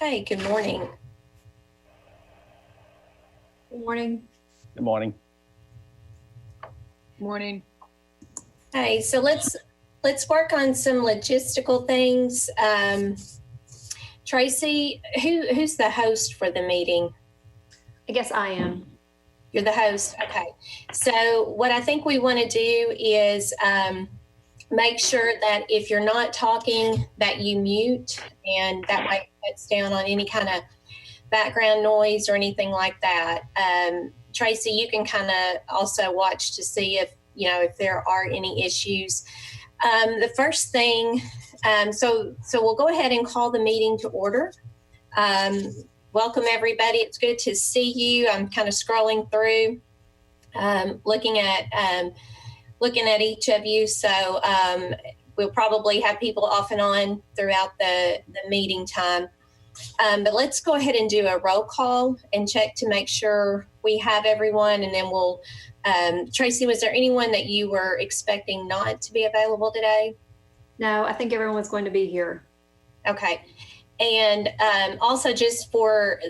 Okay, good morning. Good morning. Good morning. Morning. Hey, so let's work on some logistical things. Tracy, who's the host for the meeting? I guess I am. You're the host. Okay. So what I think we want to do is make sure that if you're not talking, that you mute, and that way it cuts down on any kind of background noise or anything like that. Tracy, you can kind of also watch to see if there are any issues. The first thing, so we'll go ahead and call the meeting to order. Welcome everybody. It's good to see you. I'm kind of scrolling through, looking at each of you. So we'll probably have people off and on throughout the meeting time. But let's go ahead and do a roll call and check to make sure we have everyone, and then we'll, Tracy, was there anyone that you were expecting not to be available today? No, I think everyone's going to be here. Okay. And also just for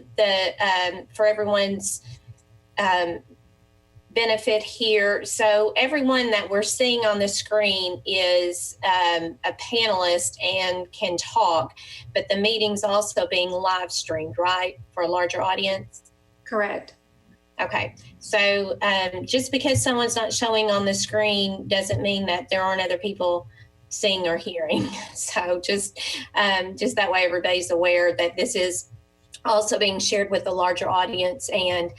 everyone's benefit here, so everyone that we're seeing on the screen is a panelist and can talk, but the meeting's also being live streamed, right, for a larger audience? Correct. Okay, so just because someone's not showing on the screen doesn't mean that there aren't other people seeing or hearing. So just that way everybody's aware that this is also being shared with a larger audience, and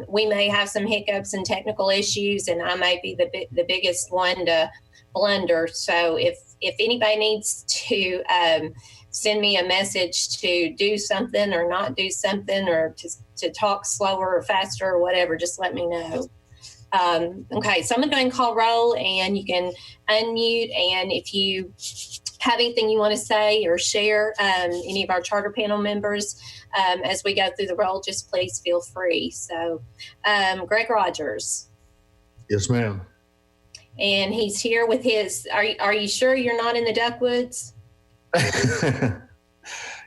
we may have some hiccups and technical issues, and I may be the biggest one to blunder. So if anybody needs to send me a message to do something or not do something, or to talk slower or faster or whatever, just let me know. Okay, so I'm going to go ahead and call roll, and you can unmute, and if you have anything you want to say or share, any of our charter panel members, as we go through the roll, just please feel free. So Greg Rogers. Yes, ma'am. And he's here with his, are you sure you're not in the Duckwoods?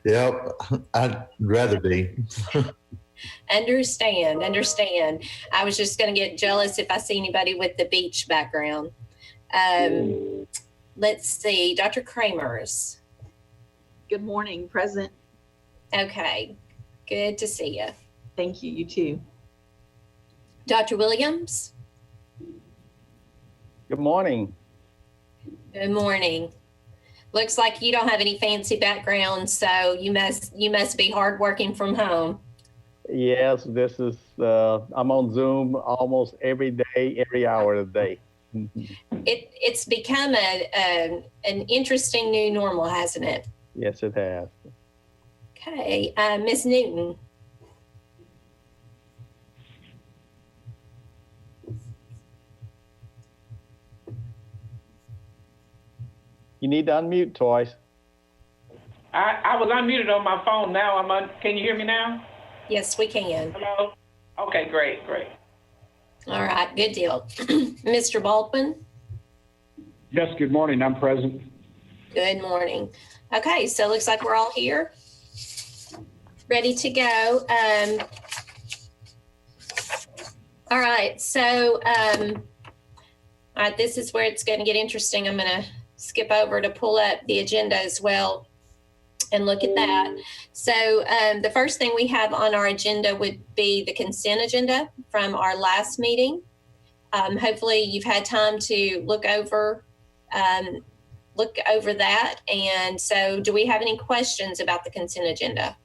Yep, I'd rather be. Understand. I was just going to get jealous if I see anybody with the beach background. Let's see, Dr. Kramers. Good morning, present. Okay, good to see you. Thank you, you too. Dr. Williams. Good morning. Good morning. Looks like you don't have any fancy background, so you must be hardworking from home. Yes, this is, I'm on Zoom almost every day, every hour of the day. It's become an interesting new normal, hasn't it? Yes, it has. Okay, Ms. Newton. You need to unmute twice. I was unmuted on my phone. Now I'm on. Can you hear me now? Yes, we can. Hello? Okay, great. All right, good deal. Mr. Baldwin? Yes, good morning. I'm present. Good morning. Okay, so it looks like we're all here. Ready to go. All right, so this is where it's going to get interesting. I'm going to skip over to pull up the agenda as well and look at that. So the first thing we have on our agenda would be the consent agenda from our last meeting. Hopefully you've had time to look over that. And so do we have any questions about the consent agenda?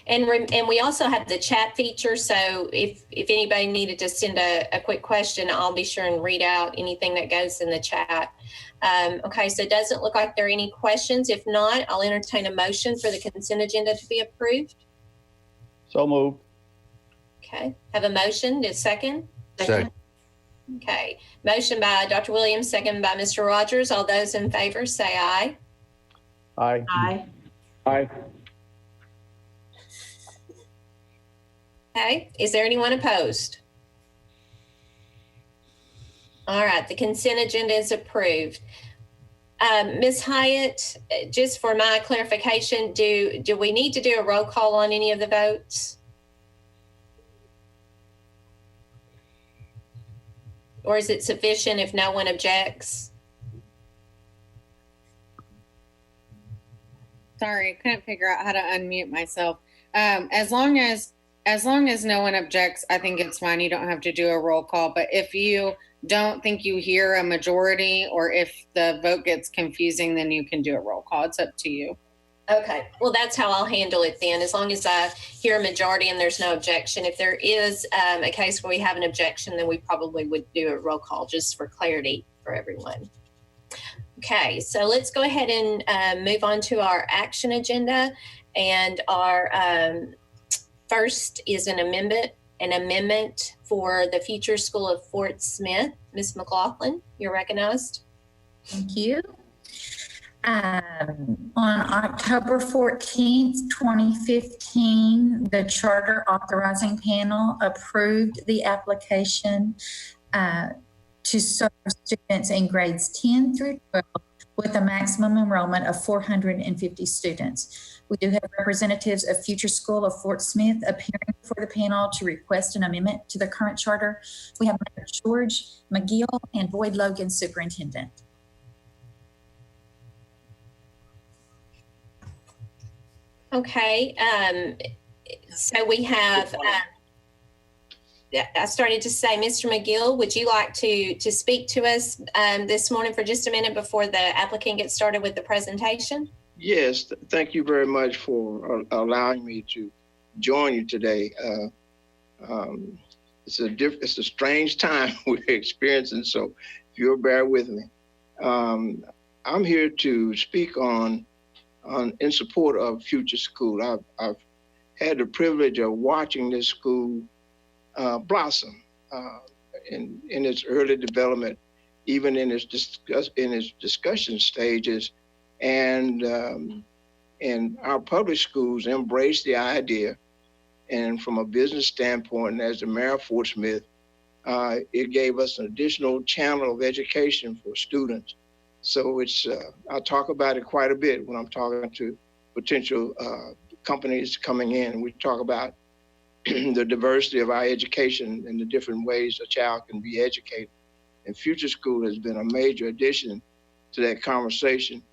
And we also have the chat feature. So if anybody needed to send a quick question, I'll be sure and read out anything that goes in the chat. Okay, so it doesn't look like there are any questions. If not, I'll entertain a motion for the consent agenda to be approved. So moved. Okay, have a motion. A second? Second. Okay, motion by Dr. Williams, second by Mr. Rogers. All those in favor say aye. Aye. Aye. Aye. Okay, is there anyone opposed? All right, the consent agenda is approved. Ms. Hyatt, just for my clarification, do we need to do a roll call on any of the votes? Or is it sufficient if no one objects? Sorry, I couldn't figure out how to unmute myself. As long as no one objects, I think it's fine. You don't have to do a roll call. But if you don't think you hear a majority, or if the vote gets confusing, then you can do a roll call. It's up to you. Okay, well, that's how I'll handle it then, as long as I hear a majority and there's no objection. If there is a case where we have an objection, then we probably would do a roll call just for clarity for everyone. Okay, so let's go ahead and move on to our action agenda. And our first is an amendment for the future school of Fort Smith. Ms. McLaughlin, you're recognized. Thank you. On October 14th, 2015, the Charter Authorizing Panel approved the application to serve students in grades 10 through 12 with a maximum enrollment of 450 students. We do have representatives of Future School of Fort Smith appearing for the panel to request an amendment to the current charter. We have Mayor George McGill and Boyd Logan, Superintendent. Okay, so we have, I started to say, Mr. McGill, would you like to speak to us this morning for just a minute before the applicant gets started with the presentation? Yes, thank you very much for allowing me to join you today. It's a strange time we're experiencing, so if you'll bear with me. I'm here to speak in support of Future School. I've had the privilege of watching this school blossom in its early development, even in its discussion stages, and our public schools embrace the idea. And from a business standpoint, as the mayor of Fort Smith, it gave us an additional channel of education for students. So I talk about it quite a bit when I'm talking to potential companies coming in. We talk about the diversity of our education and the different ways a child can be educated. And Future School has been a major addition to that conversation.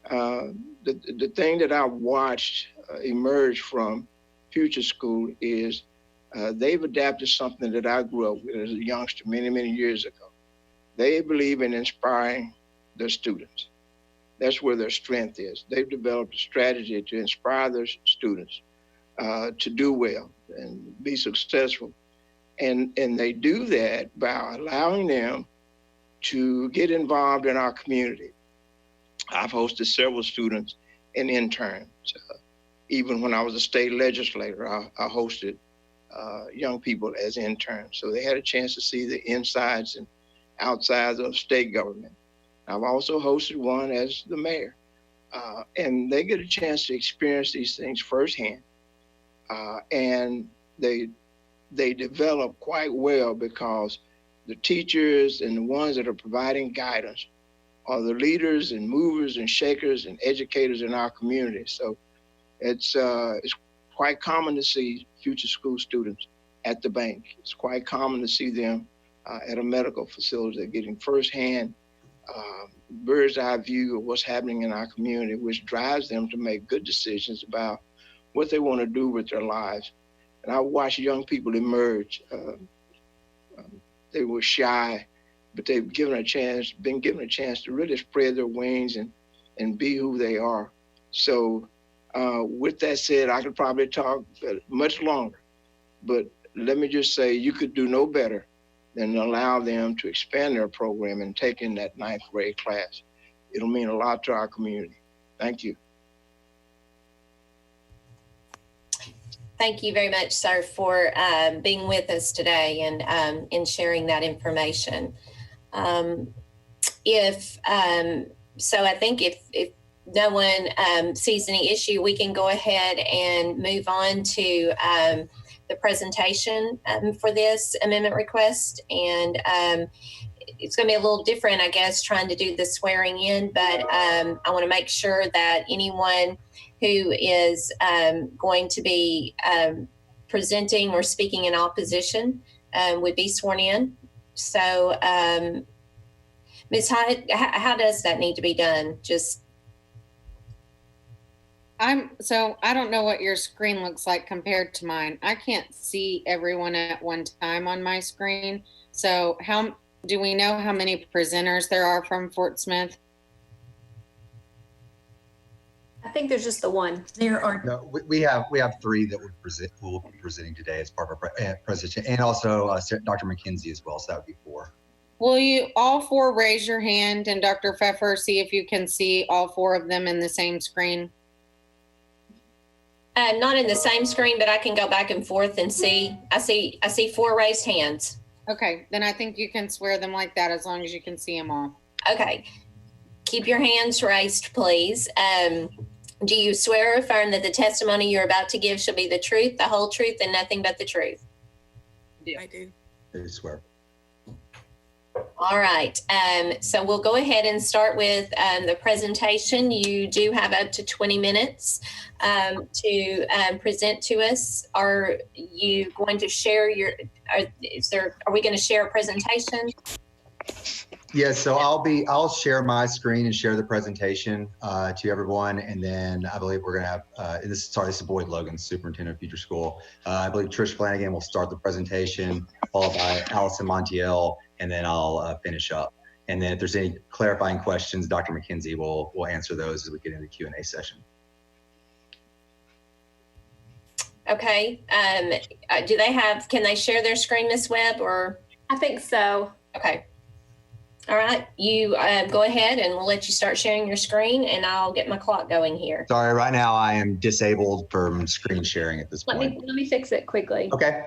The thing that I watched emerge from Future School is they've adapted something that I grew up with as a youngster many, many years ago. They believe in inspiring their students. That's where their strength is. They've developed a strategy to inspire their students to do well and be successful. And they do that by allowing them to get involved in our community. I've hosted several students and interns. Even when I was a state legislator, I hosted young people as interns. So they had a chance to see the insides and outsides of state government. I've also hosted one as the mayor. And they get a chance to experience these things firsthand. And they develop quite well because the teachers and the ones that are providing guidance are the leaders and movers and shakers and educators in our community. So it's quite common to see Future School students at the bank. It's quite common to see them at a medical facility. They're getting firsthand bird's eye view of what's happening in our community, which drives them to make good decisions about what they want to do with their lives. And I watch young people emerge. They were shy, but they've been given a chance to really spread their wings and be who they are. So with that said, I could probably talk much longer, but let me just say you could do no better than allow them to expand their program and take in that 9th grade class. It'll mean a lot to our community. Thank you. Thank you very much, sir, for being with us today and sharing that information. So I think if no one sees any issue, we can go ahead and move on to the presentation for this amendment request. And it's going to be a little different, I guess, trying to do the swearing in, but I want to make sure that anyone who is going to be presenting or speaking in opposition would be sworn in. So, Ms. Hyde, how does that need to be done? So I don't know what your screen looks like compared to mine. I can't see everyone at one time on my screen. So do we know how many presenters there are from Fort Smith? I think there's just the one. There are, No, we have 3 that will be presenting today as part of our presentation, and also Dr. McKenzie as well. So that would be 4. Will you all 4 raise your hand, and Dr. Pfeffer, see if you can see all 4 of them in the same screen? Not in the same screen, but I can go back and forth and see. I see 4 raised hands. Okay, then I think you can swear them like that as long as you can see them all. Okay. Keep your hands raised, please. Do you swear or affirm that the testimony you're about to give shall be the truth, the whole truth, and nothing but the truth? I do. I swear. All right. So we'll go ahead and start with the presentation. You do have up to 20 minutes to present to us. Are you going to share are we going to share a presentation? Yeah, so I'll share my screen and share the presentation to everyone, and then I believe we're gonna have this is Boyd Logan, Superintendent of Future School. I believe Trish Flanagan will start the presentation, followed by Allison Montiel, and then I'll finish up. And then if there's any clarifying questions, Dr. McKenzie will answer those as we get into the Q&A session. Okay. Can they share their screen, Ms. Webb, or? I think so. Okay. All right. You go ahead and we'll let you start sharing your screen, and I'll get my clock going here. Sorry, right now I am disabled from screen sharing at this point. Let me fix it quickly. Okay.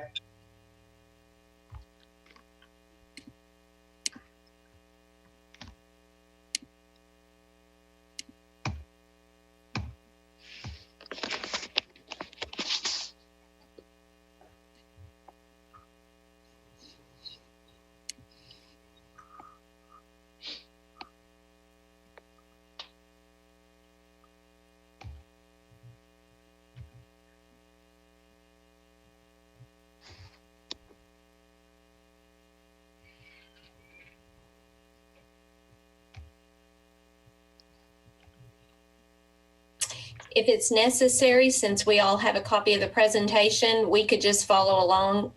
If it's necessary, since we all have a copy of the presentation, we could just follow along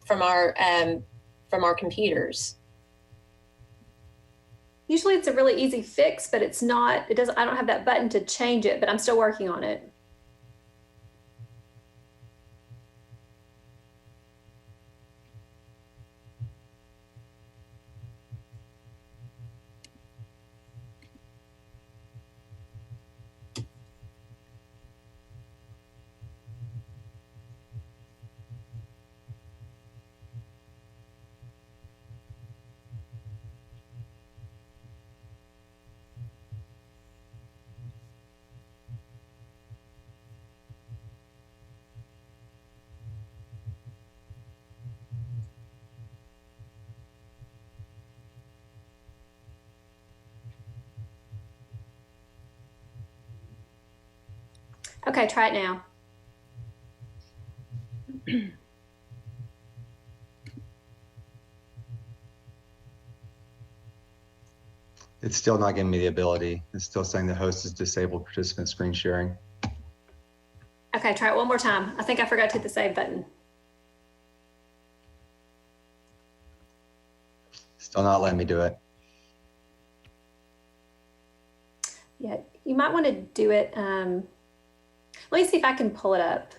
from our computers. Usually it's a really easy fix, but it's not, I don't have that button to change it, but I'm still working on it. Okay, try it now. It's still not giving me the ability. It's still saying the host is disabled participant screen sharing. Okay, try it one more time. I think I forgot to hit the save button. Still not letting me do it. Yeah, you might want to do it. Let me see if I can pull it up.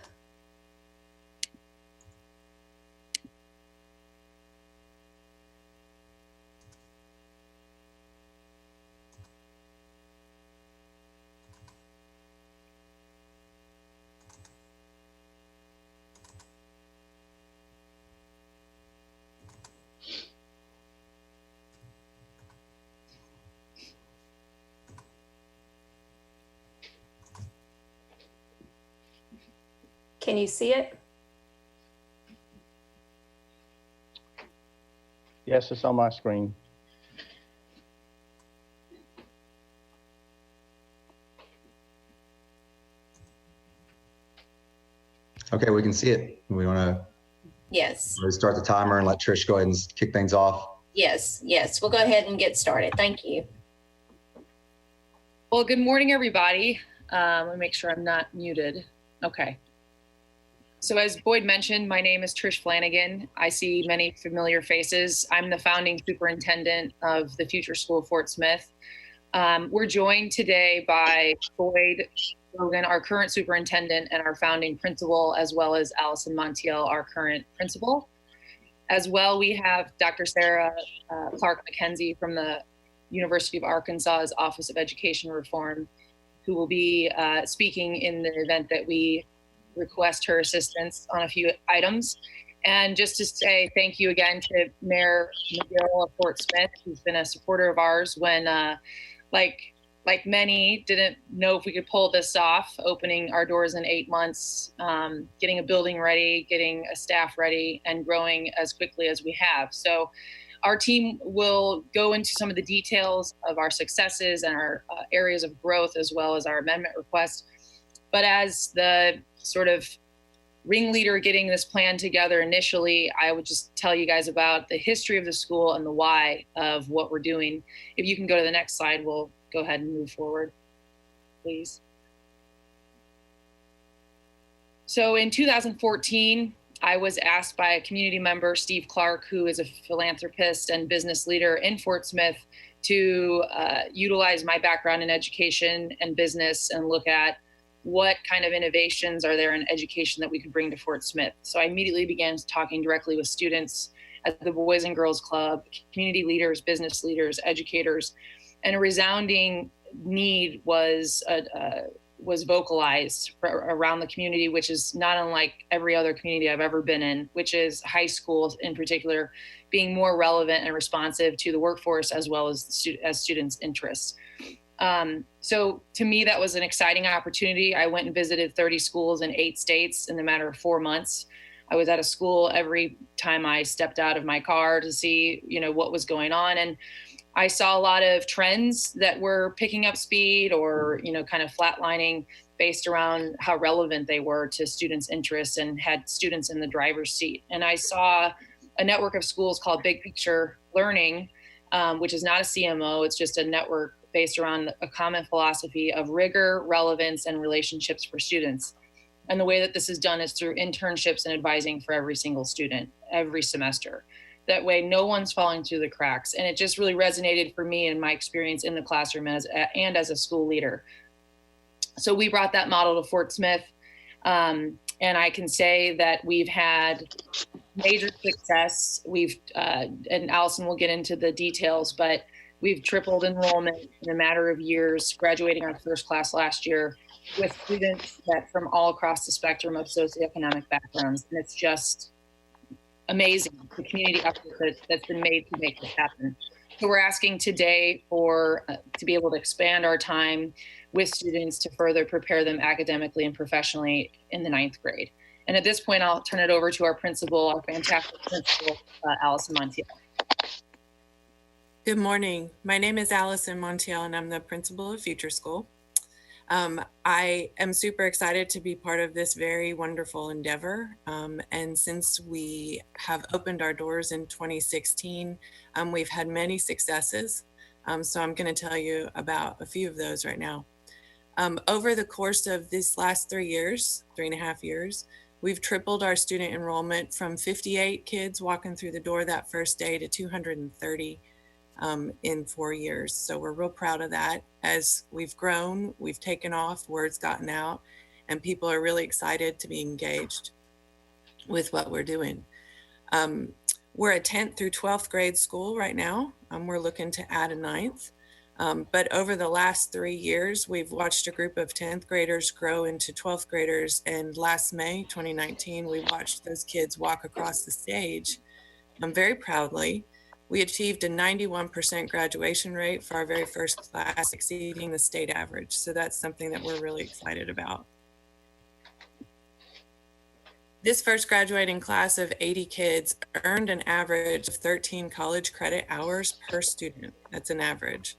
Can you see it? Yes, it's on my screen. Okay, we can see it. We want to Yes, start the timer and let Trish go ahead and kick things off. yes, yes. We'll go ahead and get started. Thank you. Well, good morning, everybody. Let me make sure I'm not muted. Okay. So as Boyd mentioned, my name is Trish Flanagan. I see many familiar faces. I'm the founding superintendent of the Future School of Fort Smith. We're joined today by Boyd Logan, our current superintendent, and our founding principal, as well as Allison Montiel, our current principal. As well, we have Dr. Sarah Clark McKenzie from the University of Arkansas's Office of Education Reform, who will be speaking in the event that we request her assistance on a few items. And just to say thank you again to Mayor McGill of Fort Smith, who's been a supporter of ours when, like many, didn't know if we could pull this off, opening our doors in 8 months, getting a building ready, getting a staff ready, and growing as quickly as we have. So our team will go into some of the details of our successes and our areas of growth, as well as our amendment request. But as the sort of ringleader getting this plan together initially, I would just tell you guys about the history of the school and the why of what we're doing. If you can go to the next slide, we'll go ahead and move forward, please. So in 2014, I was asked by a community member, Steve Clark, who is a philanthropist and business leader in Fort Smith, to utilize my background in education and business and look at what kind of innovations are there in education that we could bring to Fort Smith. So I immediately began talking directly with students at the Boys and Girls Club, community leaders, business leaders, educators, and a resounding need was vocalized around the community, which is not unlike every other community I've ever been in, which is high schools in particular being more relevant and responsive to the workforce as well as students' interests. So to me, that was an exciting opportunity. I went and visited 30 schools in 8 states in the matter of 4 months. I was at a school every time I stepped out of my car to see, what was going on. And I saw a lot of trends that were picking up speed or, kind of flatlining based around how relevant they were to students' interests and had students in the driver's seat. And I saw a network of schools called Big Picture Learning, which is not a CMO. It's just a network based around a common philosophy of rigor, relevance, and relationships for students. And the way that this is done is through internships and advising for every single student every semester. That way, no one's falling through the cracks. And it just really resonated for me and my experience in the classroom and as a school leader. So we brought that model to Fort Smith. And I can say that we've had major success. And Allison will get into the details, but we've tripled enrollment in a matter of years, graduating our first class last year with students that from all across the spectrum of socioeconomic backgrounds. And it's just amazing, the community effort that's been made to make this happen. So we're asking today to be able to expand our time with students to further prepare them academically and professionally in the 9th grade. And at this point, I'll turn it over to our principal, our fantastic principal, Allison Montiel. Good morning. My name is Allison Montiel, and I'm the principal of Future School. I am super excited to be part of this very wonderful endeavor. And since we have opened our doors in 2016, we've had many successes. So I'm going to tell you about a few of those right now. Over the course of this last 3.5 years, we've tripled our student enrollment from 58 kids walking through the door that first day to 230 in 4 years. So we're real proud of that. As we've grown, we've taken off, word's gotten out, and people are really excited to be engaged with what we're doing. We're a 10th through 12th grade school right now. We're looking to add a 9th. But over the last 3 years, we've watched a group of 10th graders grow into 12th graders. And last May, 2019, we watched those kids walk across the stage very proudly. We achieved a 91% graduation rate for our very first class, exceeding the state average. So that's something that we're really excited about. This first graduating class of 80 kids earned an average of 13 college credit hours per student. That's an average.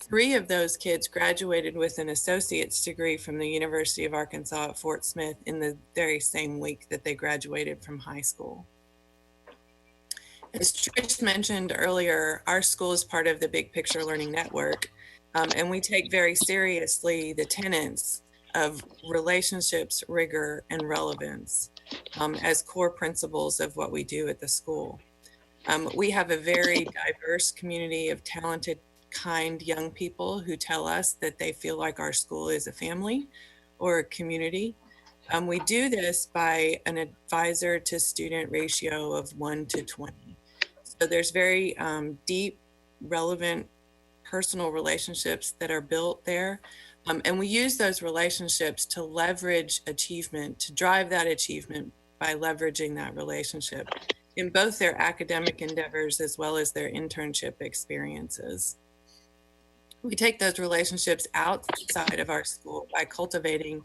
3 of those kids graduated with an associate's degree from the University of Arkansas at Fort Smith in the very same week that they graduated from high school. As Trish mentioned earlier, our school is part of the Big Picture Learning Network, and we take very seriously the tenets of relationships, rigor, and relevance as core principles of what we do at the school. We have a very diverse community of talented, kind young people who tell us that they feel like our school is a family or a community. We do this by an advisor to student ratio of 1 to 20. So there's very deep, relevant, personal relationships that are built there. And we use those relationships to leverage achievement, to drive that achievement by leveraging that relationship in both their academic endeavors as well as their internship experiences. We take those relationships outside of our school by cultivating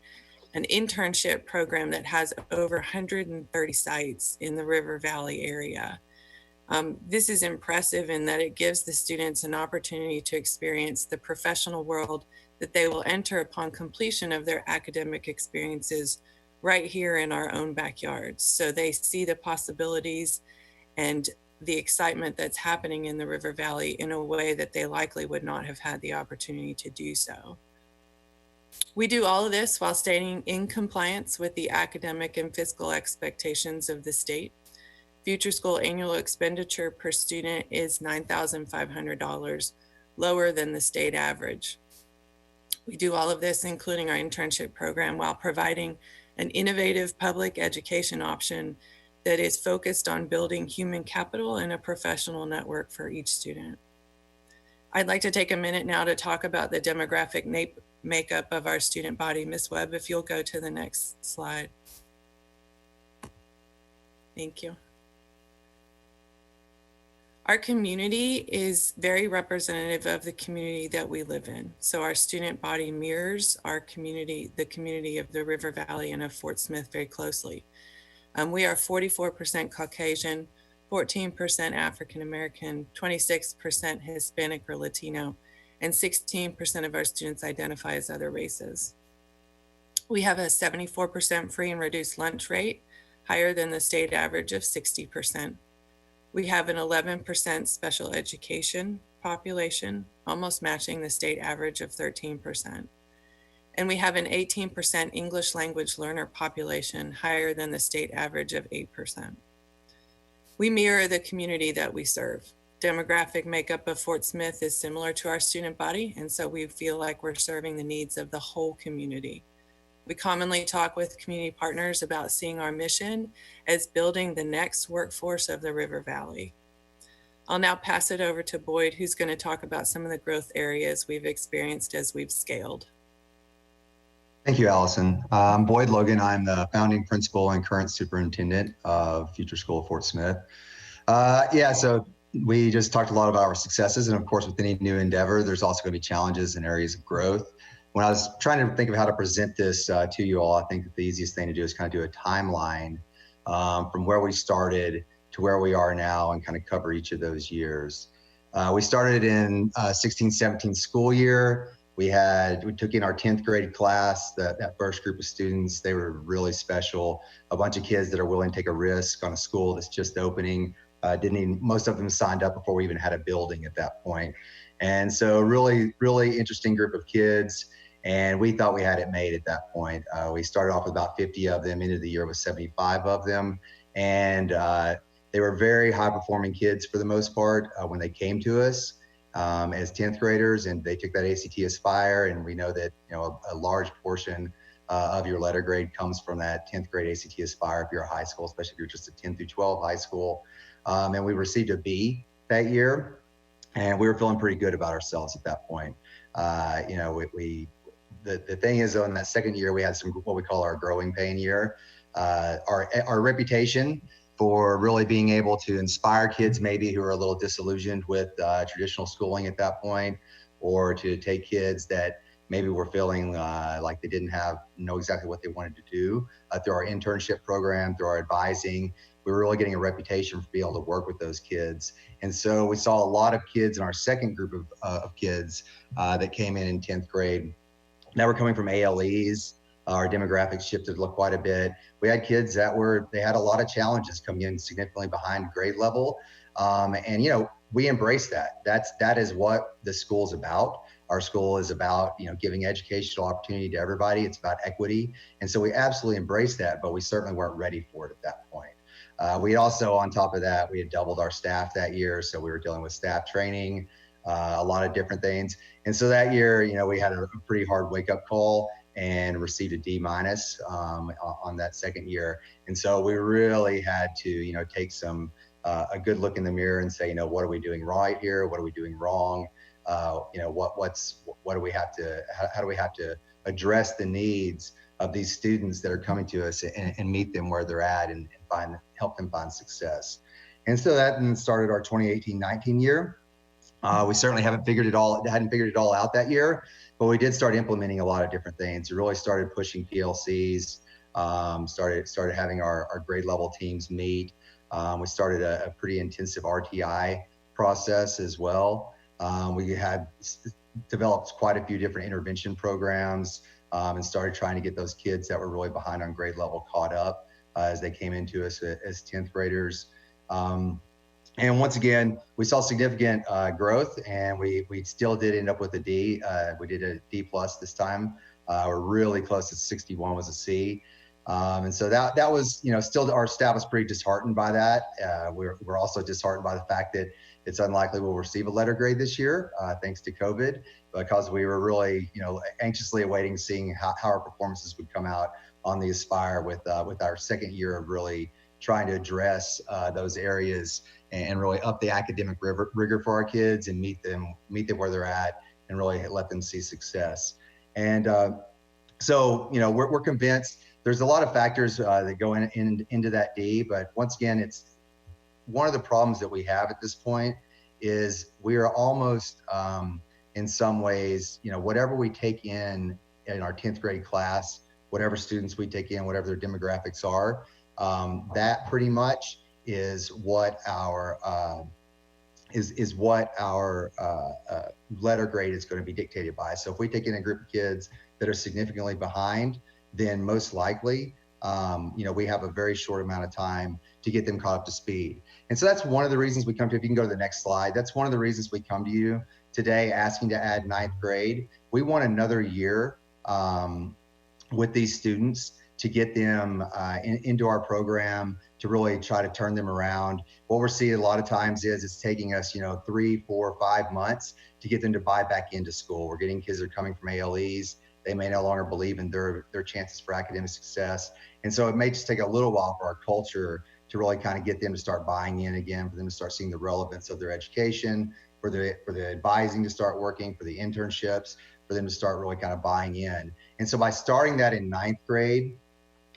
an internship program that has over 130 sites in the River Valley area. This is impressive in that it gives the students an opportunity to experience the professional world that they will enter upon completion of their academic experiences right here in our own backyards. So they see the possibilities and the excitement that's happening in the River Valley in a way that they likely would not have had the opportunity to do so. We do all of this while staying in compliance with the academic and fiscal expectations of the state. Future School annual expenditure per student is $9,500, lower than the state average. We do all of this, including our internship program, while providing an innovative public education option that is focused on building human capital and a professional network for each student. I'd like to take a minute now to talk about the demographic makeup of our student body. Ms. Webb, if you'll go to the next slide. Thank you. Our community is very representative of the community that we live in. So our student body mirrors our community, the community of the River Valley and of Fort Smith very closely. We are 44% Caucasian, 14% African American, 26% Hispanic or Latino, and 16% of our students identify as other races. We have a 74% free and reduced lunch rate, higher than the state average of 60%. We have an 11% special education population, almost matching the state average of 13%. And we have an 18% English language learner population, higher than the state average of 8%. We mirror the community that we serve. Demographic makeup of Fort Smith is similar to our student body, and so we feel like we're serving the needs of the whole community. We commonly talk with community partners about seeing our mission as building the next workforce of the River Valley. I'll now pass it over to Boyd, who's going to talk about some of the growth areas we've experienced as we've scaled. Thank you, Allison. I'm Boyd Logan. I'm the founding principal and current superintendent of Future School of Fort Smith. So we just talked a lot about our successes, and of course, with any new endeavor, there's also going to be challenges and areas of growth. When I was trying to think of how to present this to you all, I think that the easiest thing to do is kind of do a timeline from where we started to where we are now and kind of cover each of those years. We started in 16-17 school year. We took in our 10th grade class, that first group of students. They were really special. A bunch of kids that are willing to take a risk on a school that's just opening. Most of them signed up before we even had a building at that point. And so really, really interesting group of kids. And we thought we had it made at that point. We started off with about 50 of them, ended the year with 75 of them. And they were very high performing kids for the most part when they came to us as 10th graders, and they took that ACT Aspire. And we know that, a large portion of your letter grade comes from that 10th grade ACT Aspire if you're a high school, especially if you're just a 10 through 12 high school. And we received a B that year, and we were feeling pretty good about ourselves at that point. The thing is, though, in that second year, we had some what we call our growing pain year. Our reputation for really being able to inspire kids maybe who are a little disillusioned with traditional schooling at that point, or to take kids that maybe were feeling like they didn't know exactly what they wanted to do. Through our internship program, through our advising, we were really getting a reputation for being able to work with those kids. And so we saw a lot of kids in our second group of kids that came in 10th grade that were coming from ALEs. Our demographics shifted quite a bit. We had kids that they had a lot of challenges coming in significantly behind grade level. And, you know, we embrace that. That is what the school's about. Our school is about, you know, giving educational opportunity to everybody. It's about equity. And so we absolutely embrace that, but we certainly weren't ready for it at that point. We also, on top of that, we had doubled our staff that year. So we were dealing with staff training, a lot of different things. And so that year, you know, we had a pretty hard wake up call and received a D- on that second year. And so we really had to, you know, take a good look in the mirror and say, you know, what are we doing right here? What are we doing wrong? You know, what do we have to, how do we have to address the needs of these students that are coming to us and meet them where they're at and help them find success. And so that then started our 2018-19 year. We certainly hadn't figured it all out that year, but we did start implementing a lot of different things. We really started pushing PLCs, started having our grade level teams meet. We started a pretty intensive RTI process as well. We had developed quite a few different intervention programs and started trying to get those kids that were really behind on grade level caught up as they came into us as 10th graders. And once again, we saw significant growth, and we still did end up with a D. We did a D+ this time. We're really close to 61 was a C. And so that was, you know, still our staff was pretty disheartened by that. We're also disheartened by the fact that it's unlikely we'll receive a letter grade this year, thanks to COVID, because we were really, you know, anxiously awaiting seeing how our performances would come out on the Aspire with our second year of really trying to address those areas and really up the academic rigor for our kids and meet them where they're at and really let them see success. And so, you know, we're convinced there's a lot of factors that go into that D, but once again, it's one of the problems that we have at this point is we are almost in some ways, you know, whatever we take in our 10th grade class, whatever students we take in, whatever their demographics are, that pretty much is what our letter grade is going to be dictated by. So if we take in a group of kids that are significantly behind, then most likely, you know, we have a very short amount of time to get them caught up to speed. And so that's one of the reasons we come to, if you can go to the next slide, that's one of the reasons we come to you today asking to add 9th grade. We want another year with these students to get them into our program, to really try to turn them around. What we're seeing a lot of times is it's taking us, you know, 3, 4, 5 months to get them to buy back into school. We're getting kids that are coming from ALEs. They may no longer believe in their chances for academic success. And so it may just take a little while for our culture to really kind of get them to start buying in again, for them to start seeing the relevance of their education, for the advising to start working, for the internships, for them to start really kind of buying in. And so by starting that in 9th grade,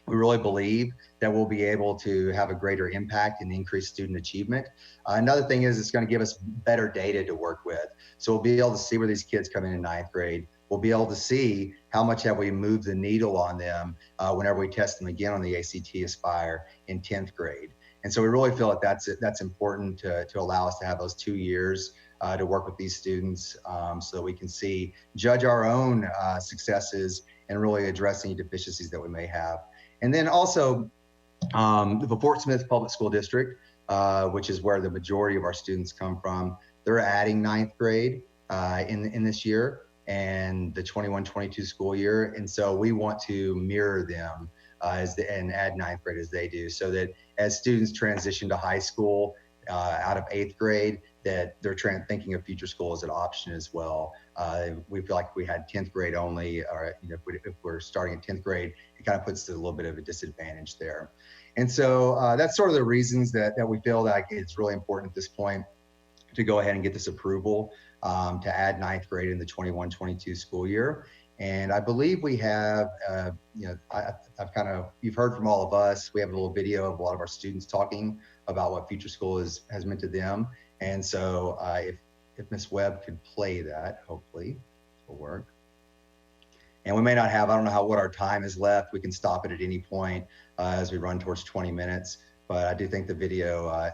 we really believe that we'll be able to have a greater impact and increase student achievement. Another thing is it's going to give us better data to work with. So we'll be able to see where these kids come in 9th grade. We'll be able to see how much have we moved the needle on them whenever we test them again on the ACT Aspire in 10th grade. And so we really feel that that's important to allow us to have those 2 years to work with these students so that we can judge our own successes and really address any deficiencies that we may have. And then also the Fort Smith Public School District, which is where the majority of our students come from, they're adding 9th grade in this year and the 21-22 school year. And so we want to mirror them and add 9th grade as they do, so that as students transition to high school out of 8th grade, that they're thinking of future school as an option as well. We feel like we had 10th grade only, or you know, if we're starting at 10th grade, it kind of puts a little bit of a disadvantage there. And so that's sort of the reasons that we feel like it's really important at this point to go ahead and get this approval to add 9th grade in the 21-22 school year. And I believe we have, you know, you've heard from all of us. We have a little video of a lot of our students talking about what future school has meant to them. And so if Ms. Webb could play that, hopefully it'll work. And we may not have, I don't know what our time is left. We can stop it at any point as we run towards 20 minutes. But I do think the video,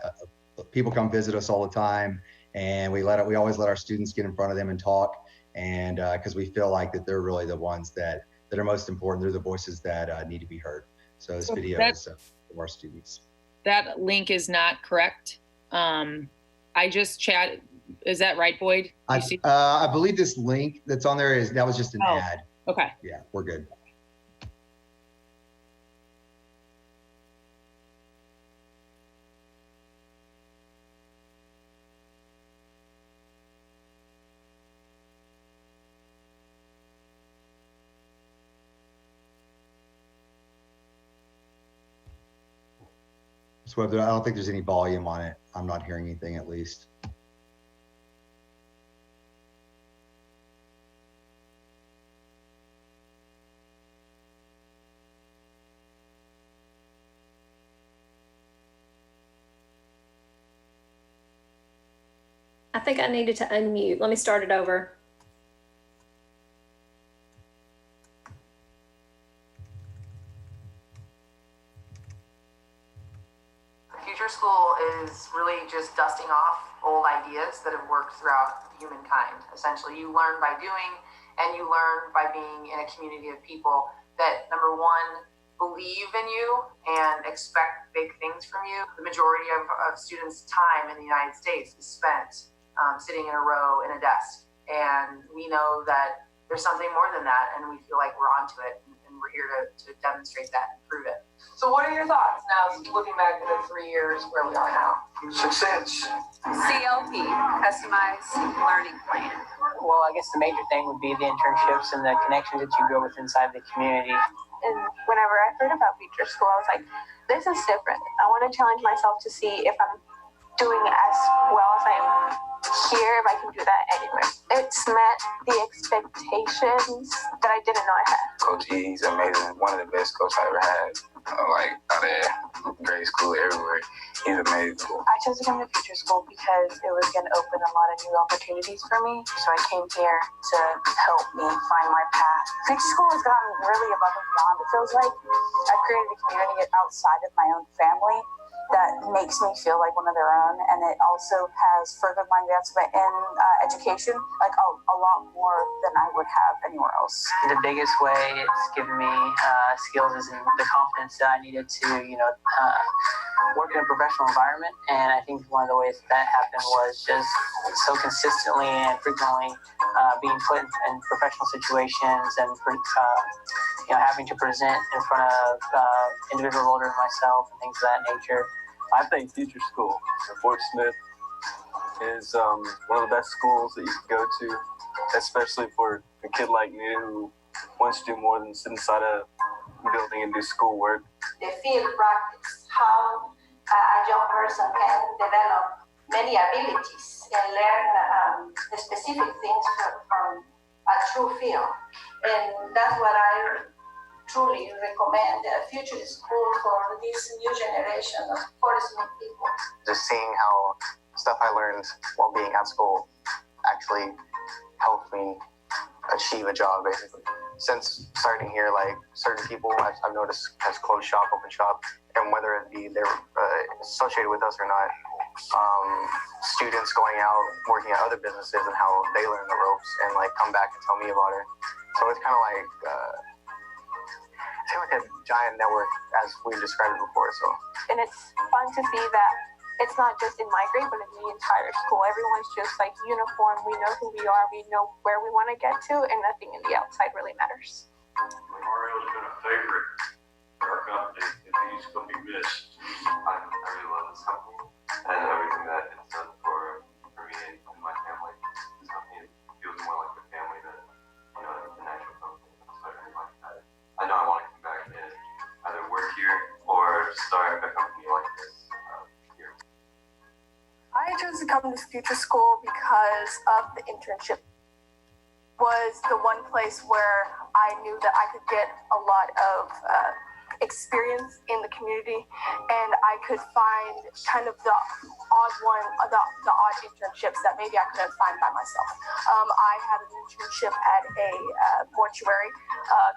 people come visit us all the time, and we always let our students get in front of them and talk. And because we feel like that they're really the ones that are most important. They're the voices that need to be heard. So this video is for our students. That link is not correct. I just chat. Is that right, Boyd? I believe this link that's on there that was just an ad. Okay. Yeah, we're good. I don't think there's any volume on it. I'm not hearing anything, at least. I think I needed to unmute. Let me start it over. Future School is really just dusting off old ideas that have worked throughout humankind. Essentially, you learn by doing, and you learn by being in a community of people that, number one, believe in you and expect big things from you. The majority of students' time in the United States is spent sitting in a row in a desk. And we know that there's something more than that, and we feel like we're onto it, and we're here to demonstrate that and prove it. So what are your thoughts now, looking back at the 3 years where we are now? Success. CLP, Customized Learning Plan. Well, I guess the major thing would be the internships and the connections that you build with inside the community. And whenever I heard about Future School, I was like, this is different. I want to challenge myself to see if I'm doing as well as I am here, if I can do that anywhere. It's met the expectations that I didn't know I had. Coach E, he's amazing. One of the best coaches I ever had. Like out of grade school, everywhere. He's amazing. I chose to come to Future School because it was going to open a lot of new opportunities for me. So I came here to help me find my path. Future School has gotten really above and beyond. It feels like I've created a community outside of my own family that makes me feel like one of their own, and it also has furthered my advancement in education, like a lot more than I would have anywhere else. The biggest way it's given me skills is in the confidence that I needed to, work in a professional environment. And I think one of the ways that happened was just so consistently and frequently being put in professional situations and having to present in front of individuals older than myself and things of that nature. I think Future School in Fort Smith is one of the best schools that you can go to, especially for a kid like me who wants to do more than sit inside a building and do schoolwork. The field practice, how a young person can develop many abilities and learn the specific things from a true field. And that's what I truly recommend a Future School for this new generation of Fort Smith people. Just seeing how stuff I learned while being at school actually helped me achieve a job, basically. Since starting here, like certain people I've noticed has closed shop, open shop, and whether it be they're associated with us or not, students going out, working at other businesses and how they learn the ropes and like come back and tell me about it. So it's kind of like, it's kind of like a giant network as we described it before. So. And it's fun to see that it's not just in my grade, but in the entire school. Everyone's just like uniform. We know who we are. We know where we want to get to, and nothing in the outside really matters. Mario's been a favorite for our company. He's going to be missed. I really love this company and everything that it's done for me and my family. This company feels more like a family than an actual company. So I really like that. I know I want to come back and either work here or start a company like this. I chose to come to Future School because of the internship. Was the one place where I knew that I could get a lot of experience in the community, and I could find kind of the odd internships that maybe I couldn't find by myself. I had an internship at a mortuary,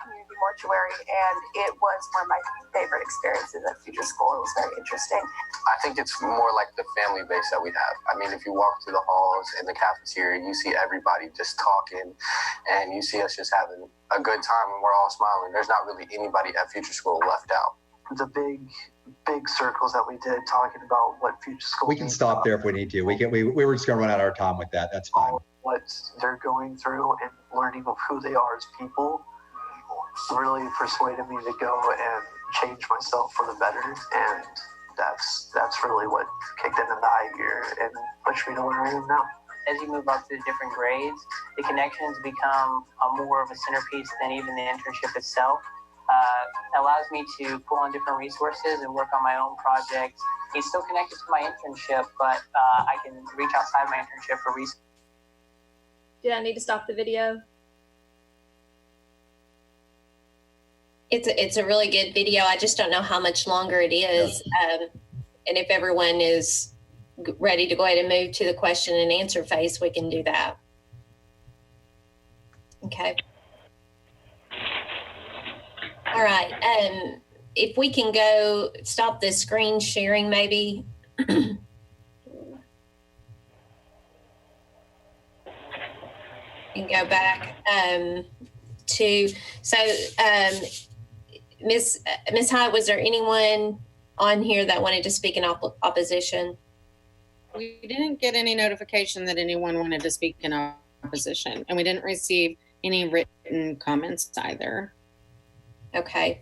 community mortuary, and it was one of my favorite experiences at Future School. It was very interesting. I think it's more like the family base that we have. I mean, if you walk through the halls in the cafeteria, you see everybody just talking, and you see us just having a good time, and we're all smiling. There's not really anybody at Future School left out. The big circles that we did talking about what Future School. We can stop there if we need to. We were just going to run out of our time with that. That's fine. What they're going through and learning of who they are as people really persuaded me to go and change myself for the better, and that's really what kicked into the high gear and pushed me to where I am now. As you move up to the different grades, the connections become more of a centerpiece than even the internship itself. Allows me to pull on different resources and work on my own projects. It's still connected to my internship, but I can reach outside my internship for research. Did I need to stop the video? It's a really good video. I just don't know how much longer it is. And if everyone is ready to go ahead and move to the question and answer phase, we can do that. Okay. All right. If we can go stop the screen sharing, maybe. And go back to, so Ms. Hyatt, was there anyone on here that wanted to speak in opposition? We didn't get any notification that anyone wanted to speak in opposition, and we didn't receive any written comments either. Okay.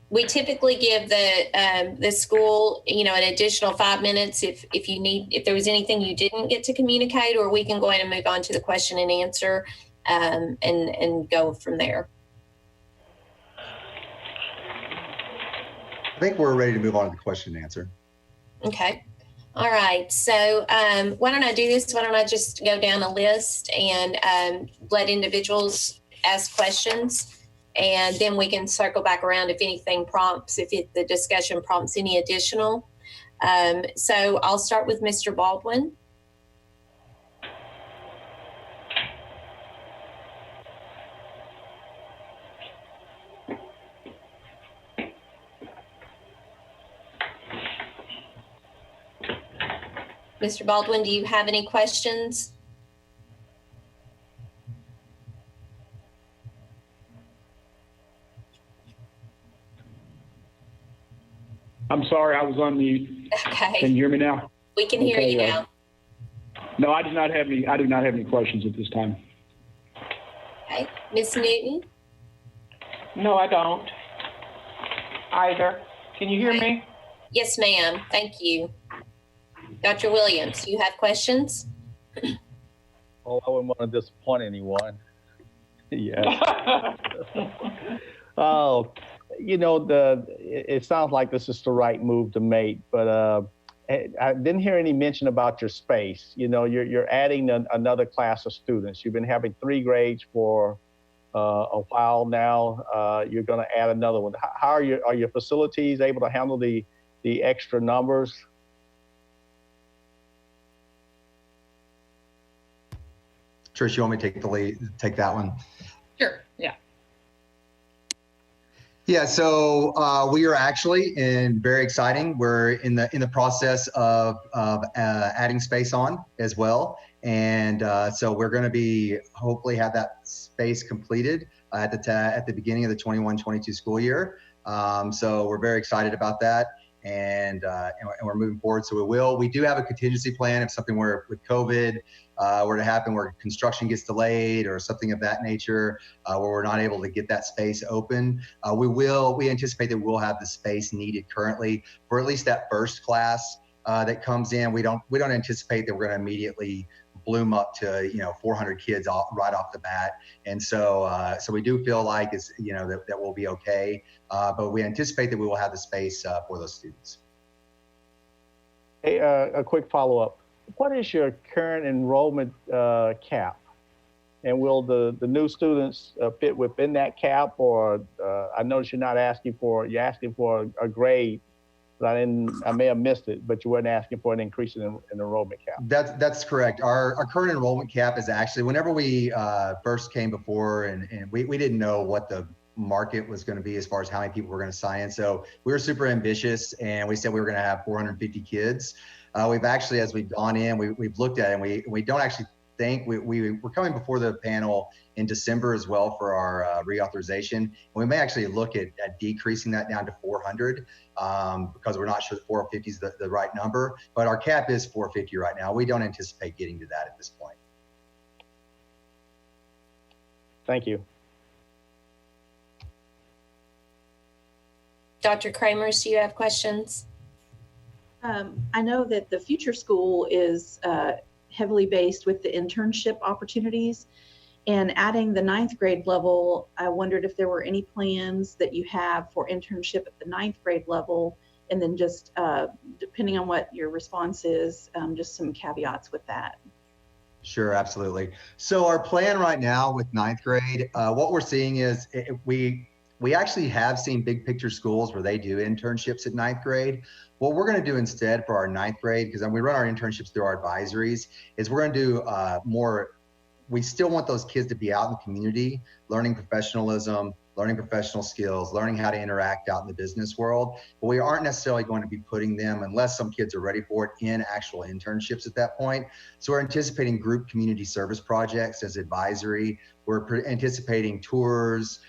We typically give the school, an additional 5 minutes if there was anything you didn't get to communicate, or we can go ahead and move on to the question and answer and go from there. I think we're ready to move on to the question and answer. Okay. All right. So why don't I do this? Why don't I just go down a list and let individuals ask questions, and then we can circle back around if anything prompts, if the discussion prompts any additional. So I'll start with Mr. Baldwin. Mr. Baldwin, do you have any questions? I'm sorry, I was on mute. Okay. Can you hear me now? We can hear you now. No, I do not have any questions at this time. Okay. Ms. Newton? No, I don't either. Can you hear me? Yes, ma'am. Thank you. Dr. Williams, do you have questions? Oh, I wouldn't want to disappoint anyone. Yes. Oh, it sounds like this is the right move to make, but I didn't hear any mention about your space. You're adding another class of students. You've been having 3 grades for a while now. You're going to add another one. How are your facilities able to handle the extra numbers? Trish, you want me to take the lead, take that one? Sure. Yeah. Yeah, so we are actually very exciting. We're in the process of adding space on as well, and so we're going to be hopefully have that space completed at the beginning of the 21-22 school year. So we're very excited about that, and we're moving forward. So we do have a contingency plan if something were with COVID were to happen, where construction gets delayed or something of that nature, where we're not able to get that space open. We anticipate that we'll have the space needed currently for at least that first class that comes in. We don't anticipate that we're going to immediately bloom up to 400 kids right off the bat, and so we do feel like it's that we'll be okay, but we anticipate that we will have the space for those students. Hey, a quick follow-up. What is your current enrollment cap And will the new students fit within that cap, or I noticed you're asking for a grade, but I may have missed it, but you weren't asking for an increase in enrollment cap. That's correct. Our current enrollment cap is actually, whenever we first came before, and we didn't know what the market was going to be as far as how many people were going to sign in. So we were super ambitious, and we said we were going to have 450 kids. We've actually, as we've gone in, we've looked at it, and we don't actually think we're coming before the panel in December as well for our reauthorization. And we may actually look at decreasing that down to 400 because we're not sure that 450 is the right number, but our cap is 450 right now. We don't anticipate getting to that at this point. Thank you. Dr. Kramers, do you have questions? I know that the future school is heavily based with the internship opportunities, and adding the 9th grade level, I wondered if there were any plans that you have for internship at the 9th grade level, and then just depending on what your response is, just some caveats with that. Sure, absolutely. So our plan right now with 9th grade, what we're seeing is we actually have seen big picture schools where they do internships at 9th grade. What we're going to do instead for our 9th grade, because we run our internships through our advisories, is we're going to do more. We still want those kids to be out in the community, learning professionalism, learning professional skills, learning how to interact out in the business world. But we aren't necessarily going to be putting them, unless some kids are ready for it, in actual internships at that point. So we're anticipating group community service projects as advisory. We're anticipating tours,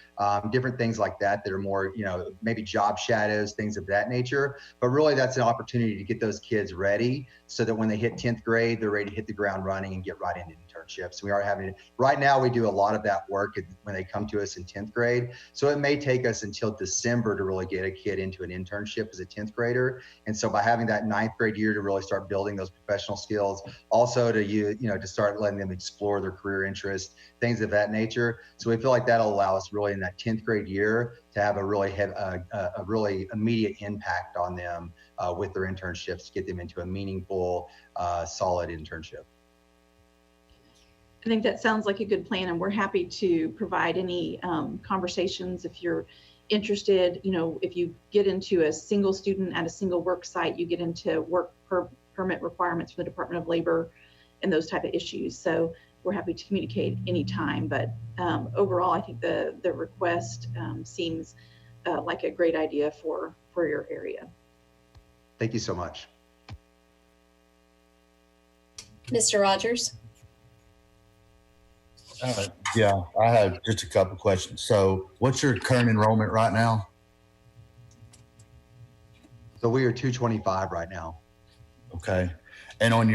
different things like that that are more, maybe job shadows, things of that nature. But really, that's an opportunity to get those kids ready so that when they hit 10th grade, they're ready to hit the ground running and get right into internships. We are having, right now, we do a lot of that work when they come to us in 10th grade. So it may take us until December to really get a kid into an internship as a 10th grader. And so by having that 9th grade year to really start building those professional skills, also to start letting them explore their career interests, things of that nature. So we feel like that'll allow us really in that 10th grade year to have a really immediate impact on them with their internships, to get them into a meaningful, solid internship. I think that sounds like a good plan, and we're happy to provide any conversations if you're interested. If you get into a single student at a single work site, you get into work permit requirements from the Department of Labor and those type of issues. So we're happy to communicate anytime, but overall, I think the request seems like a great idea for your area. Thank you so much. Mr. Rogers? Yeah, I have just a couple questions. So what's your current enrollment right now? So we are 225 right now. Okay. And on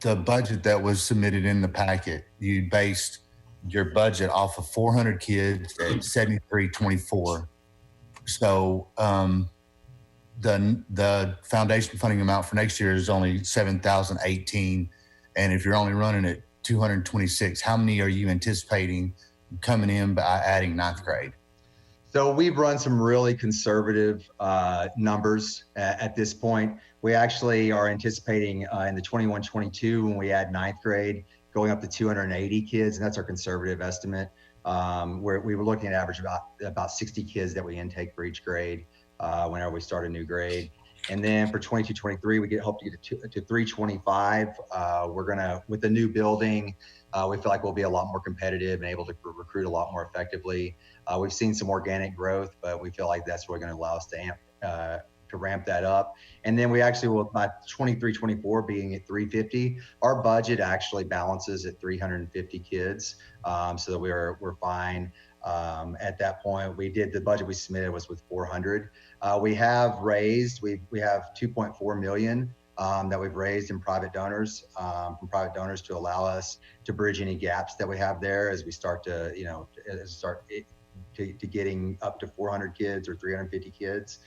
the budget that was submitted in the packet, you based your budget off of 400 kids at 7324. So the foundation funding amount for next year is only 7,018. And if you're only running at 226, how many are you anticipating coming in by adding 9th grade? So we've run some really conservative numbers at this point. We actually are anticipating in the 21-22, when we add 9th grade, going up to 280 kids, and that's our conservative estimate. Where we were looking at average about 60 kids that we intake for each grade whenever we start a new grade. And then for 22-23, we hope to get to 325. We're gonna, with the new building, we feel like we'll be a lot more competitive and able to recruit a lot more effectively. We've seen some organic growth, but we feel like that's really gonna allow us to ramp that up. And then we actually will, by 23-24 being at 350, our budget actually balances at 350 kids, so that we're fine. At that point, the budget we submitted was with 400. We have raised, we have 2.4 million that we've raised in private donors, from private donors, to allow us to bridge any gaps that we have there as we start to, to getting up to 400 kids or 350 kids.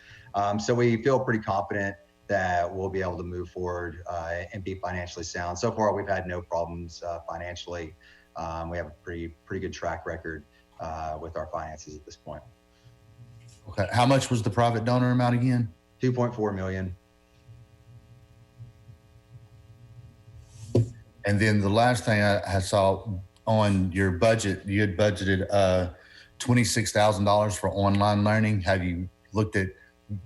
So we feel pretty confident that we'll be able to move forward and be financially sound. So far, we've had no problems financially. We have a pretty good track record with our finances at this point. Okay. How much was the private donor amount again? 2.4 million. And then the last thing I saw on your budget, you had budgeted $26,000 for online learning. Have you looked at,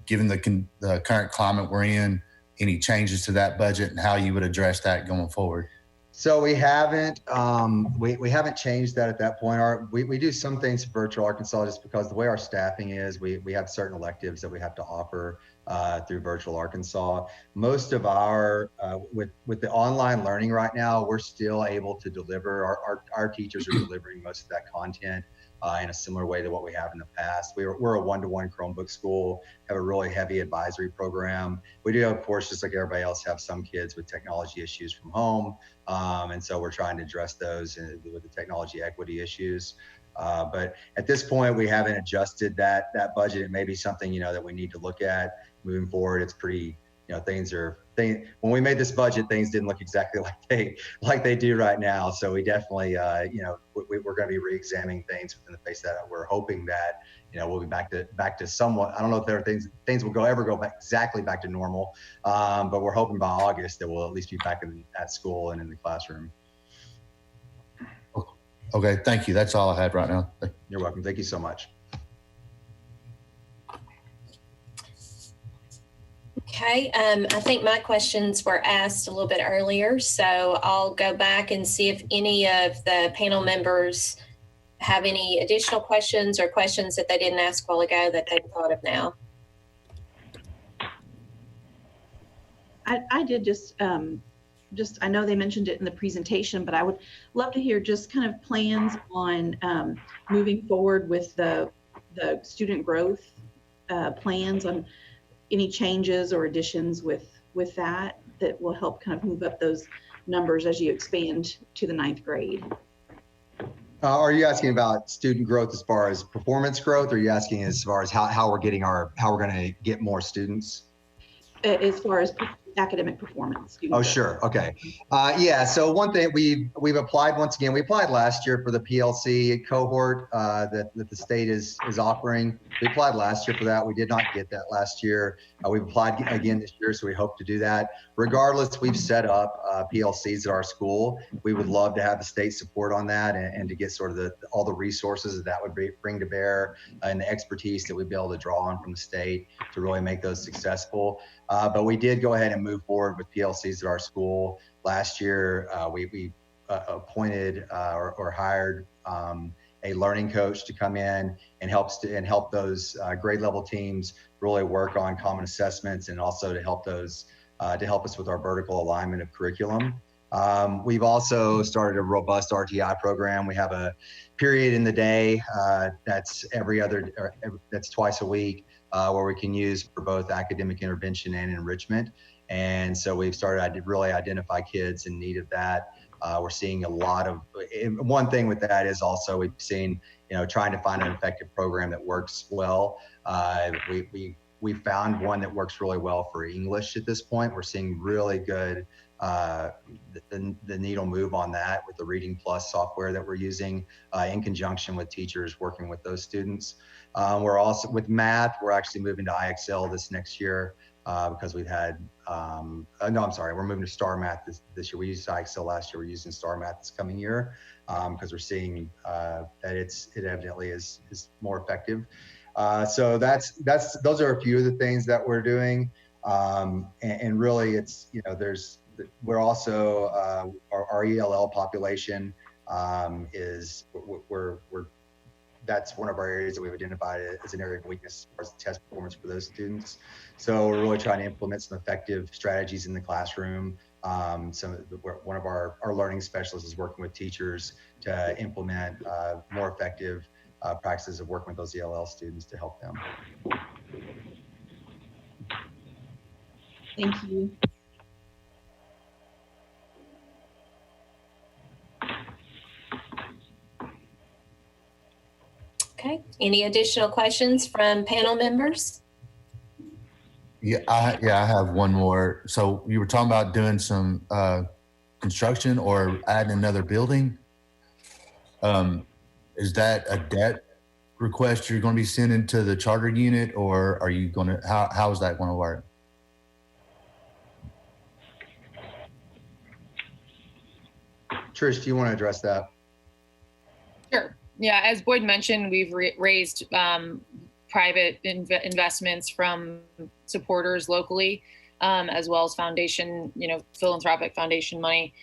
given the current climate we're in, any changes to that budget and how you would address that going forward? So we haven't we haven't changed that at that point. We do some things for Virtual Arkansas just because the way our staffing is, we have certain electives that we have to offer through Virtual Arkansas. Most of our with the online learning right now, we're still able to deliver. Our teachers are delivering most of that content in a similar way to what we have in the past. We're a one-to-one Chromebook school, have a really heavy advisory program. We do, of course, just like everybody else, have some kids with technology issues from home. And so we're trying to address those with the technology equity issues. But at this point, we haven't adjusted that budget. It may be something, that we need to look at moving forward. It's pretty, when we made this budget, things didn't look exactly like they do right now. So we definitely, we're going to be re-examining things within the face of that. We're hoping that, we'll be back to somewhat. I don't know if there are things will ever go exactly back to normal, but we're hoping by August that we'll at least be back at school and in the classroom. Okay, thank you. That's all I had right now. You're welcome. Thank you so much. Okay, I think my questions were asked a little bit earlier, so I'll go back and see if any of the panel members have any additional questions or questions that they didn't ask a while ago that they've thought of now. I did just I know they mentioned it in the presentation, but I would love to hear just kind of plans on moving forward with the student growth plans, on any changes or additions with that will help kind of move up those numbers as you expand to the 9th grade. Are you asking about student growth as far as performance growth, or are you asking as far as how we're going to get more students? As far as academic performance. Oh, sure. Okay. Yeah. So one thing we've applied once again. We applied last year for the PLC cohort that the state is offering. We applied last year for that. We did not get that last year. We've applied again this year, so we hope to do that. Regardless, we've set up PLCs at our school. We would love to have the state support on that and to get sort of all the resources that would bring to bear and the expertise that we'd be able to draw on from the state to really make those successful. But we did go ahead and move forward with PLCs at our school. Last year, we appointed or hired a learning coach to come in and help those grade level teams really work on common assessments, and also to help us with our vertical alignment of curriculum. We've also started a robust RTI program. We have a period in the day that's that's twice a week where we can use for both academic intervention and enrichment. And so we've started to really identify kids in need of that. We're seeing a lot of, one thing with that is also we've seen, trying to find an effective program that works well. We found one that works really well for English at this point. We're seeing really good, the needle move on that with the Reading Plus software that we're using in conjunction with teachers working with those students. We're also, with math, we're actually moving to IXL this next year because we've had, we're moving to Star Math this year. We used IXL last year. We're using Star Math this coming year because we're seeing that it evidently is more effective. So those are a few of the things that we're doing. And really it's, we're also, our ELL population is, that's one of our areas that we've identified as an area of weakness as far as test performance for those students. So we're really trying to implement some effective strategies in the classroom. One of our learning specialists is working with teachers to implement more effective practices of working with those ELL students to help them. Thank you. Okay, any additional questions from panel members? Yeah, I have one more. So you were talking about doing some construction or adding another building. Is that a debt request you're going to be sending to the charter unit, or are you going to, how is that going to work? Trish, do you want to address that? Sure. Yeah, as Boyd mentioned, we've raised private investments from supporters locally, as well as foundation, philanthropic foundation money.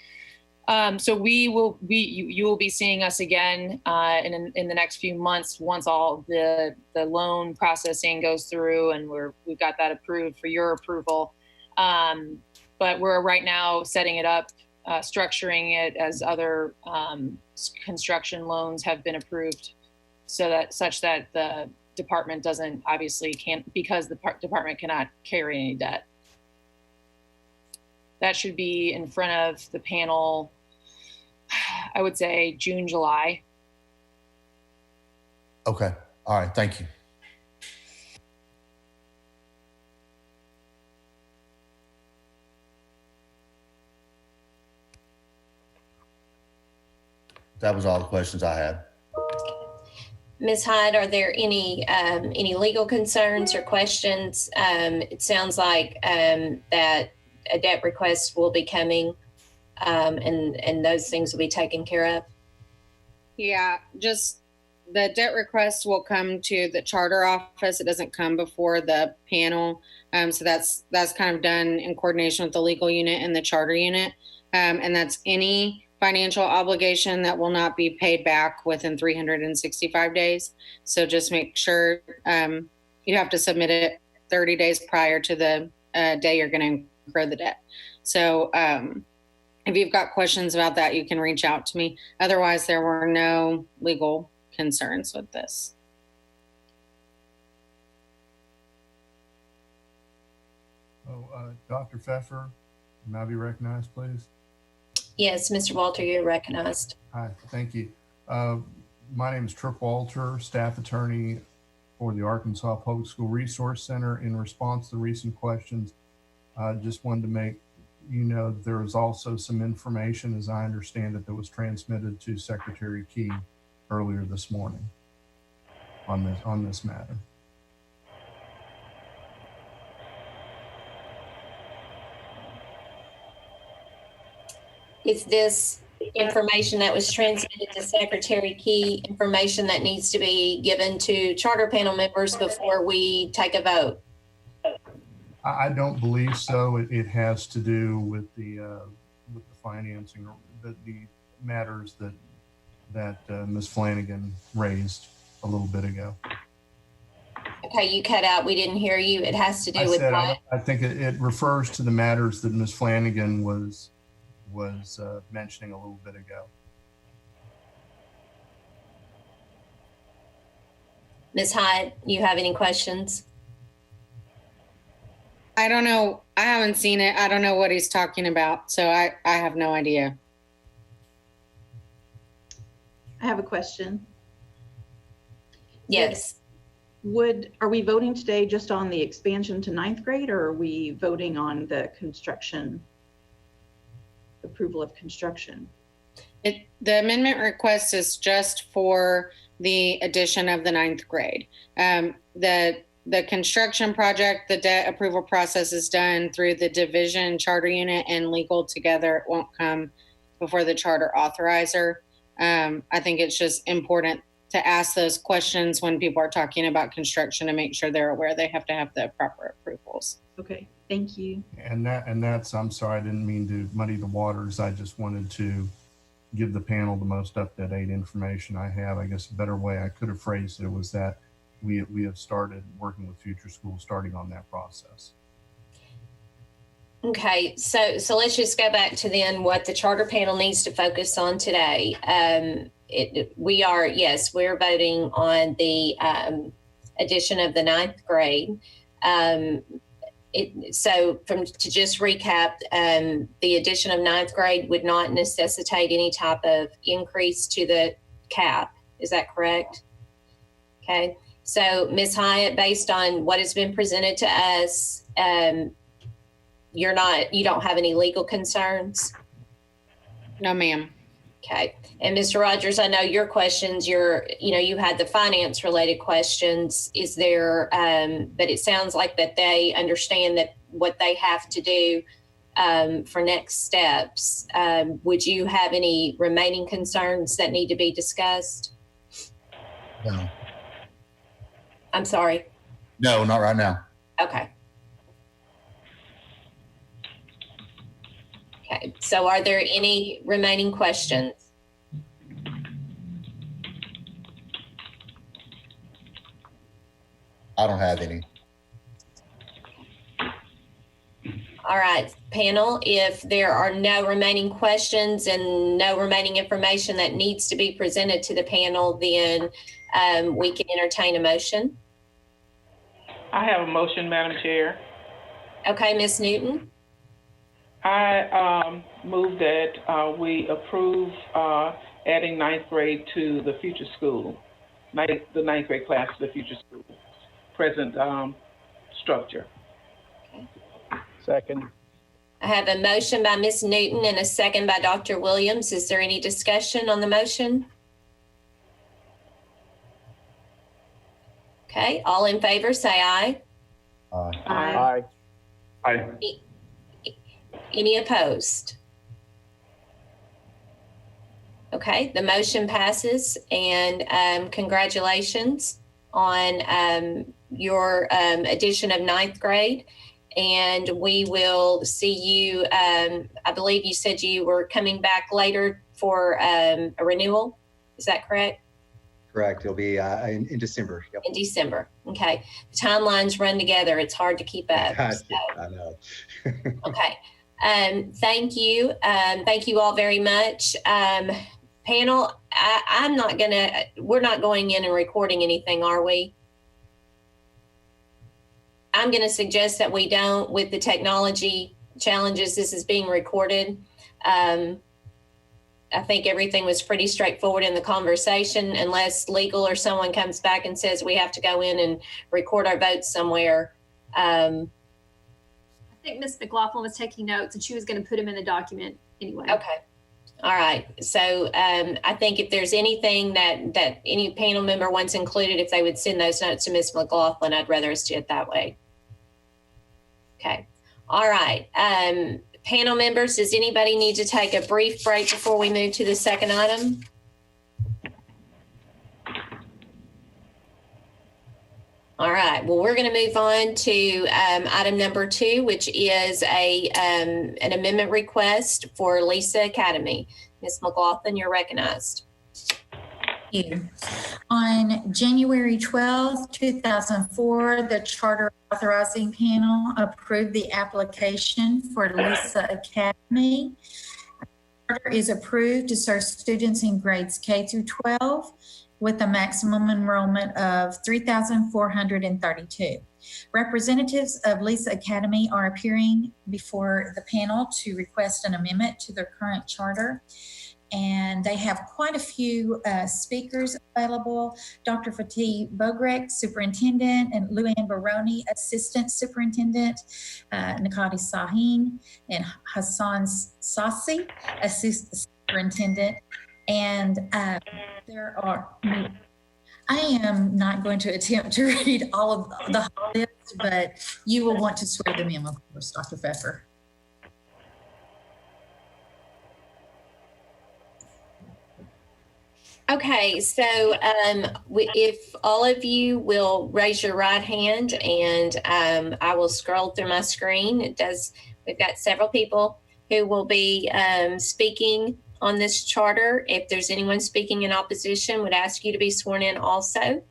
So you will be seeing us again in the next few months once all the loan processing goes through and we've got that approved for your approval. But we're right now setting it up, structuring it as other construction loans have been approved, such that the department because the department cannot carry any debt. That should be in front of the panel, I would say June, July. Okay. All right. Thank you. That was all the questions I had. Ms. Hyde, are there any legal concerns or questions? It sounds like that a debt request will be coming, and those things will be taken care of. Yeah, just the debt request will come to the charter office. It doesn't come before the panel. So that's kind of done in coordination with the legal unit and the charter unit. And that's any financial obligation that will not be paid back within 365 days. So just make sure you have to submit it 30 days prior to the day you're going to incur the debt. So if you've got questions about that, you can reach out to me. Otherwise, there were no legal concerns with this. Dr. Pfeffer, may I be recognized, please? Yes, Mr. Walter, you're recognized. Hi, thank you. My name is Trip Walter, staff attorney for the Arkansas Public School Resource Center. In response to recent questions, I just wanted to make you know that there was also some information, as I understand it, that was transmitted to Secretary Key earlier this morning on this matter. Is this information that was transmitted to Secretary Key information that needs to be given to charter panel members before we take a vote? I don't believe so. It has to do with the financing, or the matters that Ms. Flanagan raised a little bit ago. Okay, you cut out. We didn't hear you. It has to do with what? I think it refers to the matters that Ms. Flanagan was mentioning a little bit ago. Ms. Hyde, you have any questions? I don't know. I haven't seen it. I don't know what he's talking about. So I have no idea. I have a question. Yes. Are we voting today just on the expansion to 9th grade, or are we voting on the construction, approval of construction? The amendment request is just for the addition of the 9th grade. The construction project, the debt approval process is done through the division, charter unit, and legal together. It won't come before the charter authorizer. I think it's just important to ask those questions when people are talking about construction to make sure they're aware they have to have the proper approvals. Okay, thank you. And that's, I'm sorry, I didn't mean to muddy the waters. I just wanted to give the panel the most up-to-date information I have. I guess a better way I could have phrased it was that we have started working with Future Schools, starting on that process. Okay, so let's just go back to then what the charter panel needs to focus on today. We're voting on the addition of the 9th grade. To just recap, the addition of 9th grade would not necessitate any type of increase to the cap. Is that correct? Okay. So Ms. Hyatt, based on what has been presented to us, you don't have any legal concerns? No, ma'am. Okay. And Mr. Rogers, I know your questions, you had the finance related questions. Is there, but it sounds like that they understand that what they have to do for next steps. Would you have any remaining concerns that need to be discussed? No. I'm sorry. No, not right now. Okay. Okay, so are there any remaining questions? I don't have any. All right, panel, if there are no remaining questions and no remaining information that needs to be presented to the panel, then we can entertain a motion. I have a motion, Madam Chair. Okay, Ms. Newton. I move that we approve adding ninth grade to the future school, the ninth grade class to the future school, present structure. Second. I have a motion by Ms. Newton and a second by Dr. Williams. Is there any discussion on the motion? Okay, all in favor say aye. Aye. Aye. Any opposed? Okay, the motion passes, and congratulations on your addition of ninth grade. And we will see you, I believe you said you were coming back later for a renewal. Is that correct? Correct. It'll be in December. Yep. In December. Okay. The timelines run together. It's hard to keep up. So. I know. Okay. Thank you. Thank you all very much. Panel, we're not going in and recording anything, are we? I'm going to suggest that we don't. With the technology challenges, this is being recorded. I think everything was pretty straightforward in the conversation, unless legal or someone comes back and says we have to go in and record our votes somewhere. I think Ms. McLaughlin was taking notes and she was going to put them in the document anyway. Okay. All right. So I think if there's anything that any panel member wants included, if they would send those notes to Ms. McLaughlin, I'd rather us do it that way. Okay. All right. Panel members, does anybody need to take a brief break before we move to the second item? All right. Well, we're going to move on to item number 2, which is an amendment request for Lisa Academy. Ms. McLaughlin, you're recognized. Thank you. On January 12th, 2004, the Charter Authorizing Panel approved the application for Lisa Academy. The charter is approved to serve students in grades K through 12 with a maximum enrollment of 3,432. Representatives of Lisa Academy are appearing before the panel to request an amendment to their current charter. And they have quite a few speakers available. Dr. Fatih Bogrek, Superintendent, and Luann Baroni, Assistant Superintendent, Nakati Sahin, and Hassan Sassi, Assistant Superintendent. And there are, I am not going to attempt to read all of the list, but you will want to swear them in, of course, Dr. Pfeffer. Okay, so if all of you will raise your right hand, and I will scroll through my screen. We've got several people who will be speaking on this charter. If there's anyone speaking in opposition, would ask you to be sworn in also.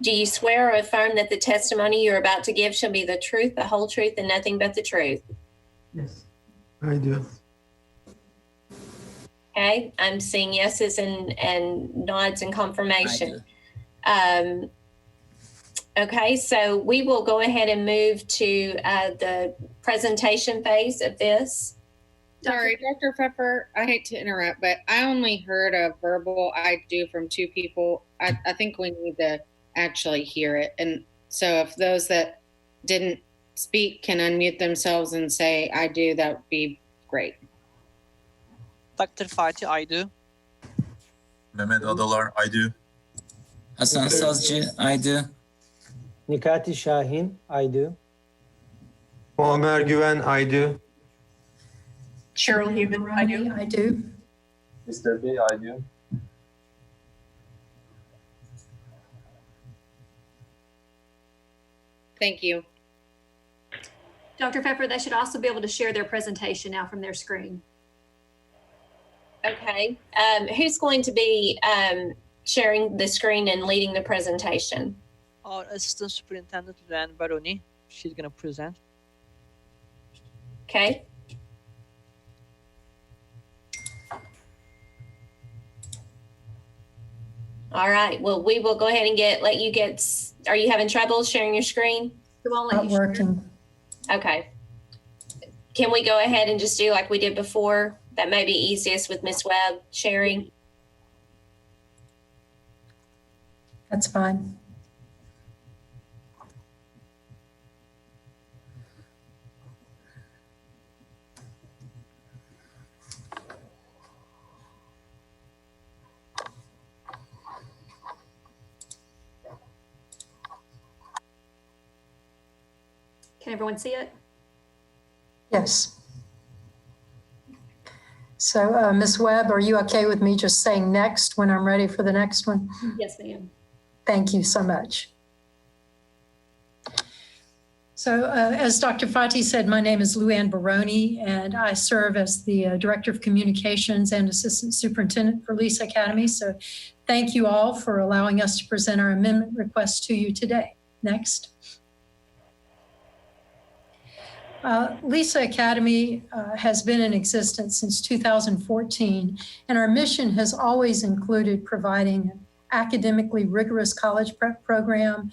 Do you swear or affirm that the testimony you're about to give shall be the truth, the whole truth, and nothing but the truth? Yes, I do. Okay, I'm seeing yeses and nods and confirmation. Okay, so we will go ahead and move to the presentation phase of this. Sorry, Dr. Pfeffer, I hate to interrupt, but I only heard a verbal I do from 2 people. I think we need to actually hear it. And so if those that didn't speak can unmute themselves and say I do, that would be great. Dr. Fatih, I do. Mehmet Adalar, I do. Hasan Sazcı, I do. Nikati Şahin, I do. Muammer Güven, I do. Cheryl Human, I do. I do. Mr. B, I do. Thank you. Dr. Pfeffer, they should also be able to share their presentation now from their screen. Okay. Who's going to be sharing the screen and leading the presentation? Our Assistant Superintendent, Luann Baroni, she's going to present. Okay. All right. Well, we will go ahead and let you get. Are you having trouble sharing your screen? It won't let Not you share. working. Okay. Can we go ahead and just do like we did before? That may be easiest with Ms. Webb sharing. That's fine. Can everyone see it? Yes. So, Ms. Webb, are you okay with me just saying next when I'm ready for the next one? Yes, ma'am. Thank you so much. So, as Dr. Fati said, my name is Luann Baroni, and I serve as the Director of Communications and Assistant Superintendent for Lisa Academy. So thank you all for allowing us to present our amendment request to you today. Next. Lisa Academy has been in existence since 2014, and our mission has always included providing an academically rigorous college prep program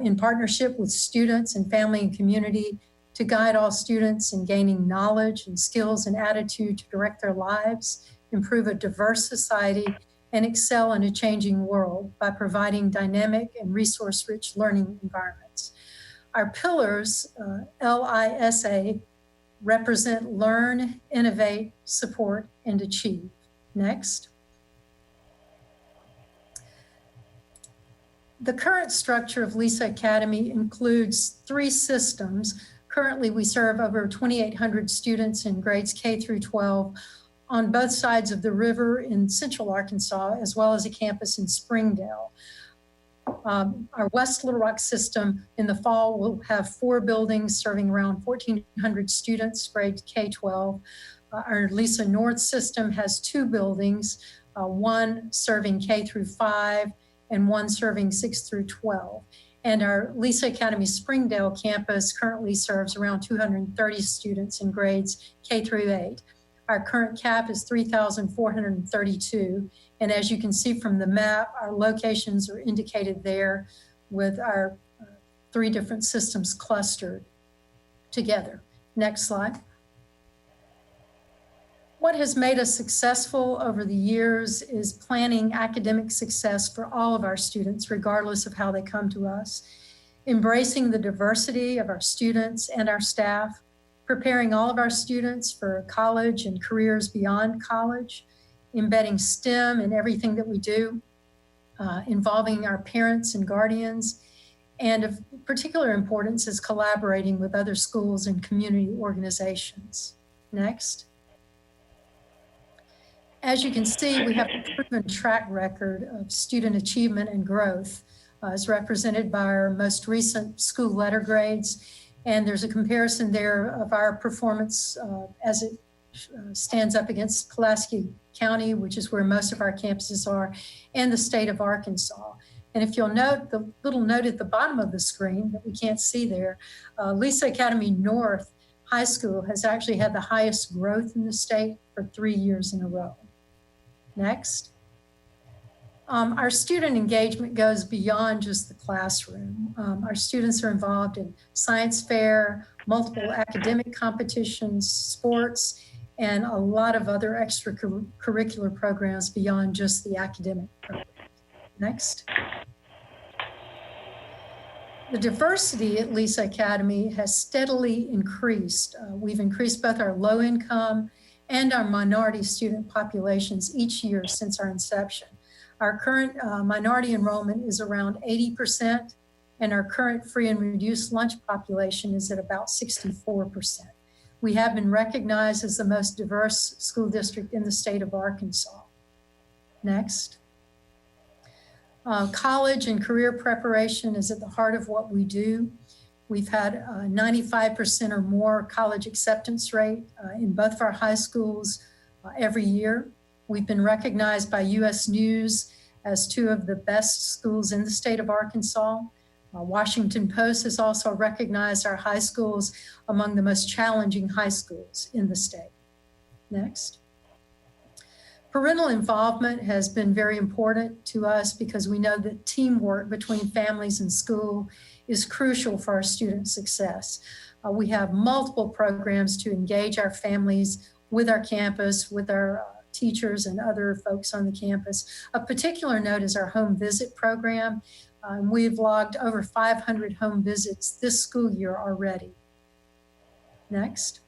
in partnership with students and family and community to guide all students in gaining knowledge and skills and attitude to direct their lives, improve a diverse society, and excel in a changing world by providing dynamic and resource-rich learning environments. Our pillars, LISA, represent learn, innovate, support, and achieve. Next. The current structure of Lisa Academy includes 3 systems. Currently, we serve over 2,800 students in grades K through 12 on both sides of the river in Central Arkansas, as well as a campus in Springdale. Our West Little Rock system in the fall will have 4 buildings serving around 1,400 students, grade K-12. Our Lisa North system has 2 buildings, one serving K through 5 and one serving 6 through 12. And our Lisa Academy Springdale campus currently serves around 230 students in grades K through 8. Our current cap is 3,432. And as you can see from the map, our locations are indicated there with our 3 different systems clustered together. Next slide. What has made us successful over the years is planning academic success for all of our students, regardless of how they come to us, embracing the diversity of our students and our staff, preparing all of our students for college and careers beyond college, embedding STEM in everything that we do, involving our parents and guardians, and of particular importance is collaborating with other schools and community organizations. Next. As you can see, we have a proven track record of student achievement and growth as represented by our most recent school letter grades. And there's a comparison there of our performance as it stands up against Pulaski County, which is where most of our campuses are, and the state of Arkansas. And if you'll note the little note at the bottom of the screen that we can't see there, Lisa Academy North High School has actually had the highest growth in the state for 3 years in a row. Next. Our student engagement goes beyond just the classroom. Our students are involved in science fair, multiple academic competitions, sports, and a lot of other extracurricular programs beyond just the academic program. Next. The diversity at Lisa Academy has steadily increased. We've increased both our low income and our minority student populations each year since our inception. Our current minority enrollment is around 80%, and our current free and reduced lunch population is at about 64%. We have been recognized as the most diverse school district in the state of Arkansas. Next. College and career preparation is at the heart of what we do. We've had a 95% or more college acceptance rate in both of our high schools every year. We've been recognized by U.S. News as two of the best schools in the state of Arkansas. Washington Post has also recognized our high schools among the most challenging high schools in the state. Next. Parental involvement has been very important to us because we know that teamwork between families and school is crucial for our student success. We have multiple programs to engage our families with our campus, with our teachers and other folks on the campus. A particular note is our home visit program. We've logged over 500 home visits this school year already. Next.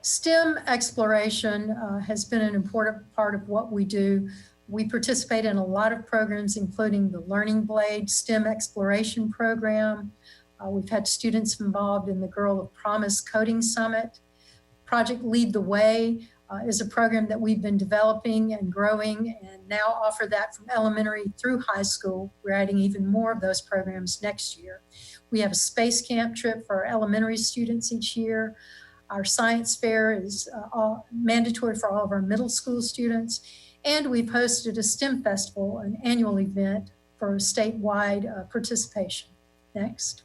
STEM exploration has been an important part of what we do. We participate in a lot of programs, including the Learning Blade STEM Exploration Program. We've had students involved in the Girl of Promise Coding Summit. Project Lead the Way is a program that we've been developing and growing and now offer that from elementary through high school. We're adding even more of those programs next year. We have a space camp trip for our elementary students each year. Our science fair is mandatory for all of our middle school students. And we've hosted a STEM festival, an annual event for statewide participation. Next.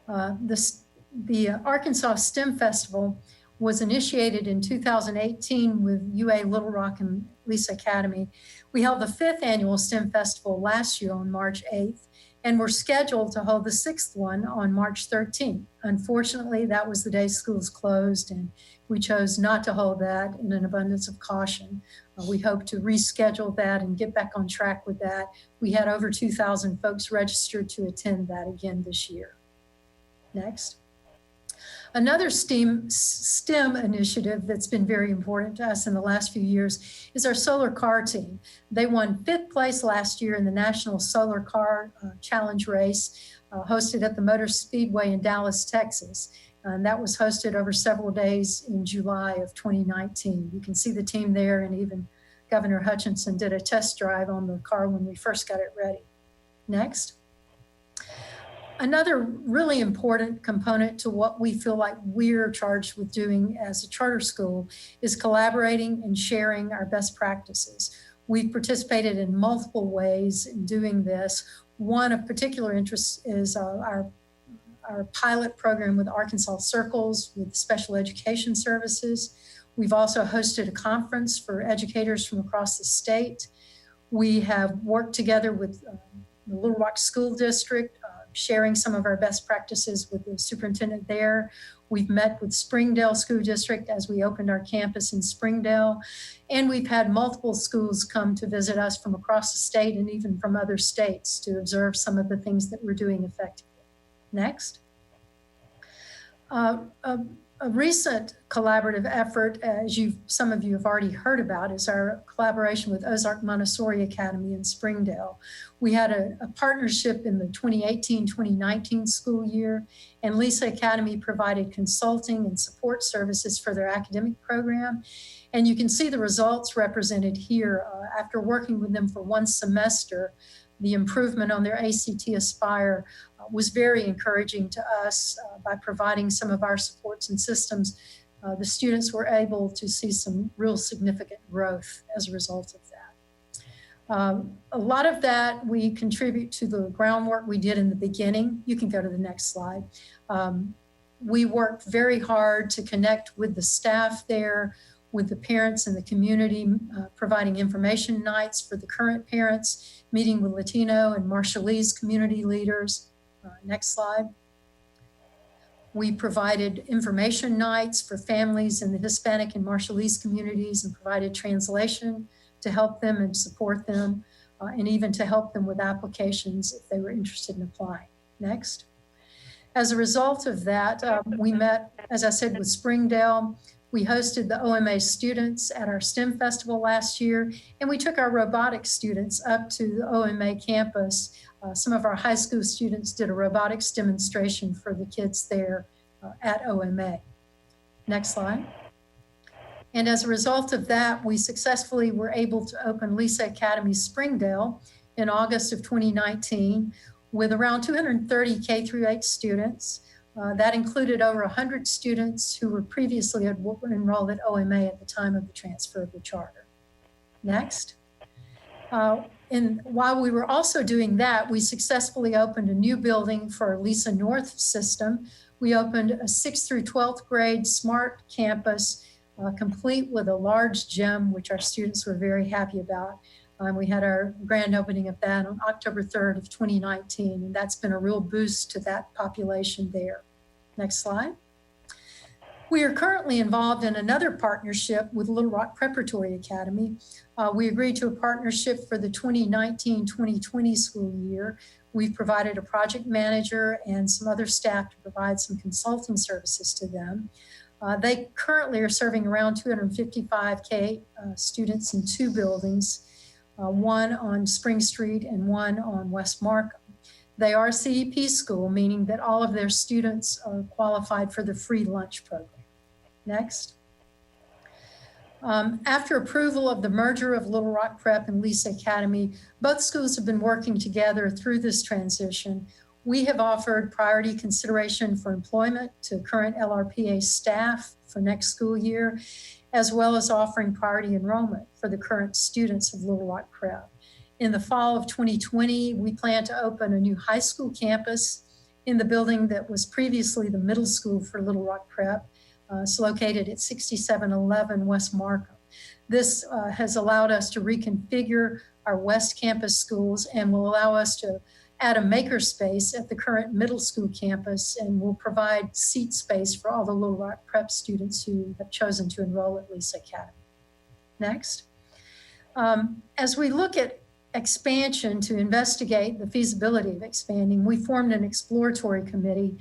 The Arkansas STEM Festival was initiated in 2018 with UA Little Rock and Lisa Academy. We held the 5th annual STEM Festival last year on March 8th, and we're scheduled to hold the 6th one on March 13th. Unfortunately, that was the day schools closed, and we chose not to hold that in an abundance of caution. We hope to reschedule that and get back on track with that. We had over 2,000 folks registered to attend that again this year. Next. Another STEM initiative that's been very important to us in the last few years is our solar car team. They won 5th place last year in the National Solar Car Challenge race hosted at the Motor Speedway in Dallas, Texas. And that was hosted over several days in July of 2019. You can see the team there, and even Governor Hutchinson did a test drive on the car when we first got it ready. Next. Another really important component to what we feel like we're charged with doing as a charter school is collaborating and sharing our best practices. We've participated in multiple ways in doing this. One of particular interest is our pilot program with Arkansas Circles with special education services. We've also hosted a conference for educators from across the state. We have worked together with the Little Rock School District, sharing some of our best practices with the superintendent there. We've met with Springdale School District as we opened our campus in Springdale. And we've had multiple schools come to visit us from across the state and even from other states to observe some of the things that we're doing effectively. Next. A recent collaborative effort, as some of you have already heard about, is our collaboration with Ozark Montessori Academy in Springdale. We had a partnership in the 2018-2019 school year, and Lisa Academy provided consulting and support services for their academic program. And you can see the results represented here. After working with them for one semester, the improvement on their ACT Aspire was very encouraging to us. By providing some of our supports and systems, the students were able to see some real significant growth as a result of that. A lot of that we contribute to the groundwork we did in the beginning. You can go to the next slide. We worked very hard to connect with the staff there, with the parents and the community, providing information nights for the current parents, meeting with Latino and Marshallese community leaders. Next slide. We provided information nights for families in the Hispanic and Marshallese communities and provided translation to help them and support them, and even to help them with applications if they were interested in applying. Next. As a result of that, we met, as I said, with Springdale. We hosted the OMA students at our STEM festival last year, and we took our robotics students up to the OMA campus. Some of our high school students did a robotics demonstration for the kids there at OMA. Next slide. And as a result of that, we successfully were able to open Lisa Academy Springdale in August of 2019. with around 230 K through 8 students. That included over 100 students who were previously enrolled at OMA at the time of the transfer of the charter. Next. And while we were also doing that, we successfully opened a new building for our Lisa North system. We opened a 6th through 12th grade smart campus, complete with a large gym, which our students were very happy about. We had our grand opening of that on October 3rd of 2019, and that's been a real boost to that population there. Next slide. We are currently involved in another partnership with Little Rock Preparatory Academy. We agreed to a partnership for the 2019-2020 school year. We've provided a project manager and some other staff to provide some consulting services to them. They currently are serving around 255K students in 2 buildings, one on Spring Street and one on West Markham. They are a CEP school, meaning that all of their students are qualified for the free lunch program. Next. After approval of the merger of Little Rock Prep and Lisa Academy, both schools have been working together through this transition. We have offered priority consideration for employment to current LRPA staff for next school year, as well as offering priority enrollment for the current students of Little Rock Prep. In the fall of 2020, we plan to open a new high school campus in the building that was previously the middle school for Little Rock Prep. It's located at 6711 West Markham. This has allowed us to reconfigure our West Campus schools and will allow us to add a makerspace at the current middle school campus, and will provide seat space for all the Little Rock Prep students who have chosen to enroll at Lisa Academy. Next. As we look at expansion to investigate the feasibility of expanding, we formed an exploratory committee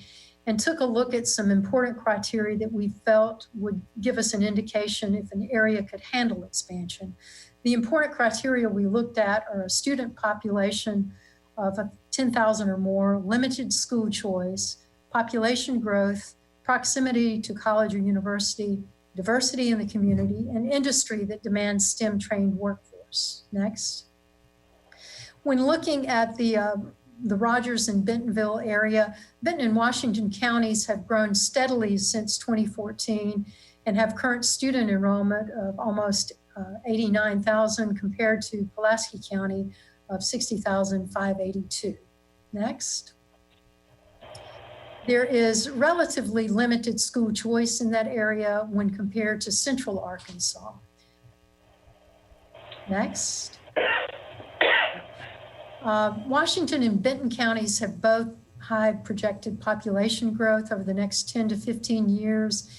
and took a look at some important criteria that we felt would give us an indication if an area could handle expansion. The important criteria we looked at are a student population of 10,000 or more, limited school choice, population growth, proximity to college or university, diversity in the community, and industry that demands STEM-trained workforce. Next. When looking at the Rogers and Bentonville area, Benton and Washington counties have grown steadily since 2014 and have current student enrollment of almost 89,000 compared to Pulaski County of 60,582. Next. There is relatively limited school choice in that area when compared to Central Arkansas. Next. Washington and Benton counties have both high projected population growth over the next 10 to 15 years.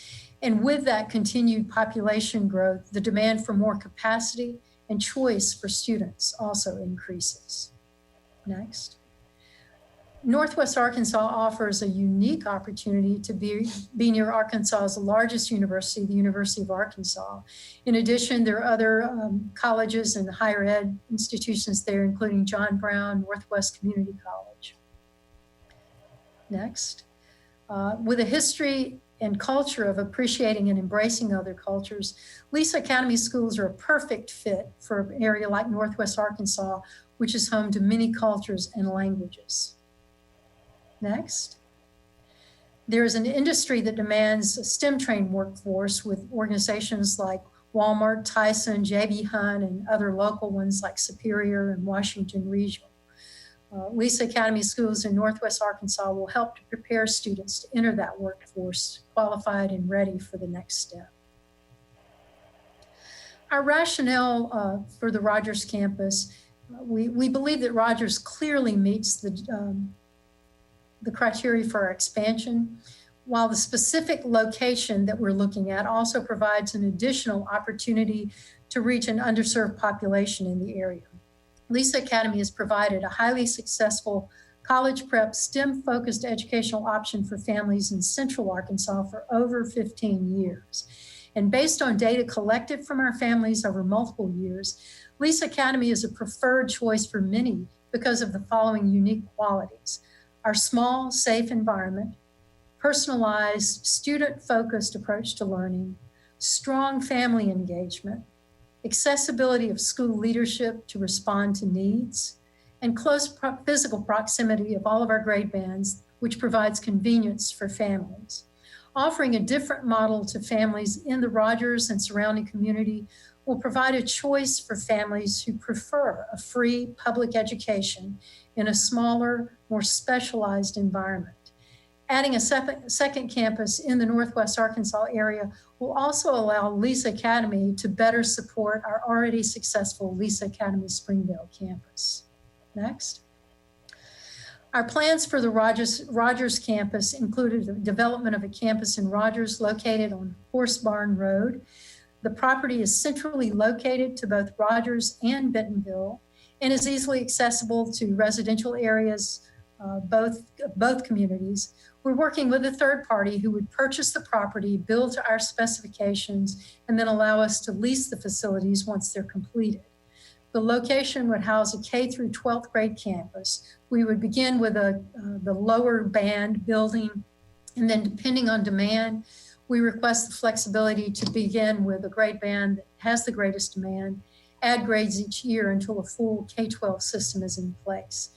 And with that continued population growth, the demand for more capacity and choice for students also increases. Next. Northwest Arkansas offers a unique opportunity to be near Arkansas's largest university, the University of Arkansas. In addition, there are other colleges and higher ed institutions there, including John Brown, Northwest Community College. Next. With a history and culture of appreciating and embracing other cultures, Lisa Academy schools are a perfect fit for an area like Northwest Arkansas, which is home to many cultures and languages. Next. There is an industry that demands a STEM-trained workforce with organizations like Walmart, Tyson, J.B. Hunt, and other local ones like Superior and Washington Regional. Lisa Academy schools in Northwest Arkansas will help to prepare students to enter that workforce qualified and ready for the next step. Our rationale for the Rogers campus, we believe that Rogers clearly meets the criteria for our expansion, while the specific location that we're looking at also provides an additional opportunity to reach an underserved population in the area. Lisa Academy has provided a highly successful college prep STEM-focused educational option for families in Central Arkansas for over 15 years. And based on data collected from our families over multiple years, Lisa Academy is a preferred choice for many because of the following unique qualities: our small, safe environment, personalized, student-focused approach to learning, strong family engagement, accessibility of school leadership to respond to needs, and close physical proximity of all of our grade bands, which provides convenience for families. Offering a different model to families in the Rogers and surrounding community will provide a choice for families who prefer a free public education in a smaller, more specialized environment. Adding a second campus in the Northwest Arkansas area will also allow Lisa Academy to better support our already successful Lisa Academy Springdale campus. Next. Our plans for the Rogers campus included the development of a campus in Rogers located on Horse Barn Road. The property is centrally located to both Rogers and Bentonville and is easily accessible to residential areas, both communities. We're working with a third party who would purchase the property, build to our specifications, and then allow us to lease the facilities once they're completed. The location would house a K through 12th grade campus. We would begin with the lower band building, and then depending on demand, we request the flexibility to begin with a grade band that has the greatest demand, add grades each year until a full K-12 system is in place.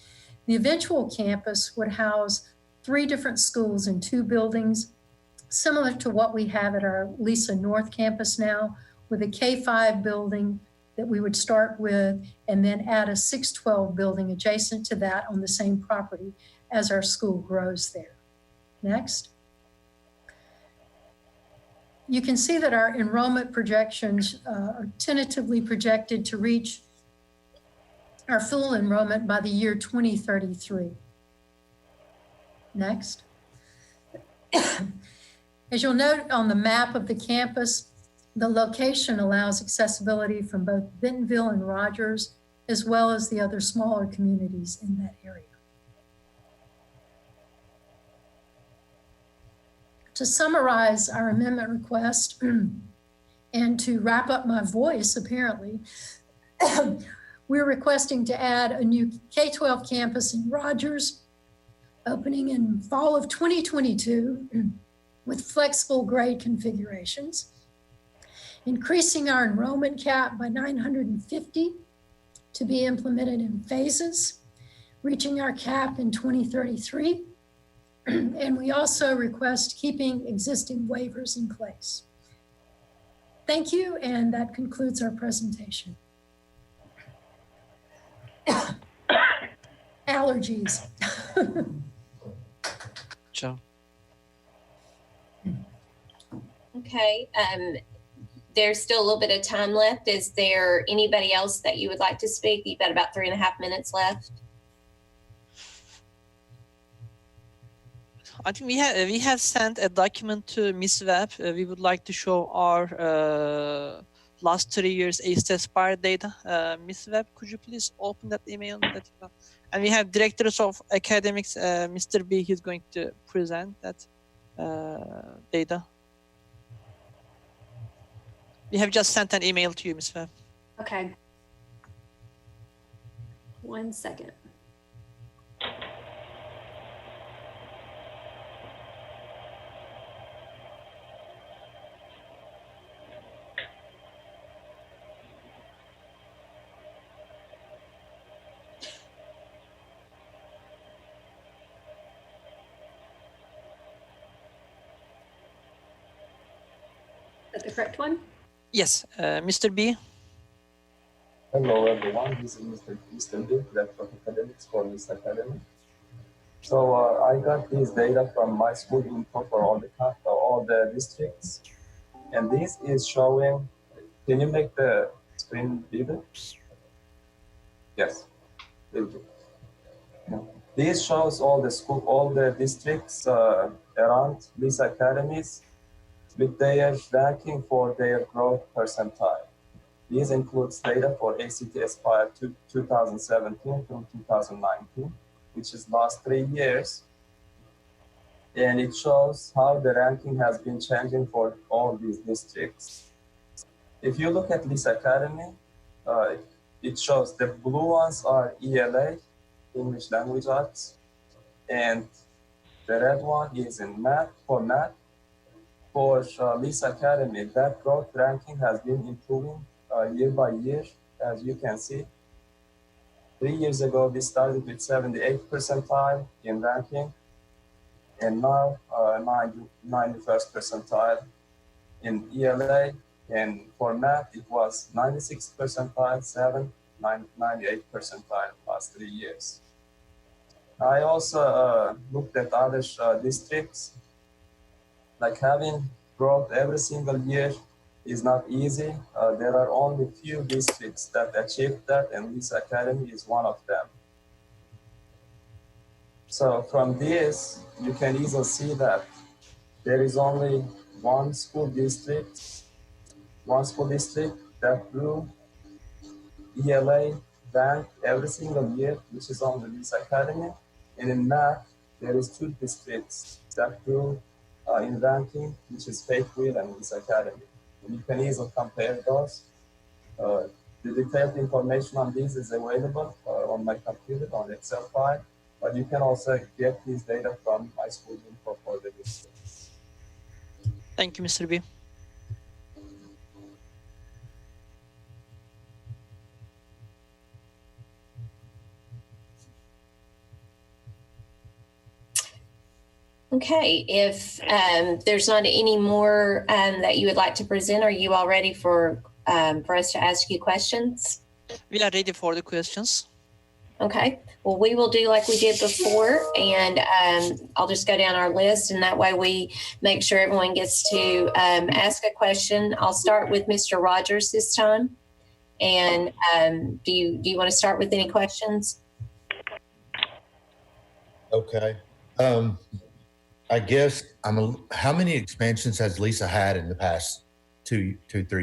The eventual campus would house 3 different schools in 2 buildings, similar to what we have at our Lisa North campus now, with a K-5 building that we would start with, and then add a 6-12 building adjacent to that on the same property as our school grows there. Next. You can see that our enrollment projections are tentatively projected to reach our full enrollment by the year 2033. Next. As you'll note on the map of the campus, the location allows accessibility from both Bentonville and Rogers, as well as the other smaller communities in that area. To summarize our amendment request, and to wrap up my voice, apparently, we're requesting to add a new K-12 campus in Rogers, opening in fall of 2022 with flexible grade configurations, increasing our enrollment cap by 950 to be implemented in phases, reaching our cap in 2033. And we also request keeping existing waivers in place. Thank you, and that concludes our presentation. Allergies. Ciao. Okay, there's still a little bit of time left. Is there anybody else that you would like to speak? You've got about 3.5 minutes left. I think we have sent a document to Ms. Webb. We would like to show our last 3 years ACE-expired data. Ms. Webb, could you please open that email? And we have directors of academics. Mr. B, he's going to present that data. We have just sent an email to you, Ms. Webb. Okay. 1 second. Is that the correct one? Yes, Mr. B. Hello everyone, this is Mr. B, Director of Academics for this academy. So I got this data from my school info for all the districts, and this is showing. Can you make the screen bigger? Yes. Thank you. This shows all the districts around these academies with their ranking for their growth percentile. This includes data for ACT Aspire 2017 to 2019, which is last 3 years. And it shows how the ranking has been changing for all these districts. If you look at this academy, it shows the blue ones are ELA, English Language Arts, and the red one is in math. For this academy, that growth ranking has been improving year by year, as you can see. 3 years ago, we started with 78th percentile in ranking, and now 91st percentile in ELA. And for math, it was 96th percentile, 98th percentile last 3 years. I also looked at other districts. Like having growth every single year is not easy. There are only few districts that achieve that, and Lisa Academy is one of them. So from this, you can easily see that there is only one school district that grew ELA rank every single year, which is on the Lisa Academy. And in math, there is 2 districts that grew in ranking, which is Fakeville and Lisa Academy. And you can easily compare those. The detailed information on these is available on my computer on Excel file, but you can also get these data from my school info for the districts. Thank you, Mr. B. Okay, if there's not any more that you would like to present, are you all ready for us to ask you questions? We are ready for the questions. Okay, well, we will do like we did before, and I'll just go down our list, and that way we make sure everyone gets to ask a question. I'll start with Mr. Rogers this time. And do you want to start with any questions? Okay. I guess how many expansions has Lisa had in the past 3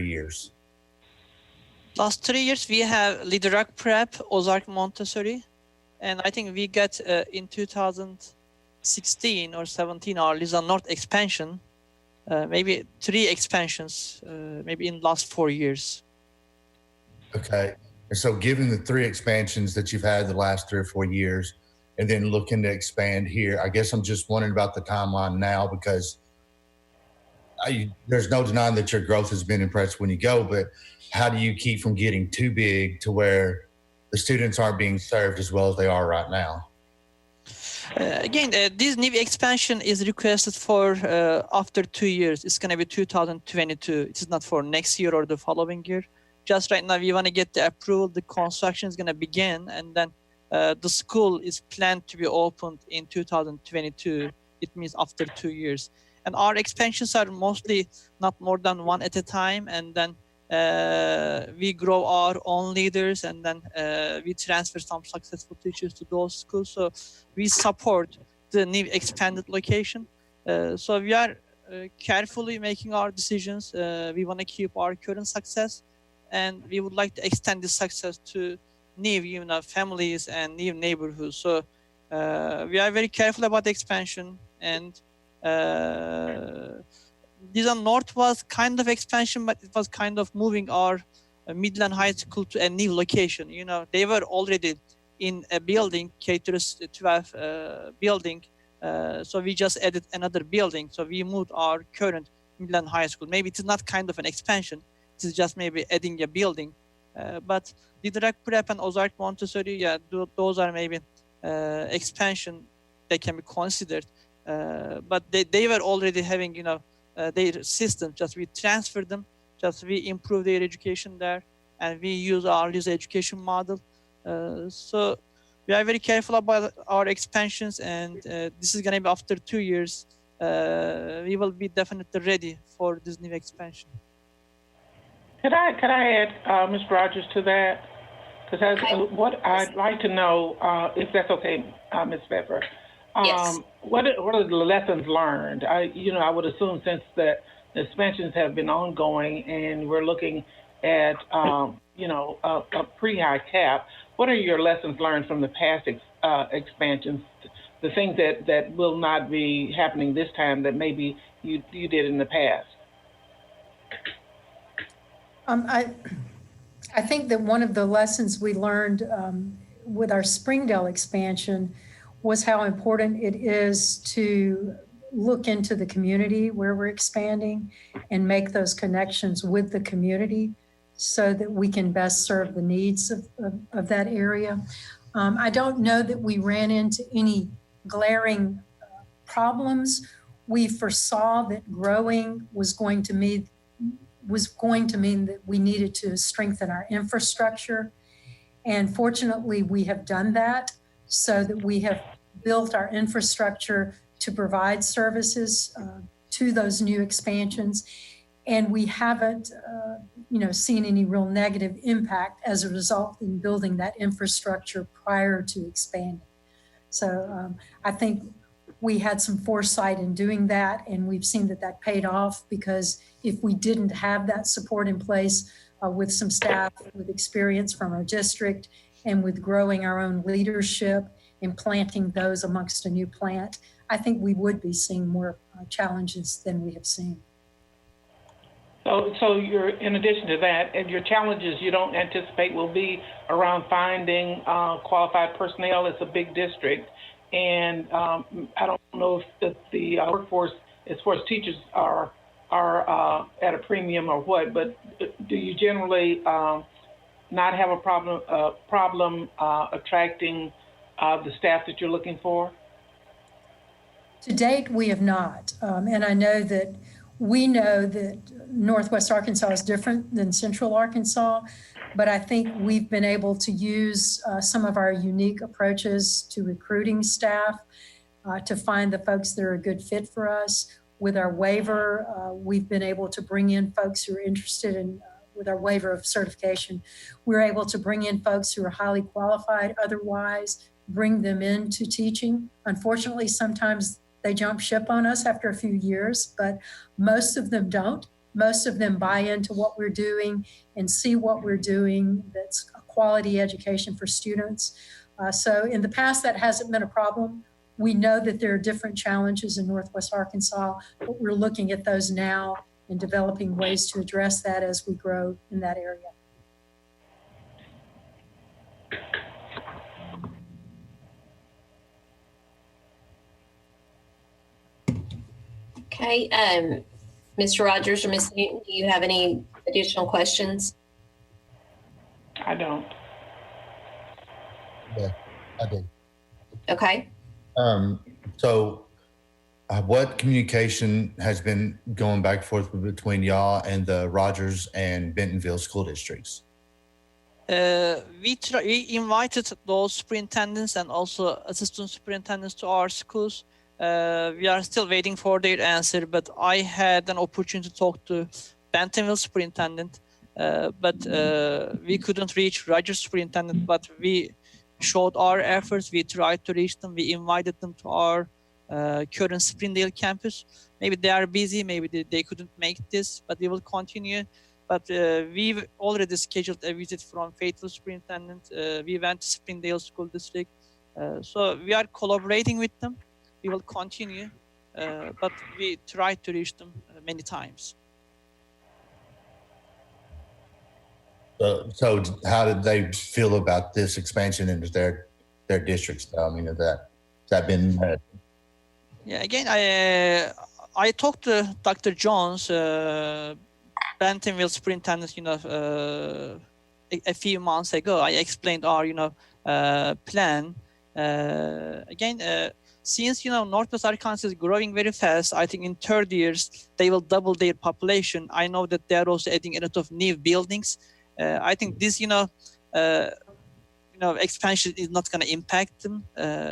years? Last 3 years, we have Liderak Prep, Ozark Montessori, and I think we got in 2016 or 17 our Lisa North expansion, maybe 3 expansions, maybe in the last 4 years. Okay. And so given the 3 expansions that you've had the last 3 or 4 years, and then looking to expand here, I guess I'm just wondering about the timeline now, because there's no denying that your growth has been impressive when you go, but how do you keep from getting too big to where the students aren't being served as well as they are right now? Again, this new expansion is requested for after 2 years. It's going to be 2022. It's not for next year or the following year. Just right now, we want to get the approval. The construction is going to begin, and then the school is planned to be opened in 2022. It means after 2 years. And our expansions are mostly not more than 1 at a time. And then we grow our own leaders, and then we transfer some successful teachers to those schools. So we support the new expanded location. So we are carefully making our decisions. We want to keep our current success, and we would like to extend this success to new families and new neighborhoods. So we are very careful about the expansion, and Lisa North was kind of expansion, but it was kind of moving our Midland High School to a new location. They were already in a building, K-12 building. So we just added another building. So we moved our current Midland High School. Maybe it's not kind of an expansion. It's just maybe adding a building. But Liderak Prep and Ozark Montessori, yeah, those are maybe expansion they can be considered. But they were already having, their system. Just we transfer them, just we improve their education there, and we use our Lisa education model. So we are very careful about our expansions, and this is going to be after 2 years. We will be definitely ready for this new expansion. Could I add, Ms. Rogers, to that? Because what I'd like to know, if that's okay, Ms. Pfeffer. Yes. What are the lessons learned? I would assume since the expansions have been ongoing and we're looking at, a pretty high cap, what are your lessons learned from the past expansions, the things that will not be happening this time that maybe you did in the past? I think that one of the lessons we learned with our Springdale expansion was how important it is to look into the community where we're expanding and make those connections with the community. so that we can best serve the needs of that area. I don't know that we ran into any glaring problems. We foresaw that growing was going to mean that we needed to strengthen our infrastructure. And fortunately, we have done that so that we have built our infrastructure to provide services to those new expansions. And we haven't, seen any real negative impact as a result in building that infrastructure prior to expanding. So I think we had some foresight in doing that, and we've seen that paid off, because if we didn't have that support in place with some staff with experience from our district and with growing our own leadership and planting those amongst a new plant, I think we would be seeing more challenges than we have seen. So you're, in addition to that, and your challenges you don't anticipate will be around finding qualified personnel. It's a big district, and I don't know if the workforce, as far as teachers are at a premium or what, but do you generally not have a problem attracting the staff that you're looking for? To date, we have not, and I know that we know that Northwest Arkansas is different than Central Arkansas, but I think we've been able to use some of our unique approaches to recruiting staff to find the folks that are a good fit for us. With our waiver, we've been able to bring in folks who are interested in, with our waiver of certification, we're able to bring in folks who are highly qualified otherwise, bring them into teaching. Unfortunately, sometimes they jump ship on us after a few years, but most of them don't. Most of them buy into what we're doing and see what we're doing that's a quality education for students. So in the past, that hasn't been a problem. We know that there are different challenges in Northwest Arkansas, but we're looking at those now and developing ways to address that as we grow in that area. Okay, Mr. Rogers or Ms. Newton, do you have any additional questions? I don't. Yeah, I do. Okay. So what communication has been going back and forth between y'all and the Rogers and Bentonville school districts? We invited those superintendents and also assistant superintendents to our schools. We are still waiting for their answer, but I had an opportunity to talk to Bentonville superintendent, but we couldn't reach Rogers superintendent, but we showed our efforts. We tried to reach them. We invited them to our current Springdale campus. Maybe they are busy, maybe they couldn't make this, but we will continue. But we've already scheduled a visit from Fayetteville superintendent. We went to Springdale School District. So we are collaborating with them. We will continue, but we tried to reach them many times. So how did they feel about this expansion into their districts? I mean, has that been met? Yeah, again, I talked to Dr. Jones, Bentonville superintendent, a few months ago. I explained our, plan. Again, since Northwest Arkansas is growing very fast, I think in 30 years they will double their population. I know that they are also adding a lot of new buildings. I think this, expansion is not going to impact them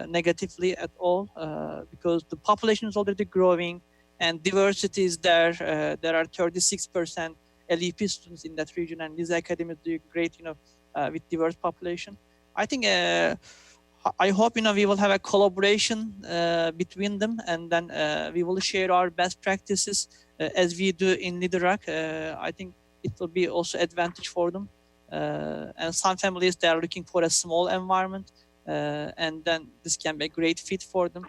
negatively at all because the population is already growing and diversity is there. There are 36% LEP students in that region, and these academies do great, with diverse population. I think. I hope we will have a collaboration between them, and then we will share our best practices as we do in Little Rock. I think it will be also advantage for them. And some families, they are looking for a small environment, and then this can be a great fit for them.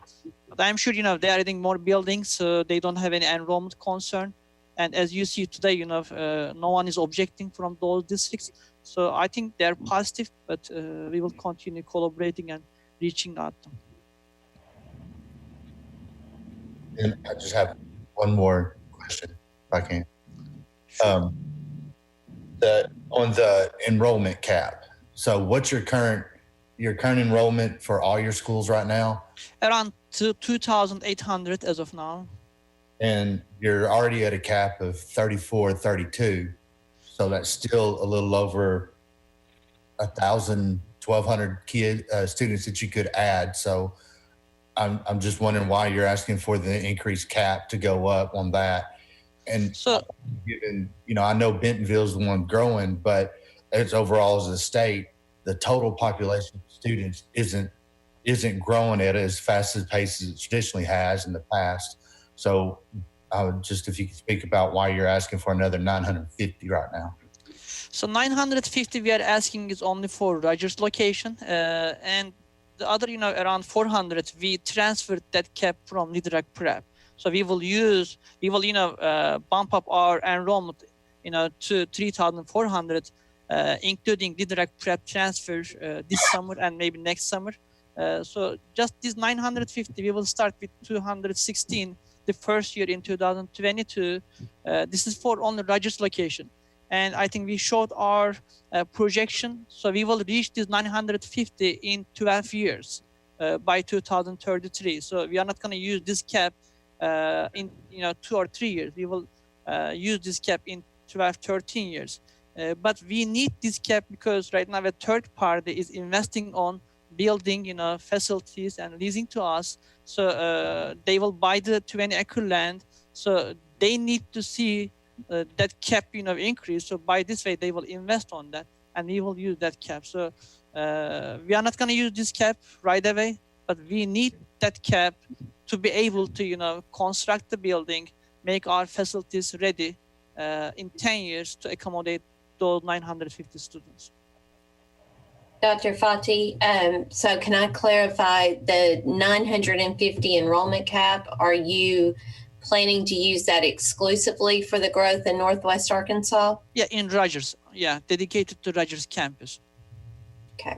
But I'm sure they are adding more buildings, so they don't have any enrollment concern. And as you see today, no one is objecting from those districts. So I think they're positive, but we will continue collaborating and reaching out to them. And I just have one more question, if I can. on the enrollment cap. So what's your current enrollment for all your schools right now? Around 2,800 as of now. And you're already at a cap of 34, 32. So that's still a little over 1,000, 1,200 students that you could add. So I'm just wondering why you're asking for the increased cap to go up on that. And so, given, I know Bentonville's the one growing, but as overall as a state, the total population of students isn't growing at as fast a pace as it traditionally has in the past. So I would just, if you could speak about why you're asking for another 950 right now. So 950 we are asking is only for Rogers location, and the other, around 400 we transferred that cap from Liderak Prep. So we will bump up our enrollment, to 3,400, including Liderak Prep transfer this summer and maybe next summer. So just this 950, we will start with 216 the first year in 2022. This is for only Rogers location. And I think we showed our projection. So we will reach this 950 in 12 years by 2033. So we are not going to use this cap in 2 or 3 years. We will use this cap in 12, 13 years. But we need this cap because right now a third party is investing on building facilities and leasing to us. So they will buy the 20 acre land. So they need to see that cap increase. So by this way they will invest on that and we will use that cap. So we are not going to use this cap right away, but we need that cap to be able to construct the building, make our facilities ready in 10 years to accommodate those 950 students. Dr. Fati, so can I clarify the 950 enrollment cap? Are you planning to use that exclusively for the growth in Northwest Arkansas? Yeah, in Rogers. Yeah, dedicated to Rogers campus. Okay.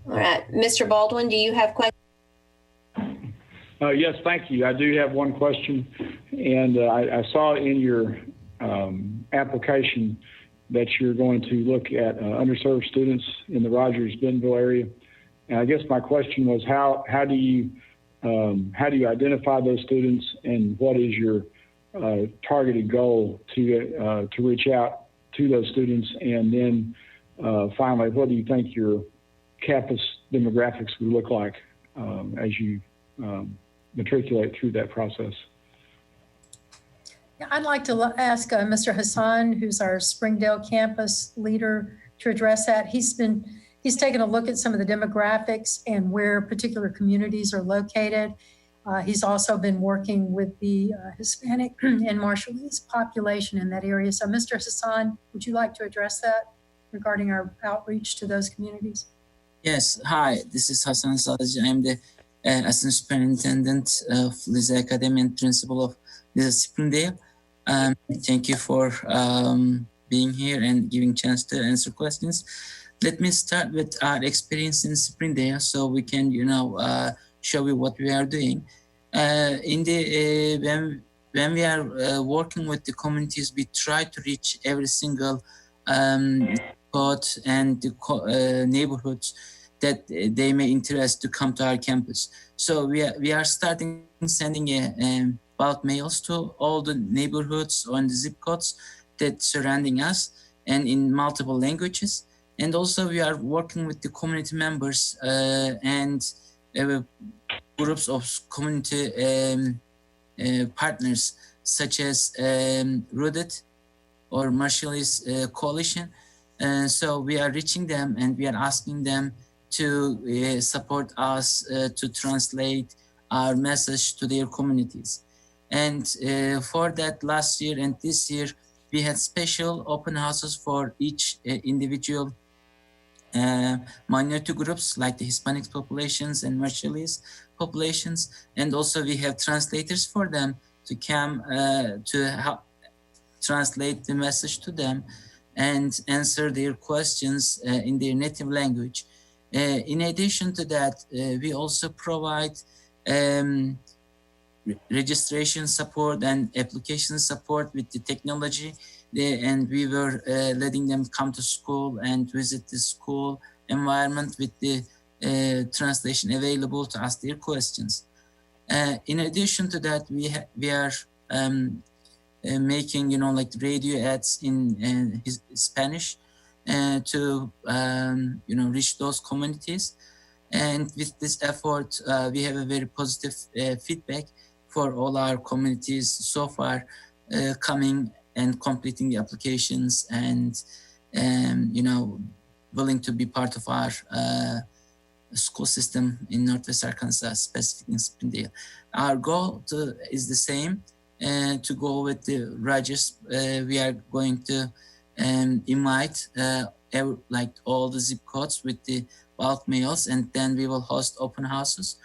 All right. Mr. Baldwin, do you have questions? Yes, thank you. I do have one question. And I saw in your application that you're going to look at underserved students in the Rogers-Bentonville area. And I guess my question was, how do you identify those students, and what is your targeted goal to reach out to those students? And then finally, what do you think your campus demographics would look like as you matriculate through that process? I'd like to ask Mr. Hassan, who's our Springdale campus leader, to address that. He's taken a look at some of the demographics and where particular communities are located. He's also been working with the Hispanic and Marshallese population in that area. So Mr. Hassan, would you like to address that regarding our outreach to those communities? Yes, hi, this is Hassan Sadji. I'm the Assistant Superintendent of Lisa Academy and Principal of Lisa Springdale. Thank you for being here and giving chance to answer questions. Let me start with our experience in Springdale so we can, show you what we are doing. When we are working with the communities, we try to reach every single spot and the neighborhoods that they may interest to come to our campus. So we are starting sending bulk mails to all the neighborhoods on the zip codes that surrounding us, and in multiple languages. And also we are working with the community members and groups of community partners such as Rooted or Marshallese Coalition. So we are reaching them and we are asking them to support us to translate our message to their communities. And for that, last year and this year, we had special open houses for each individual minority groups like the Hispanic populations and Marshallese populations. And also we have translators for them to come to help translate the message to them and answer their questions in their native language. In addition to that, we also provide registration support and application support with the technology. And we were letting them come to school and visit the school environment with the translation available to ask their questions. In addition to that, we are making, like radio ads in Spanish to, reach those communities. And with this effort, we have a very positive feedback for all our communities so far coming and completing the applications and, willing to be part of our school system in Northwest Arkansas, specifically in Springdale. Our goal is the same, to go with the Rogers. We are going to invite all the zip codes with the bulk mails, and then we will host open houses.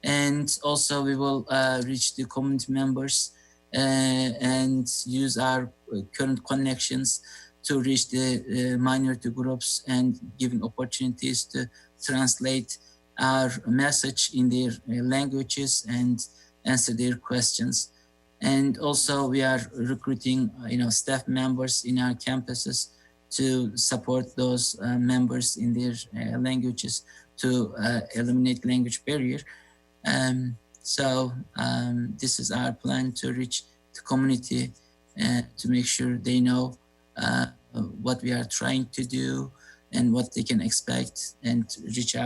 And also we will reach the community members and use our current connections to reach the minority groups and giving opportunities to translate our message in their languages and answer their questions. And also we are recruiting, staff members in our campuses to support those members in their languages to eliminate language barrier. This is our plan to reach the community and to make sure they know what we are trying to do and what they can expect, and reach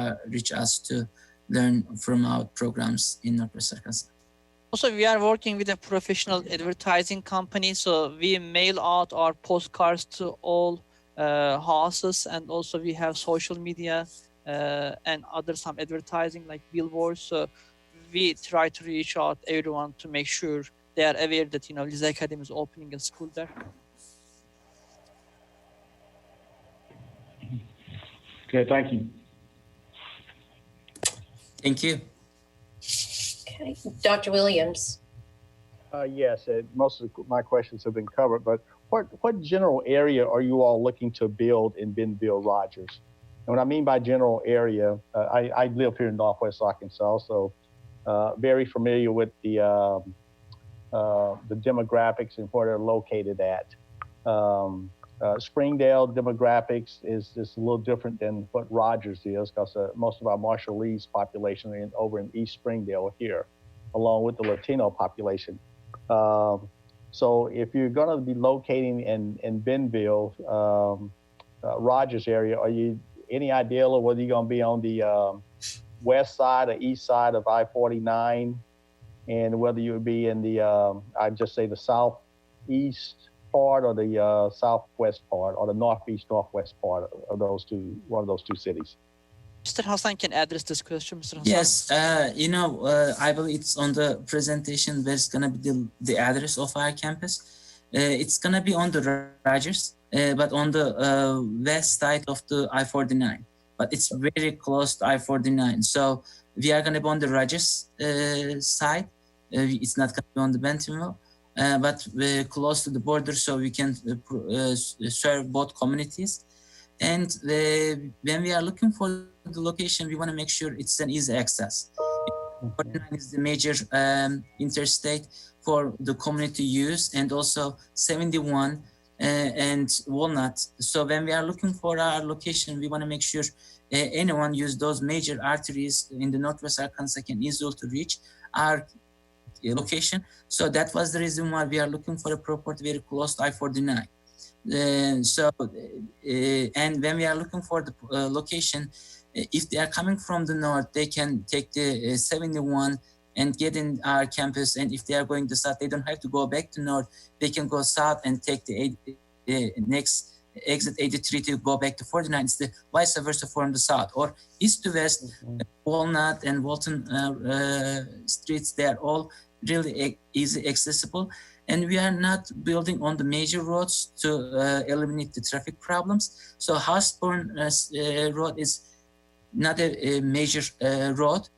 us to learn from our programs in Northwest Arkansas. Also, we are working with a professional advertising company, so we mail out our postcards to all houses, and also we have social media and some advertising like billboards. So we try to reach out everyone to make sure they are aware that Lisa Academy is opening a school there. Okay, thank you. Thank you. Okay, Dr. Williams. Yes, most of my questions have been covered, but what general area are you all looking to build in Bentonville Rogers? And what I mean by general area, I live here in Northwest Arkansas, so very familiar with the demographics and where they're located at. Springdale demographics is just a little different than what Rogers is, because most of our Marshallese population is over in East Springdale here, along with the Latino population. So if you're going to be locating in Bentonville, Rogers area, are you any idea of whether you're going to be on the west side or east side of I-49, and whether you would be in the, I'd just say the southeast part or the southwest part or the northwest part of those two, one of those two cities? Mr. Hassan can address this question, Mr. Hassan. Yes, I believe it's on the presentation where it's going to be the address of our campus. It's going to be on the Rogers, but on the west side of the I-49. But it's very close to I-49. So we are going to be on the Rogers side. It's not going to be on the Bentonville, but we're close to the border, so we can serve both communities. And when we are looking for the location, we want to make sure it's an easy access. 49 is the major interstate for the community use, and also 71 and Walnut. So when we are looking for our location, we want to make sure anyone use those major arteries in the Northwest Arkansas can easily to reach our location. So that was the reason why we are looking for a property very close to I-49. And when we are looking for the location, if they are coming from the north, they can take the 71 and get in our campus. And if they are going to south, they don't have to go back to north. They can go south and take the next exit 83 to go back to 49. It's the vice versa from the south, or east to west. Walnut and Walton streets, they are all really easy accessible. And we are not building on the major roads to eliminate the traffic problems. So Hosborn Road is not a major road,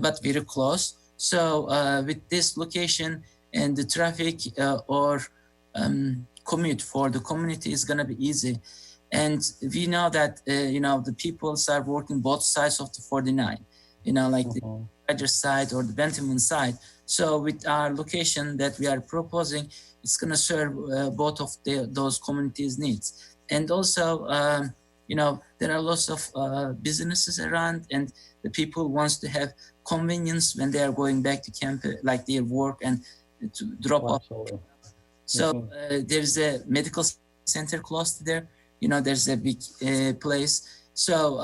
but very close. So with this location and the traffic or commute for the community is going to be easy. And we know that, the people are working both sides of the 49, like the Rogers side or the Bentonville side. So with our location that we are proposing, it's going to serve both of those communities' needs. And also, there are lots of businesses around, and the people wants to have convenience when they are going back to campus, like their work, and to drop off. So there's a medical center close to there. There's a big place. So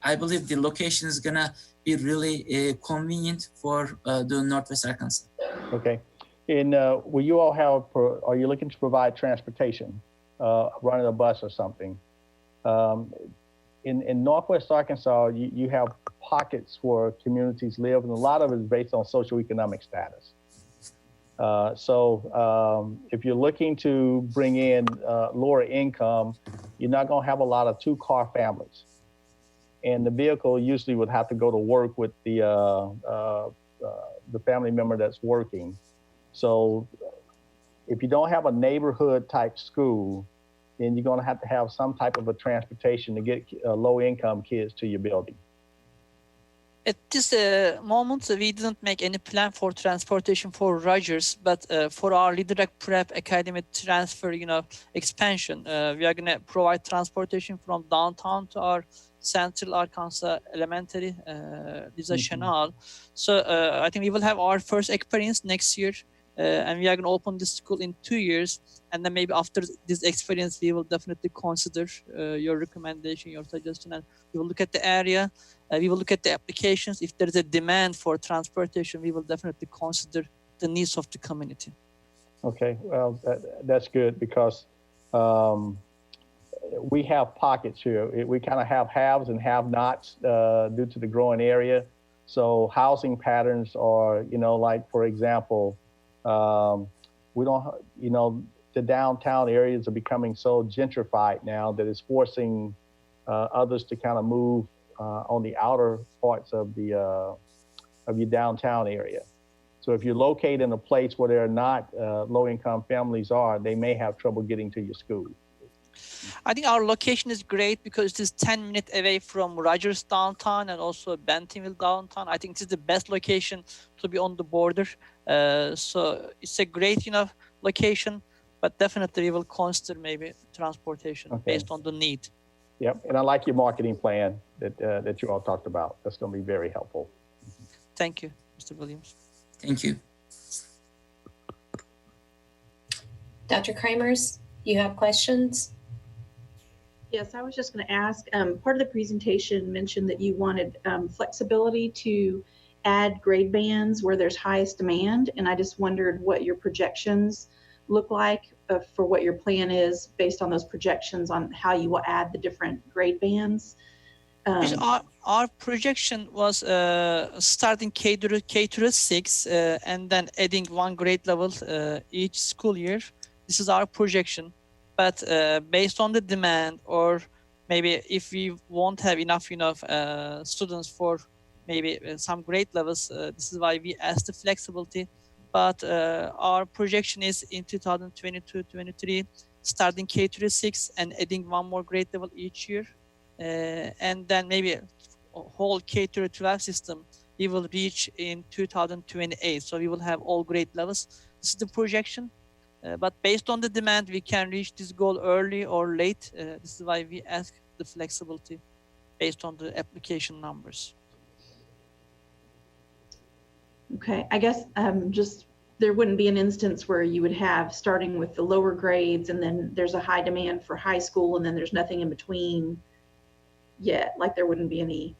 I believe the location is going to be really convenient for the Northwest Arkansas. Okay. And will you all are you looking to provide transportation, running a bus or something? In Northwest Arkansas, you have pockets where communities live, and a lot of it is based on socioeconomic status. So if you're looking to bring in lower income, you're not going to have a lot of two-car families. And the vehicle usually would have to go to work with the family member that's working. So if you don't have a neighborhood type school, then you're going to have some type of a transportation to get low income kids to your building. At this moment, we didn't make any plan for transportation for Rogers, but for our Little Rock Prep Academy transfer, expansion, we are going to provide transportation from downtown to our Central Arkansas Elementary, Lisa Chenal. So I think we will have our first experience next year, and we are going to open this school in 2 years. And then maybe after this experience, we will definitely consider your recommendation, your suggestion, and we will look at the area. We will look at the applications. If there is a demand for transportation, we will definitely consider the needs of the community. Okay, well, that's good because we have pockets here. We kind of have haves and have-nots due to the growing area. So housing patterns are, like, for example, we don't, the downtown areas are becoming so gentrified now that it's forcing others to kind of move on the outer parts of your downtown area. So if you're located in a place where there are not low-income families they may have trouble getting to your school. I think our location is great because it is 10 minutes away from Rogers downtown and also Bentonville downtown. I think it is the best location to be on the border. So it's a great, location, but definitely we will consider maybe transportation based on the need. Yep, and I like your marketing plan that you all talked about. That's going to be very helpful. Thank you, Mr. Williams. Thank you. Dr. Kramers, you have questions? Yes, I was just going to ask, part of the presentation mentioned that you wanted flexibility to add grade bands where there's highest demand, and I just wondered what your projections look like for what your plan is based on those projections on how you will add the different grade bands. Our projection was starting K through 6 and then adding 1 grade level each school year. This is our projection. But based on the demand, or maybe if we won't have enough students for maybe some grade levels, this is why we asked the flexibility. But our projection is in 2022-23, starting K through 6 and adding 1 more grade level each year. And then maybe a whole K through 12 system we will reach in 2028. So we will have all grade levels. This is the projection. But based on the demand, we can reach this goal early or late. This is why we ask the flexibility based on the application numbers. Okay, I guess just there wouldn't be an instance where you would have starting with the lower grades and then there's a high demand for high school and then there's nothing in between yet, like there wouldn't be any.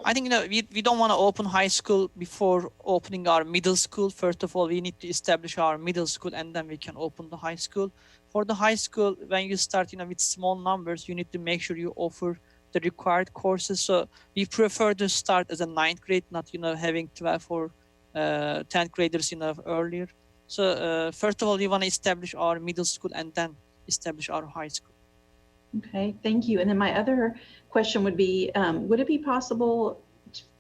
I think we don't want to open high school before opening our middle school. First of all, we need to establish our middle school and then we can open the high school. For the high school, when you start with small numbers, you need to make sure you offer the required courses. So we prefer to start as a 9th grade, not having 12 or 10th graders earlier. So first of all, we want to establish our middle school and then establish our high school. Okay, thank you. And then my other question would be, would it be possible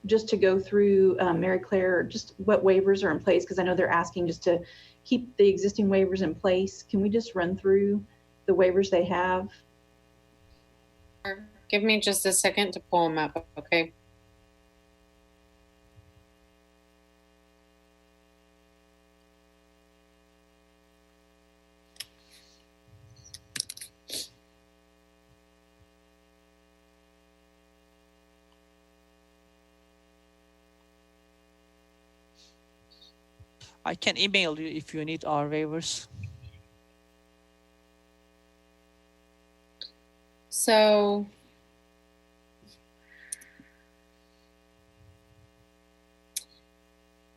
just to go through, Mary Claire, just what waivers are in place? Because I know they're asking just to keep the existing waivers in place. Can we just run through the waivers they have? Give me just a second to pull them up, okay? I can email you if you need our waivers. So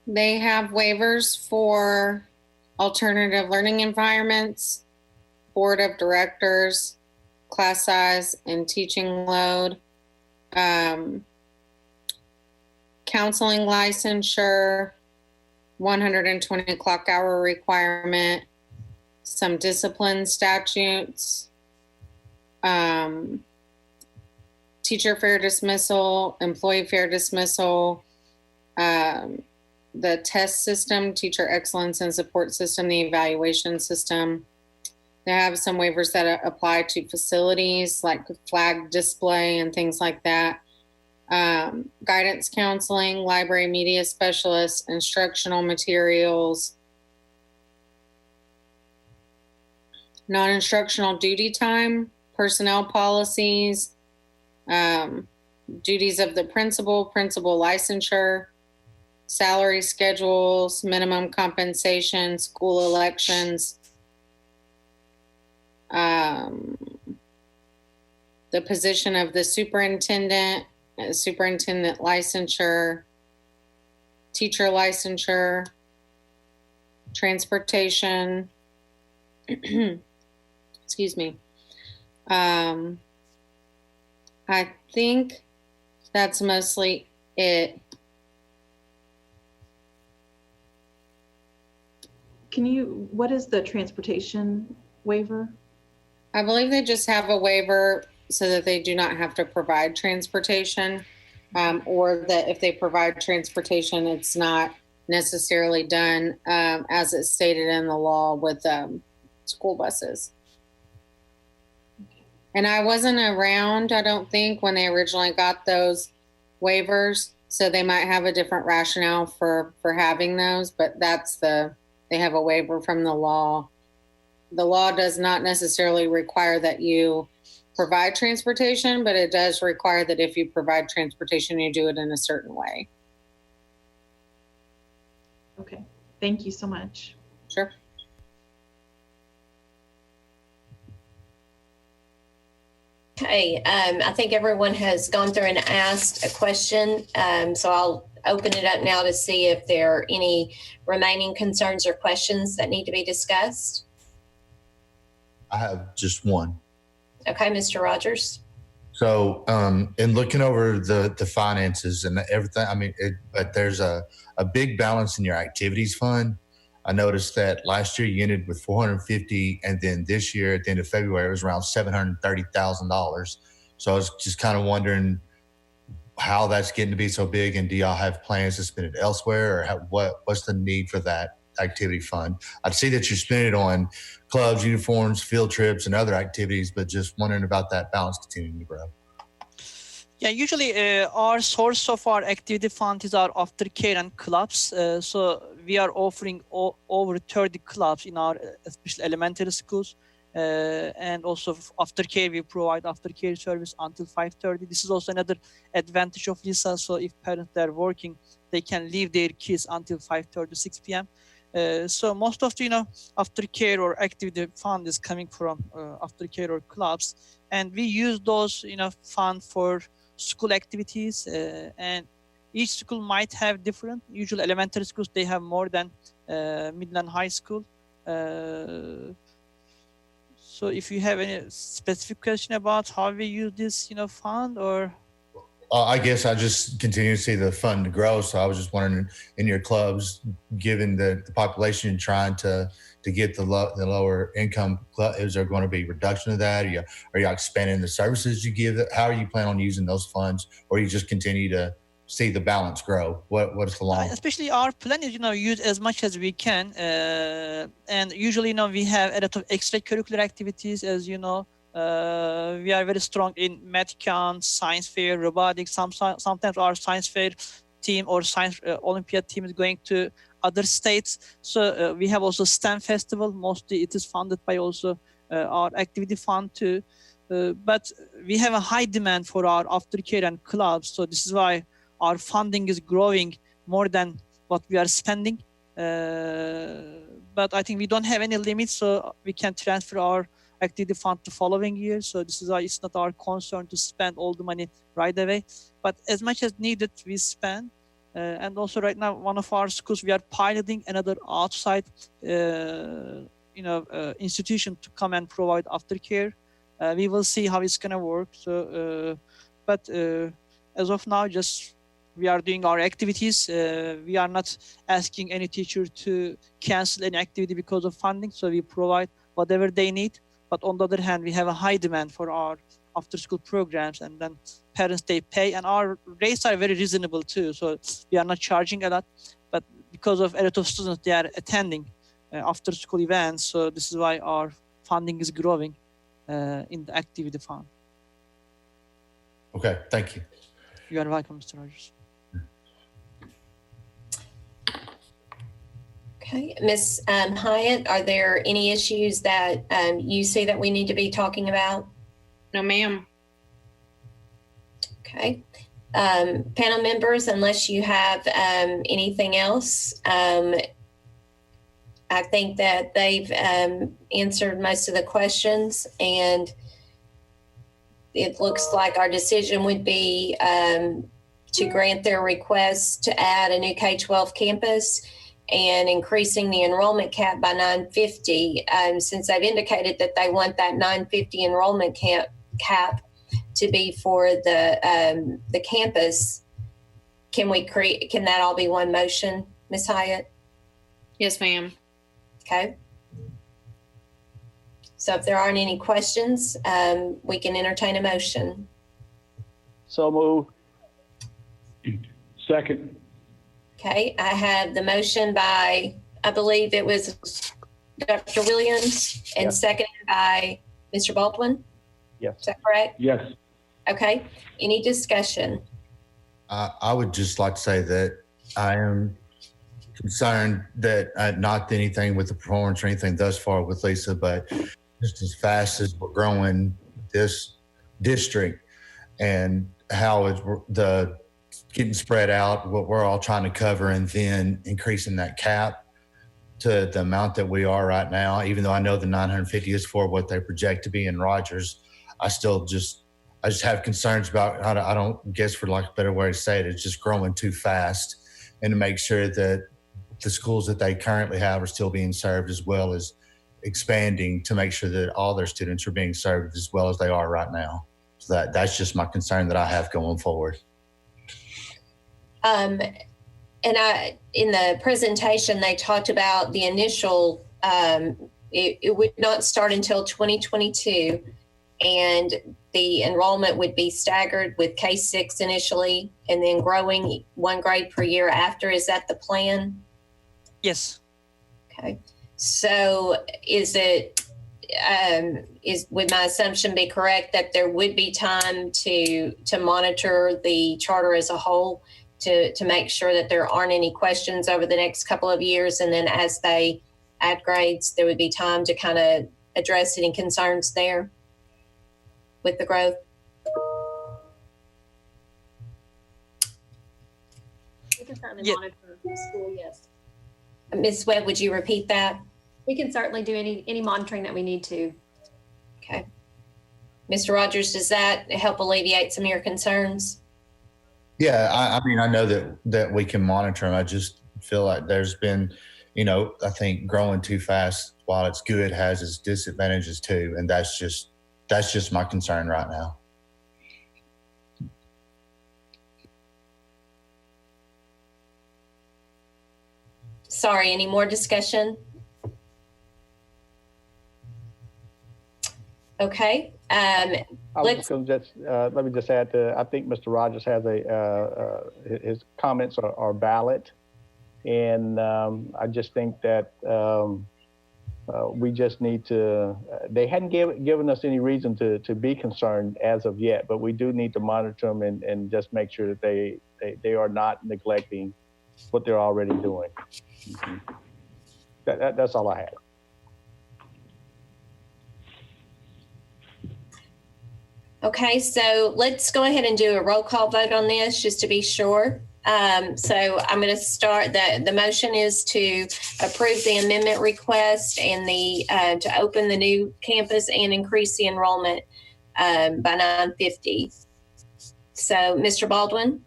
they have waivers for alternative learning environments, board of directors, class size and teaching load, counseling licensure, 120 clock hour requirement, some discipline statutes, teacher fair dismissal, employee fair dismissal, the test system, teacher excellence and support system, the evaluation system. They have some waivers that apply to facilities like flag display and things like that. Guidance counseling, library media specialists, instructional materials, non-instructional duty time, personnel policies, duties of the principal licensure, salary schedules, minimum compensation, school elections, the position of the superintendent licensure, teacher licensure, transportation, excuse me. I think that's mostly it. What is the transportation waiver? I believe they just have a waiver so that they do not have to provide transportation, or that if they provide transportation, it's not necessarily done as it's stated in the law with school buses. And I wasn't around, I don't think, when they originally got those waivers, so they might have a different rationale for having those, but they have a waiver from the law. The law does not necessarily require that you provide transportation, but it does require that if you provide transportation, you do it in a certain way. Okay, thank you so much. Sure. Okay, I think everyone has gone through and asked a question, so I'll open it up now to see if there are any remaining concerns or questions that need to be discussed. I have just one. Okay, Mr. Rogers. So, in looking over the finances and everything, I mean, but there's a big balance in your activities fund. I noticed that last year you ended with 450, and then this year at the end of February it was around $730,000. So I was just kind of wondering how that's getting to be so big, and do y'all have plans to spend it elsewhere, or what's the need for that activity fund? I see that you spend it on clubs, uniforms, field trips, and other activities, but just wondering about that balance continuing to grow. Yeah, usually our source of our activity fund is our aftercare and clubs. So we are offering over 30 clubs in our especially elementary schools. And also aftercare, we provide aftercare service until 5:30. This is also another advantage of LISA. So if parents are working, they can leave their kids until 5:30, 6 p.m. So most of the aftercare or activity fund is coming from aftercare or clubs, and we use those fund for school activities, and each school might have different. Usually elementary schools, they have more than middle and high school. So if you have any specific question about how we use this fund, or I guess I just continue to see the fund grow. So I was just wondering, in your clubs, given the population trying to get the lower income club, is there going to be reduction of that? Are you expanding the services you give? How are you planning on using those funds, or you just continue to see the balance grow? What is the long? Especially our plan is use as much as we can, and usually we have a lot of extracurricular activities, as you know. We are very strong in math camp, science fair, robotics. Sometimes our science fair team or science Olympiad team is going to other states. So we have also STEM festival. Mostly it is funded by also our activity fund too. But we have a high demand for our aftercare and clubs. So this is why our funding is growing more than what we are spending. But I think we don't have any limits, so we can transfer our activity fund the following year. So this is why it's not our concern to spend all the money right away. But as much as needed, we spend. And also right now, one of our schools, we are piloting another outside, institution to come and provide aftercare. We will see how it's gonna work. So, but as of now, just we are doing our activities. We are not asking any teacher to cancel any activity because of funding. So we provide whatever they need. But on the other hand, we have a high demand for our after-school programs, and then parents, they pay, and our rates are very reasonable too. So we are not charging a lot, but because of a lot of students, they are attending after-school events. So this is why our funding is growing in the activity fund. Okay, thank you. You are welcome, Mr. Rogers. Okay, Ms. Hyatt, are there any issues that you see that we need to be talking about? No, ma'am. Okay. Panel members, unless you have anything else, I think that they've answered most of the questions, and it looks like our decision would be to grant their request to add a new K-12 campus and increasing the enrollment cap by 950. Since they've indicated that they want that 950 enrollment cap to be for the campus, can that all be one motion, Ms. Hyatt? Yes, ma'am. Okay. So if there aren't any questions, we can entertain a motion. So move. Second. Okay, I have the motion by, I believe it was Dr. Williams, and Yes. seconded by Mr. Baldwin. Yes. Is that correct? Yes. Okay, any discussion? I would just like to say that I am concerned that not anything with the performance or anything thus far with Lisa, but just as fast as we're growing this district and how it's the getting spread out, what we're all trying to cover, and then increasing that cap to the amount that we are right now, even though I know the 950 is for what they project to be in Rogers, I just have concerns about, I don't guess for lack of a better way to say it, it's just growing too fast, and to make sure that the schools that they currently have are still being served, as well as expanding to make sure that all their students are being served as well as they are right now. So that's just my concern that I have going forward. And in the presentation, they talked about the initial, it would not start until 2022, and the enrollment would be staggered with K-6 initially, and then growing one grade per year after. Is that the plan? Yes. Okay. So would my assumption be correct that there would be time to monitor the charter as a whole, to make sure that there aren't any questions over the next couple of years, and then as they add grades, there would be time to kind of address any concerns there with the growth? We can certainly Yeah. monitor the school, yes. Ms. Webb, would you repeat that? We can certainly do any monitoring that we need to. Okay. Mr. Rogers, does that help alleviate some of your concerns? Yeah, I mean, I know that we can monitor them. I just feel like there's been, I think growing too fast, while it's good, has its disadvantages too. And that's just my concern right now. Sorry, any more discussion? Okay. Let me just add to, I think Mr. Rogers has his comments are valid. And I just think that we just need to, they hadn't given us any reason to be concerned as of yet, but we do need to monitor them and just make sure that they are not neglecting what they're already doing. Mm-hmm. That's all I had. Okay, so let's go ahead and do a roll call vote on this just to be sure. So I'm going to start. The motion is to approve the amendment request and to open the new campus and increase the enrollment by 950. So, Mr. Baldwin,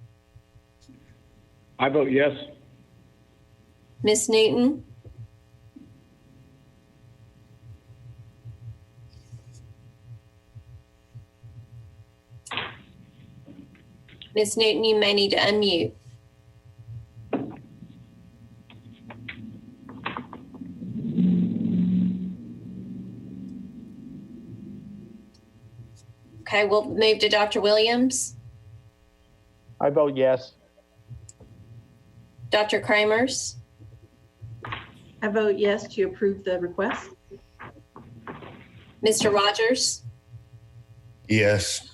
I vote yes. Ms. Newton, Ms. Newton, you may need to unmute. Okay, we'll move to Dr. Williams. I vote yes. Dr. Kramers, I vote yes to approve the request. Mr. Rogers. Yes.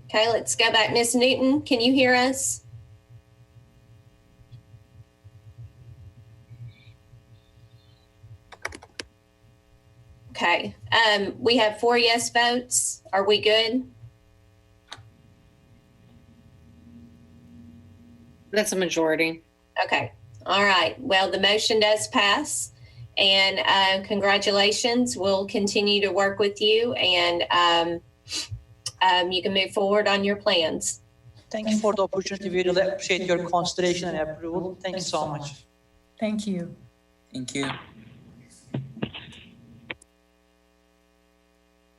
Okay, let's go back. Ms. Newton, can you hear us? Okay, we have 4 yes votes. Are we good? That's a majority. Okay, all right. Well, the motion does pass, and congratulations. We'll continue to work with you, and you can move forward on your plans. Thank you for the opportunity. We really appreciate your consideration and approval. Thank you so much. Thank you. Thank you.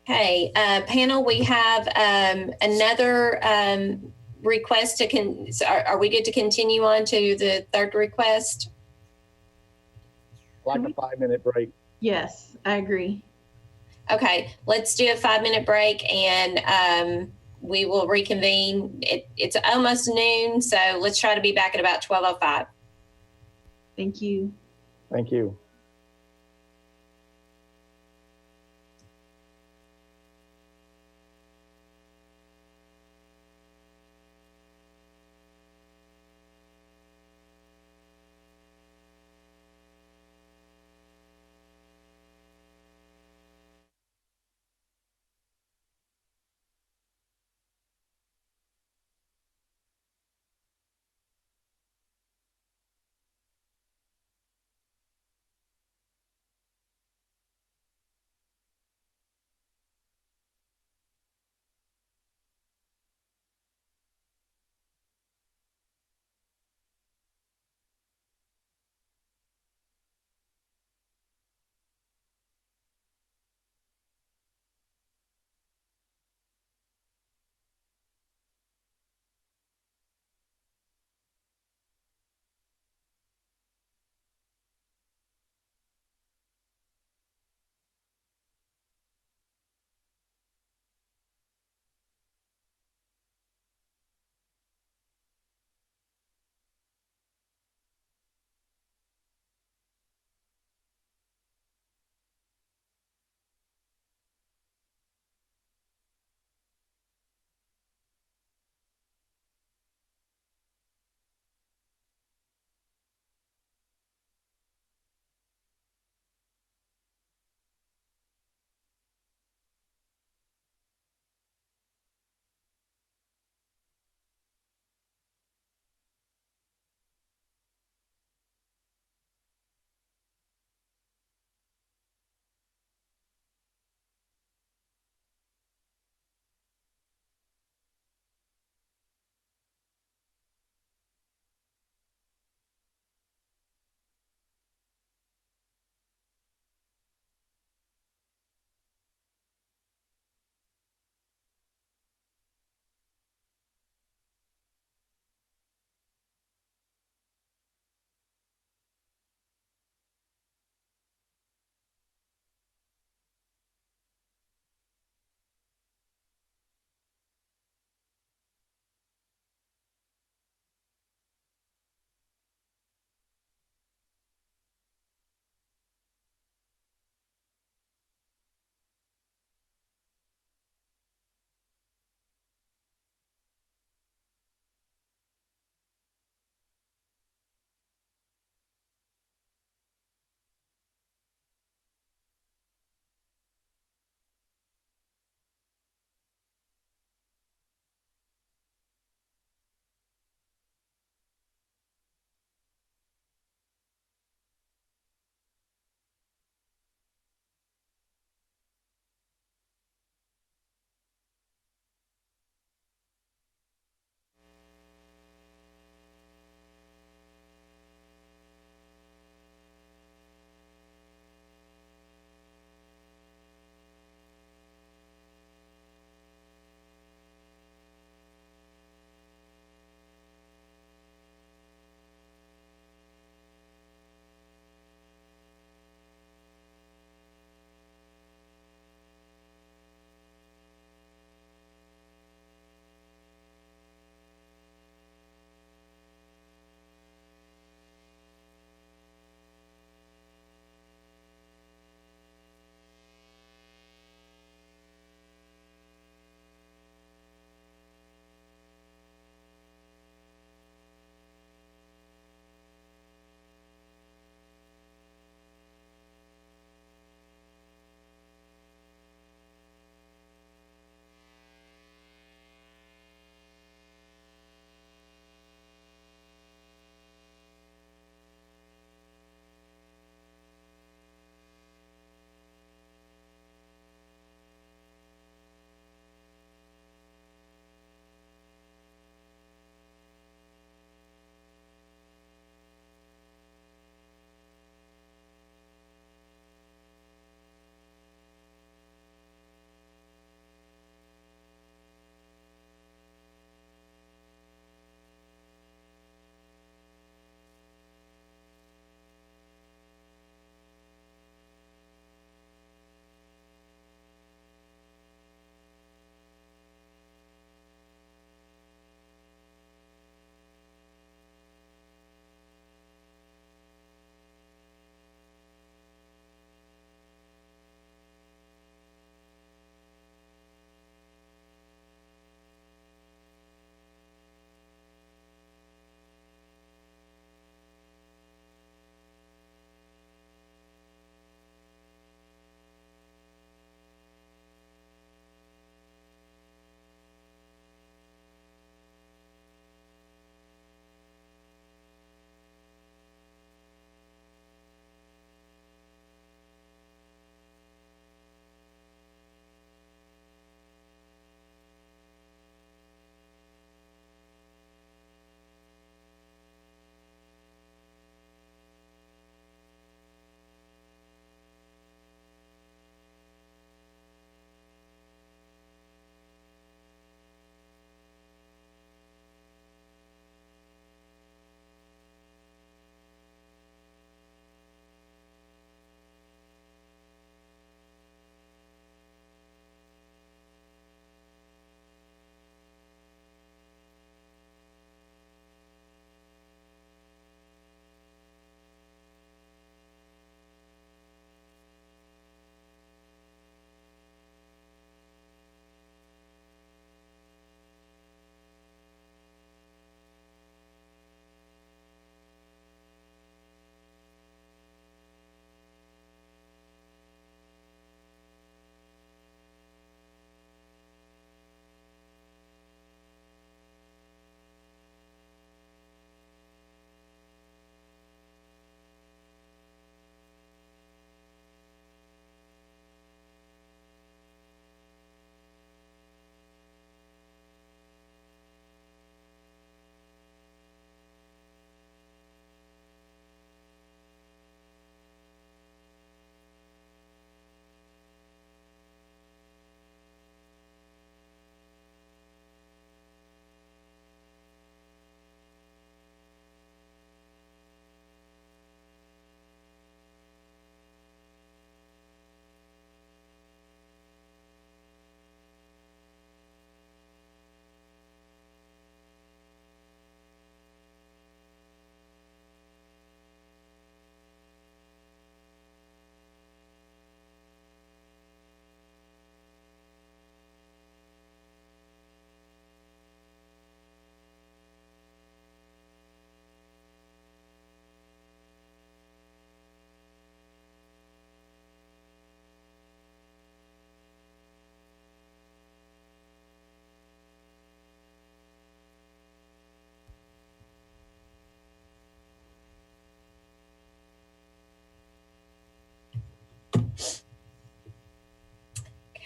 Okay, panel, we have another request to are we good to continue on to the third request? Like a 5-minute break. Yes, I agree. Okay, let's do a 5-minute break, and we will reconvene. It's almost noon, so let's try to be back at about 12:05. Thank you. Thank you.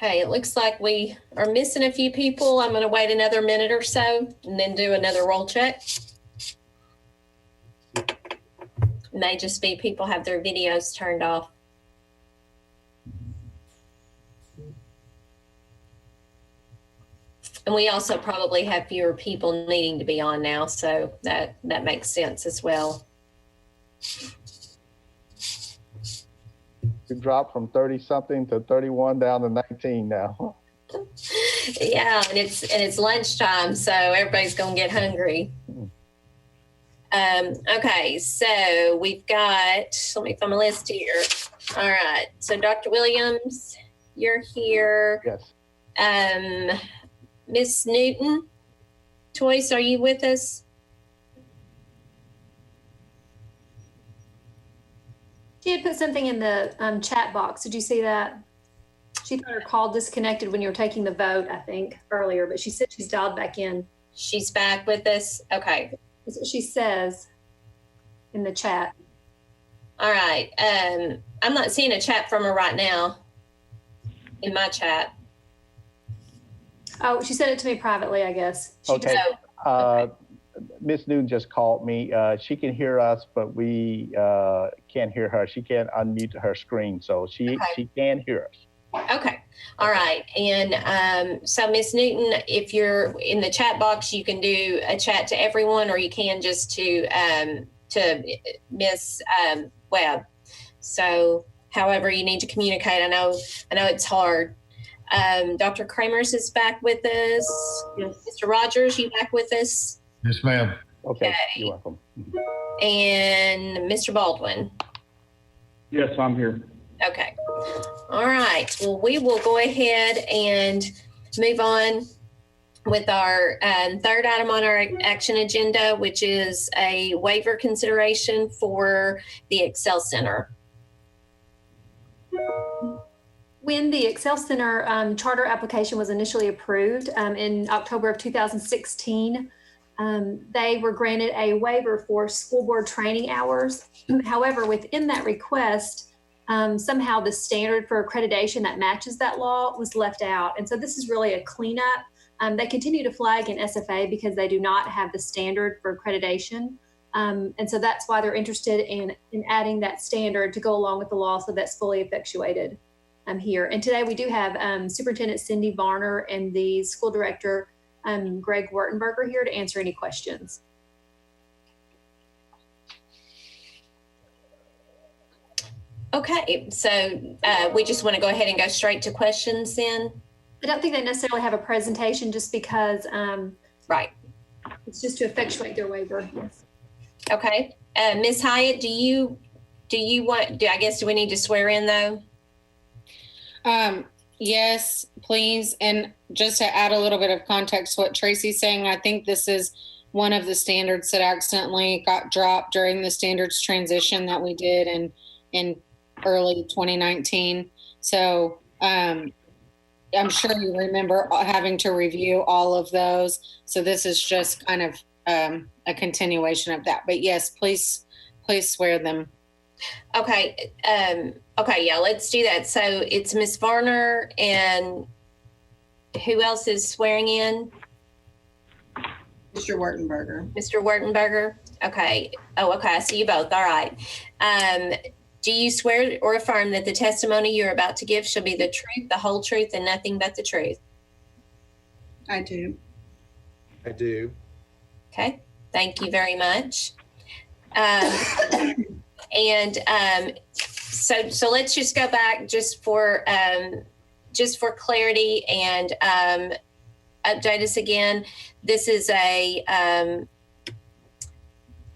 Okay, it looks like we are missing a few people. I'm going to wait another minute or so and then do another roll check. It may just be people have their videos turned off. And we also probably have fewer people needing to be on now, so that makes sense as well. You dropped from 30-something to 31 down to 19 now. Yeah, and it's lunchtime, so everybody's gonna get hungry. Okay, so we've got, let me find my list here. All right, so Dr. Williams, you're here. Yes. Miss Newton, Toyce, are you with us? She had put something in the chat box. Did you see that? She thought her call disconnected when you were taking the vote, I think, earlier, but she said she's dialed back in. She's back with us? Okay. That's what she says in the chat. All right. I'm not seeing a chat from her right now in my chat. Oh, she sent it to me privately, I guess. Okay. Miss Newton just called me. She can hear us, but we can't hear her. She can't unmute her screen, so she can hear us. Okay. All right. And so Miss Newton, if you're in the chat box, you can do a chat to everyone, or you can just to Miss Webb. So however you need to communicate, I know it's hard. Dr. Kramers is back with us. Yes. Mr. Rogers, you back with us? Yes, ma'am. Okay. You're welcome. And Mr. Baldwin. Yes, I'm here. Okay. All right. Well, we will go ahead and move on with our third item on our action agenda, which is a waiver consideration for the Excel Center. When the Excel Center charter application was initially approved in October of 2016, they were granted a waiver for school board training hours. However, within that request, somehow the standard for accreditation that matches that law was left out. And so this is really a cleanup. They continue to flag in SFA because they do not have the standard for accreditation. And so that's why they're interested in adding that standard to go along with the law, so that's fully effectuated here. And today we do have Superintendent Cindy Varner and the school director, Greg Wertenberger, here to answer any questions. Okay, so we just want to go ahead and go straight to questions then? I don't think they necessarily have a presentation, just because right. It's just to effectuate their waiver. Yes. Okay. Ms. Hyatt, do you want, do we need to swear in though? Yes, please. And just to add a little bit of context to what Tracy's saying, I think this is one of the standards that accidentally got dropped during the standards transition that we did in early 2019. So I'm sure you remember having to review all of those. So this is just kind of a continuation of that. But yes, please swear them. Okay. Okay. Yeah, let's do that. So it's Ms. Varner, and who else is swearing in? Mr. Wertenberger. Mr. Wertenberger. Okay. Oh, okay. I see you both. All right. Do you swear or affirm that the testimony you're about to give shall be the truth, the whole truth, and nothing but the truth? I do. I do. Okay. Thank you very much. So let's just go back just for clarity and update us again. This is a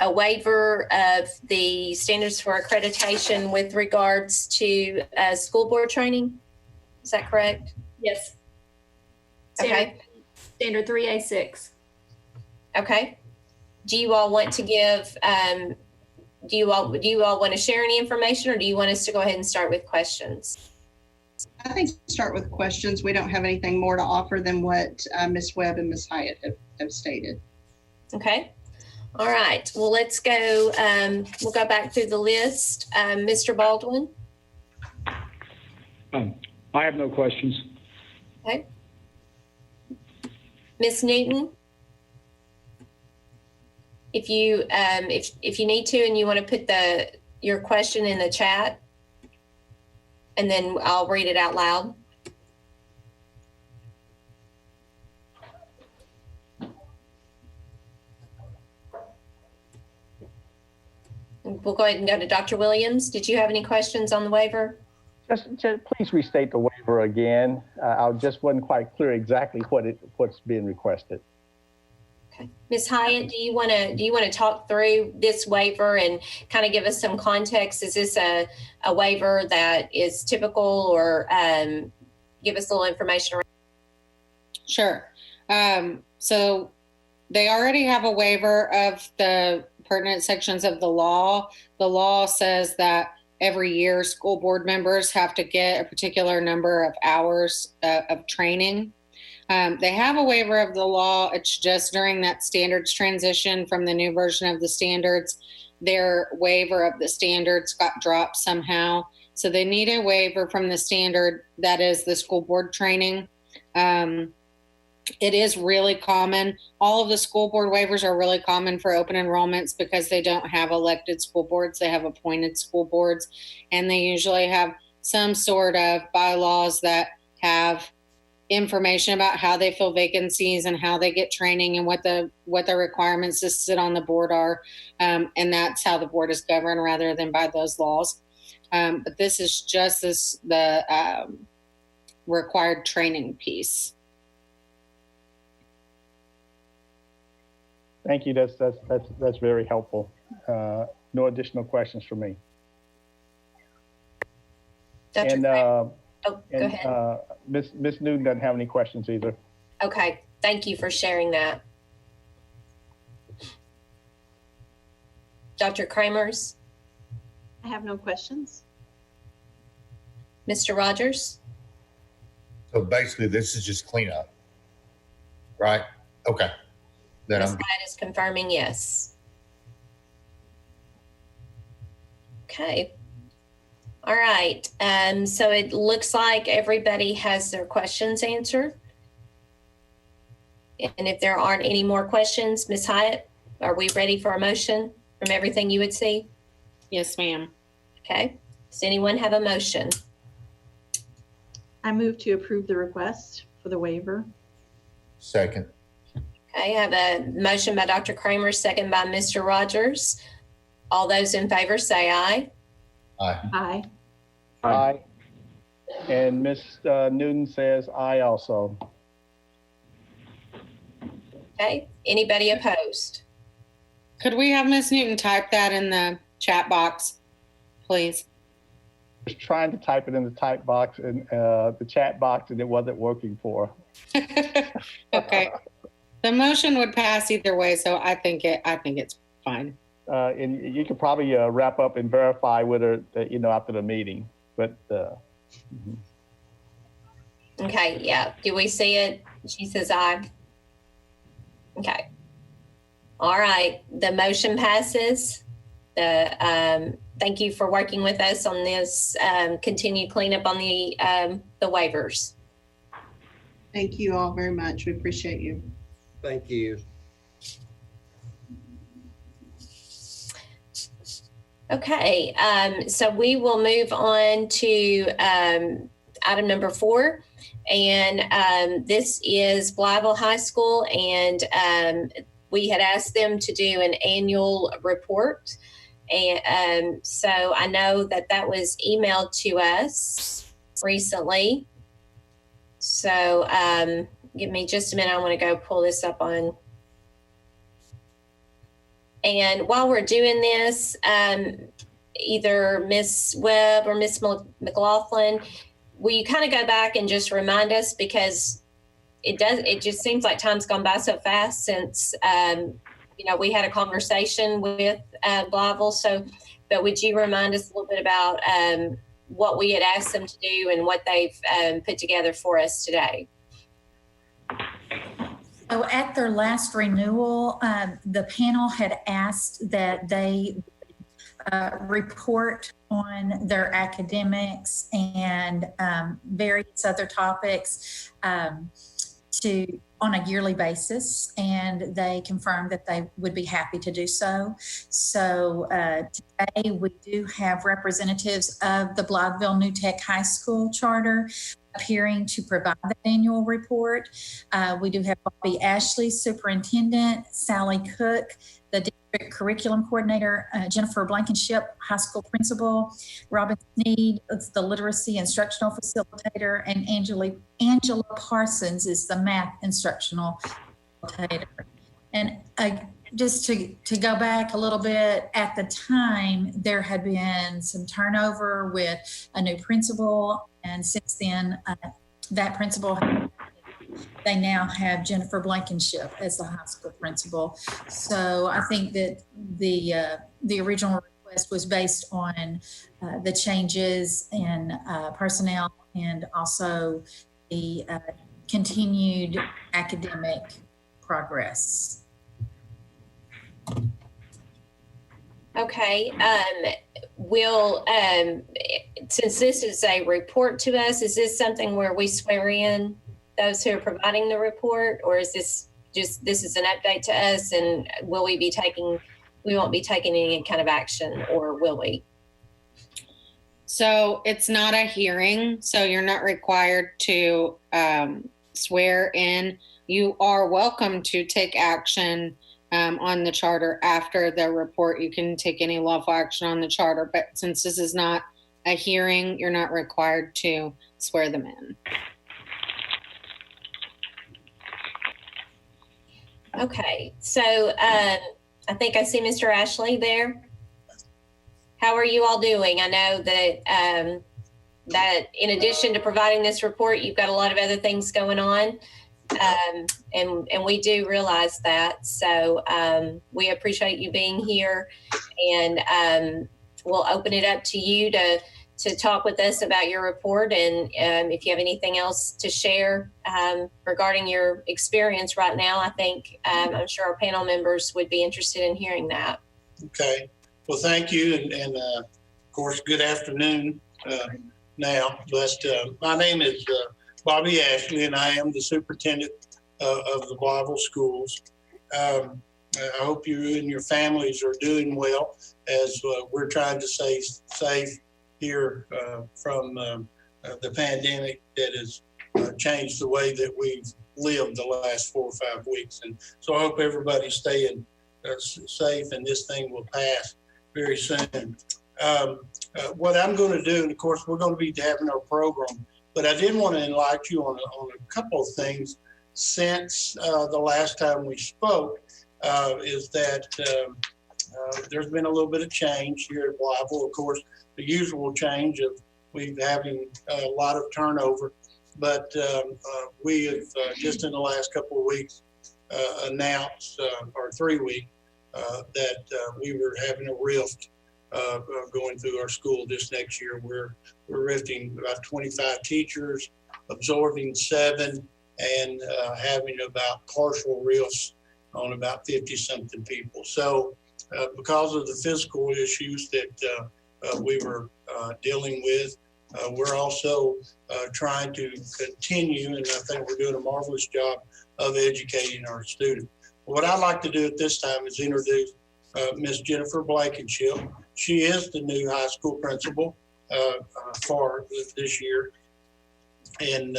waiver of the standards for accreditation with regards to school board training. Is that correct? Yes. Okay. Standard 3A6. Okay. Do you all want to give? Do you all want to share any information, or do you want us to go ahead and start with questions? I think start with questions. We don't have anything more to offer than what Ms. Webb and Ms. Hyatt have stated. Okay. All right. Well, let's go. We'll go back through the list. Mr. Baldwin. I have no questions. Okay. Ms. Newton? If you if you need to and you want to put your question in the chat, and then I'll read it out loud. We'll go ahead and go to Dr. Williams. Did you have any questions on the waiver? Just please restate the waiver again. I just wasn't quite clear exactly what's being requested. Okay. Ms. Hyatt, do you want to talk through this waiver and kind of give us some context? Is this a waiver that is typical, or give us a little information around? Sure. So they already have a waiver of the pertinent sections of the law. The law says that every year school board members have to get a particular number of hours of training. They have a waiver of the law. It's just during that standards transition from the new version of the standards, their waiver of the standards got dropped somehow. So they need a waiver from the standard that is the school board training. It is really common. All of the school board waivers are really common for open enrollments because they don't have elected school boards. They have appointed school boards, and they usually have some sort of bylaws that have information about how they fill vacancies and how they get training and what the requirements to sit on the board are. And that's how the board is governed rather than by those laws. But this is just the required training piece. Thank you. That's very helpful. No additional questions for me. Dr. Go ahead. Ms. Newton doesn't have any questions either. Okay. Thank you for sharing that. Dr. Kramers? I have no questions. Mr. Rogers? So basically, this is just cleanup, right? Okay. Ms. Hyde is confirming yes. Okay. All right. So it looks like everybody has their questions answered. And if there aren't any more questions, Ms. Hyatt, are we ready for a motion from everything you would see? Yes, ma'am. Okay. Does anyone have a motion? I move to approve the request for the waiver. Second. Okay, I have a motion by Dr. Kramer, second by Mr. Rogers. All those in favor say aye. Aye. Aye. Aye. And Ms. Newton says aye also. Okay, anybody opposed? Could we have Ms. Newton type that in the chat box, please? I was trying to type it in the type box and the chat box, and it wasn't working for her. Okay. The motion would pass either way, so I think it's fine. And you could probably wrap up and verify with her, after the meeting. But Okay, yeah. Do we see it? She says aye. Okay. All right. The motion passes. Thank you for working with us on this continued cleanup on the waivers. Thank you all very much. We appreciate you. Thank you. Okay, so we will move on to item number 4. And this is Blytheville High School. And we had asked them to do an annual report. And so I know that was emailed to us recently. So give me just a minute. I want to go pull this up on. And while we're doing this, either Ms. Webb or Ms. McLaughlin, will you kind of go back and just remind us, because it just seems like time's gone by so fast since, we had a conversation with Blytheville. So, but would you remind us a little bit about what we had asked them to do and what they've put together for us today? So at their last renewal, the panel had asked that they report on their academics and various other topics on a yearly basis, and they confirmed that they would be happy to do so. So today we do have representatives of the Blytheville New Tech High School charter appearing to provide the annual report. We do have Bobby Ashley, superintendent, Sally Cook, the district curriculum coordinator, Jennifer Blankenship, high school principal, Robin Sneed, the literacy instructional facilitator, and Angela Parsons is the math instructional facilitator. And just to go back a little bit, at the time, there had been some turnover with a new principal, and since then, that principal, they now have Jennifer Blankenship as the high school principal. So I think that the original request was based on the changes in personnel and also the continued academic progress. Okay. Since this is a report to us, is this something where we swear in those who are providing the report, or is this is an update to us, and we won't be taking any kind of action, or will we? So it's not a hearing, so you're not required to swear in. You are welcome to take action on the charter after the report. You can take any lawful action on the charter, but since this is not a hearing, you're not required to swear them in. Okay, so I think I see Mr. Ashley there. How are you all doing? I know that that in addition to providing this report, you've got a lot of other things going on. And we do realize that. So we appreciate you being here, and we'll open it up to you to talk with us about your report, and if you have anything else to share regarding your experience right now. I think I'm sure our panel members would be interested in hearing that. Okay. Well, thank you, and of course, good afternoon now. But my name is Bobby Ashley, and I am the superintendent of the Blytheville schools. I hope you and your families are doing well as we're trying to stay safe here from the pandemic that has changed the way that we've lived the last 4 or 5 weeks. And so I hope everybody's staying safe, and this thing will pass very soon. What I'm going to do, and of course, we're going to be having our program, but I did want to enlighten you on a couple of things since the last time we spoke, is that there's been a little bit of change here at Blytheville. Of course, the usual change of we've having a lot of turnover, but we have just in the last couple of weeks announced, or 3 weeks, that we were having a rift going through our school this next year. We're rifting about 25 teachers, absorbing 7, and having about partial rifts on about 50-something people. So because of the physical issues that we were dealing with, we're also trying to continue, and I think we're doing a marvelous job of educating our students. What I'd like to do at this time is introduce Miss Jennifer Blankenship. She is the new high school principal for this year, and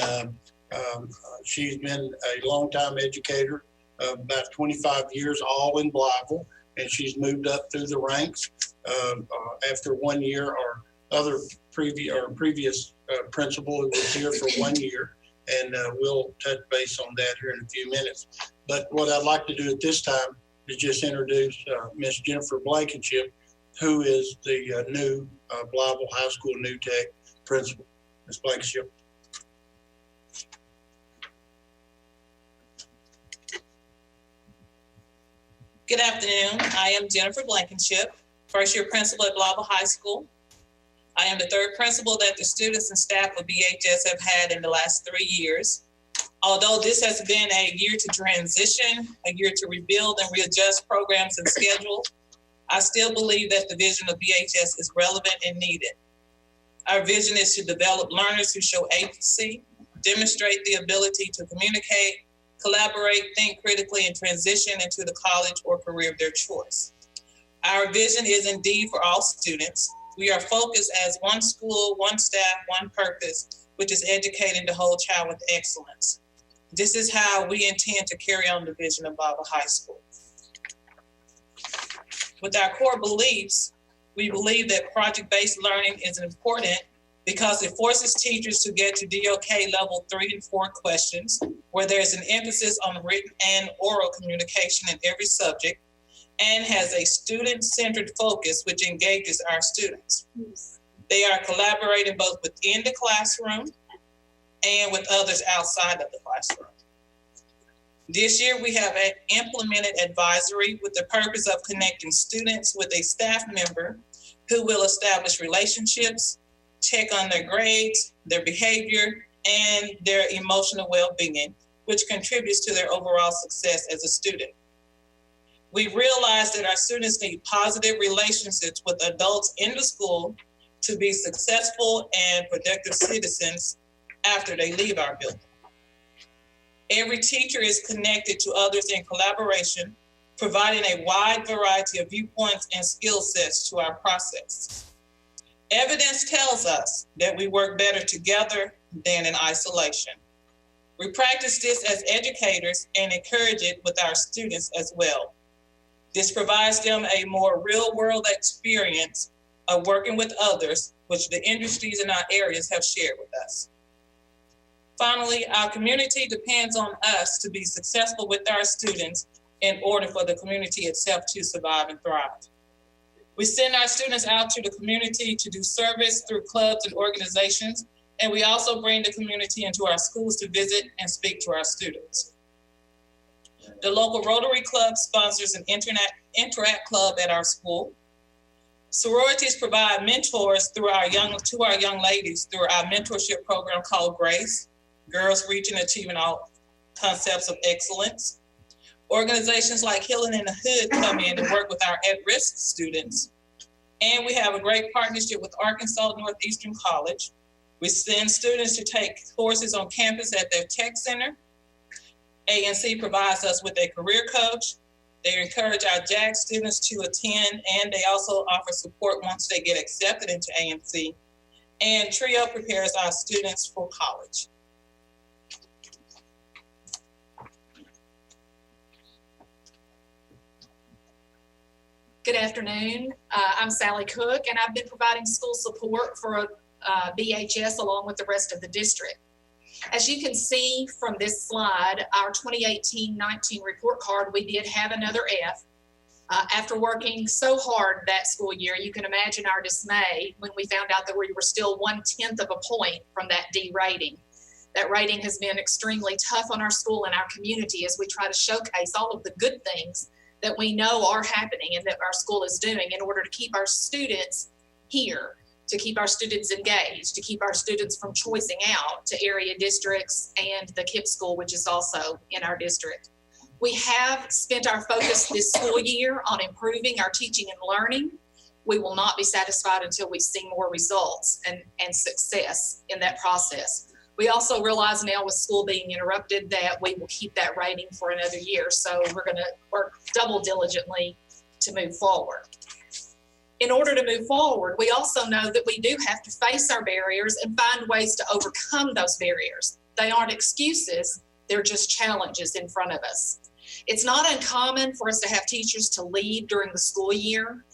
she's been a longtime educator, about 25 years, all in Blytheville, and she's moved up through the ranks. After 1 year, our other previous principal who was here for 1 year, and we'll touch base on that here in a few minutes. But what I'd like to do at this time is just introduce Miss Jennifer Blankenship, who is the new Blytheville High School New Tech principal. Ms. Blankenship. Good afternoon. I am Jennifer Blankenship, first year principal at Blytheville High School. I am the 3rd principal that the students and staff of BHS have had in the last 3 years. Although this has been a year to transition, a year to rebuild and readjust programs and schedule, I still believe that the vision of BHS is relevant and needed. Our vision is to develop learners who show agency, demonstrate the ability to communicate, collaborate, think critically, and transition into the college or career of their choice. Our vision is indeed for all students. We are focused as one school, one staff, one purpose, which is educating the whole child with excellence. This is how we intend to carry on the vision of Baba High School. With our core beliefs, we believe that project-based learning is important because it forces teachers to get to DOK level 3 and 4 questions, where there's an emphasis on written and oral communication in every subject, and has a student-centered focus which engages our students. They are collaborating both within the classroom and with others outside of the classroom. This year, we have implemented advisory with the purpose of connecting students with a staff member who will establish relationships, check on their grades, their behavior, and their emotional well-being, which contributes to their overall success as a student. We realize that our students need positive relationships with adults in the school to be successful and productive citizens after they leave our building. Every teacher is connected to others in collaboration, providing a wide variety of viewpoints and skill sets to our process. Evidence tells us that we work better together than in isolation. We practice this as educators and encourage it with our students as well. This provides them a more real-world experience of working with others, which the industries in our areas have shared with us. Finally, our community depends on us to be successful with our students in order for the community itself to survive and thrive. We send our students out to the community to do service through clubs and organizations, and we also bring the community into our schools to visit and speak to our students. The local Rotary Club sponsors an interact club at our school. Sororities provide mentors to our young ladies through our mentorship program called GRACE, Girls Reaching and Achieving All Concepts of Excellence. Organizations like Healing in the Hood come in and work with our at-risk students. And we have a great partnership with Arkansas Northeastern College. We send students to take courses on campus at their tech center. ANC provides us with a career coach. They encourage our JAG students to attend, and they also offer support once they get accepted into ANC. And TRIO prepares our students for college. Good afternoon. I'm Sally Cook, and I've been providing school support for BHS along with the rest of the district. As you can see from this slide, our 2018-19 report card, we did have another F. After working so hard that school year, you can imagine our dismay when we found out that we were still 1/10 of a point from that D rating. That rating has been extremely tough on our school and our community as we try to showcase all of the good things that we know are happening and that our school is doing in order to keep our students here, to keep our students engaged, to keep our students from choicing out to area districts and the KIPP school, which is also in our district. We have spent our focus this school year on improving our teaching and learning. We will not be satisfied until we see more results and success in that process. We also realize now with school being interrupted that we will keep that rating for another year. So we're going to work double diligently to move forward. In order to move forward, we also know that we do have to face our barriers and find ways to overcome those barriers. They aren't excuses, they're just challenges in front of us. It's not uncommon for us to have teachers to leave during the school year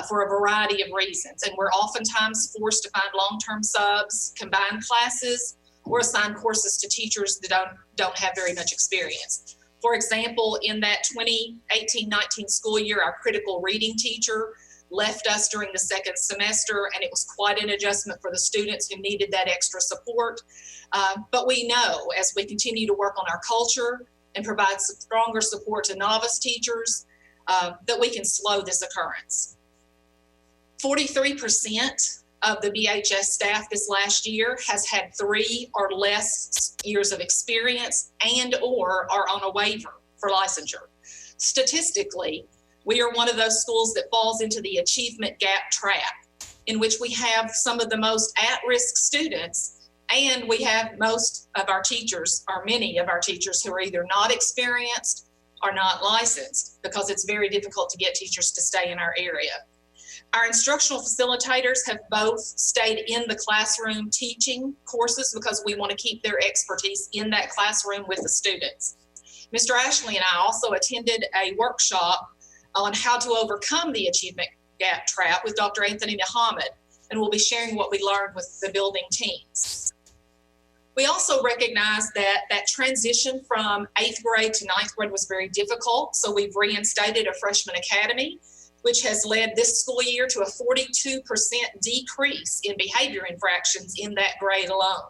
for a variety of reasons. And we're oftentimes forced to find long-term subs, combine classes, or assign courses to teachers that don't have very much experience. For example, in that 2018-19 school year, our critical reading teacher left us during the second semester, and it was quite an adjustment for the students who needed that extra support. But we know as we continue to work on our culture and provide stronger support to novice teachers, that we can slow this occurrence. 43% of the BHS staff this last year has had 3 or less years of experience and or are on a waiver for licensure. Statistically, We are one of those schools that falls into the achievement gap trap, in which we have some of the most at-risk students, and we have most of our teachers, or many of our teachers, who are either not experienced or not licensed, because it's very difficult to get teachers to stay in our area. Our instructional facilitators have both stayed in the classroom teaching courses because we want to keep their expertise in that classroom with the students. Mr. Ashley and I also attended a workshop on how to overcome the achievement gap trap with Dr. Anthony Muhammad, and we'll be sharing what we learned with the building teams. We also recognize that that transition from 8th grade to 9th grade was very difficult, so we've reinstated a freshman academy, which has led this school year to a 42% decrease in behavior infractions in that grade alone.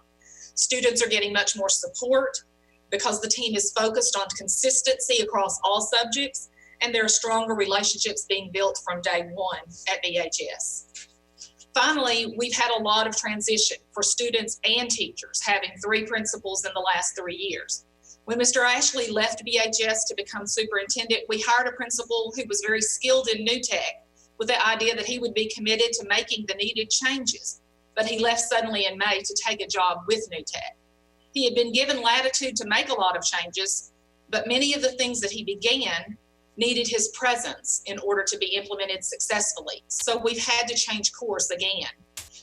Students are getting much more support because the team is focused on consistency across all subjects, and there are stronger relationships being built from day one at BHS. Finally, we've had a lot of transition for students and teachers, having 3 principals in the last 3 years. When Mr. Ashley left BHS to become superintendent, we hired a principal who was very skilled in new tech, with the idea that he would be committed to making the needed changes. But he left suddenly in May to take a job with new tech. He had been given latitude to make a lot of changes, but many of the things that he began needed his presence in order to be implemented successfully. So we've had to change course again.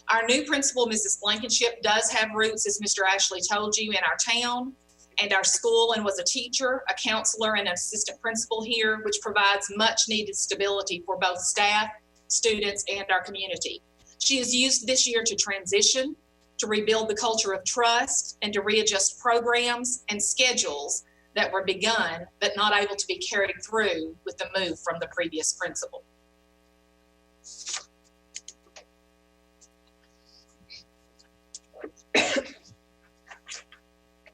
Our new principal, Mrs. Blankenship, does have roots, as Mr. Ashley told you, in our town and our school, and was a teacher, a counselor, and an assistant principal here, which provides much needed stability for both staff, students, and our community. She is used this year to transition, to rebuild the culture of trust, and to readjust programs and schedules that were begun but not able to be carried through with the move from the previous principal.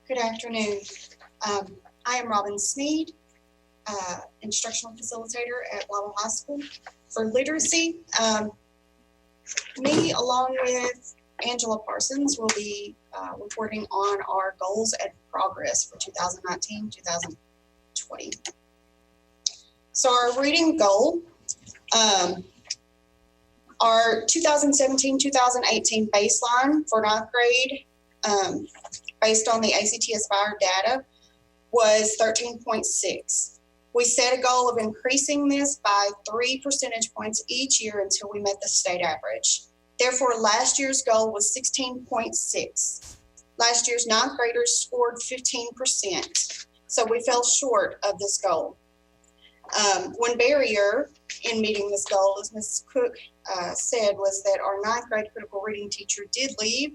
Good afternoon. I am Robin Sneed, instructional facilitator at Blythe High School. For literacy, me along with Angela Parsons will be reporting on our goals and progress for 2019-2020. So our reading goal, our 2017-2018 baseline for 9th grade, based on the ACT Aspire data, was 13.6. We set a goal of increasing this by 3 percentage points each year until we met the state average. Therefore, last year's goal was 16.6. Last year's 9th graders scored 15%, so we fell short of this goal. One barrier in meeting this goal, as Ms. Cook said, was that our 9th grade critical reading teacher did leave.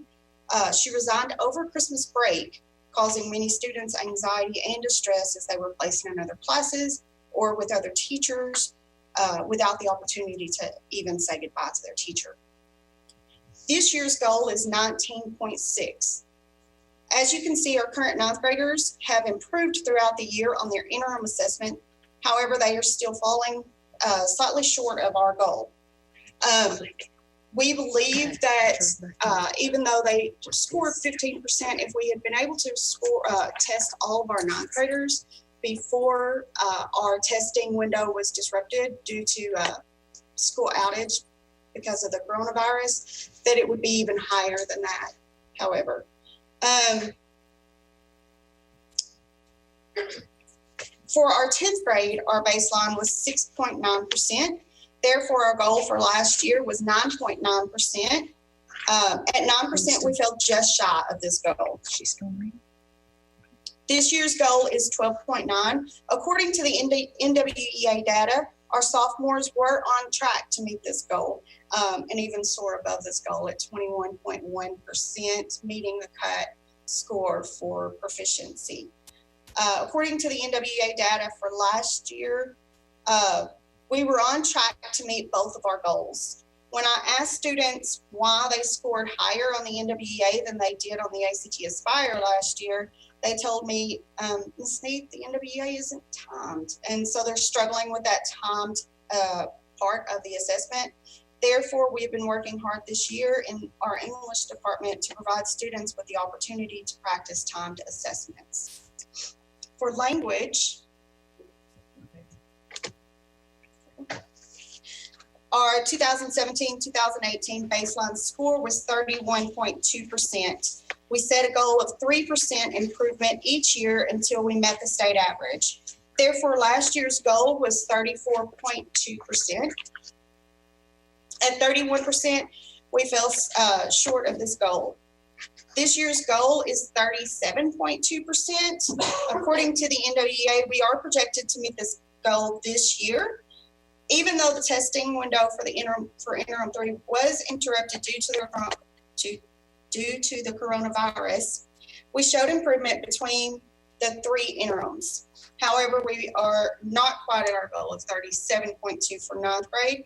She resigned over Christmas break, causing many students anxiety and distress as they were placed in other classes or with other teachers without the opportunity to even say goodbye to their teacher. This year's goal is 19.6. As you can see, our current 9th graders have improved throughout the year on their interim assessment. However, they are still falling slightly short of our goal. We believe that even though they scored 15%, if we had been able to test all of our 9th graders before our testing window was disrupted due to school outage because of the coronavirus, that it would be even higher than that, however. For our 10th grade, our baseline was 6.9%. Therefore, our goal for last year was 9.9%. At 9%, we fell just shy of this goal. This year's goal is 12.9. According to the NWEA data, our sophomores were on track to meet this goal and even soar above this goal at 21.1%, meeting the cut score for proficiency. According to the NWEA data for last year, we were on track to meet both of our goals. When I asked students why they scored higher on the NWEA than they did on the ACT Aspire last year, they told me, Ms. Sneed, the NWEA isn't timed. And so they're struggling with that timed part of the assessment. Therefore, we've been working hard this year in our English department to provide students with the opportunity to practice timed assessments. For language, Our 2017-2018 baseline score was 31.2%. We set a goal of 3% improvement each year until we met the state average. Therefore, last year's goal was 34.2%. At 31%, we fell short of this goal. This year's goal is 37.2%. According to the NWEA, we are projected to meet this goal this year, even though the testing window for interim 3 was interrupted due to the coronavirus. We showed improvement between the 3 interims. However, we are not quite at our goal of 37.2 for 9th grade.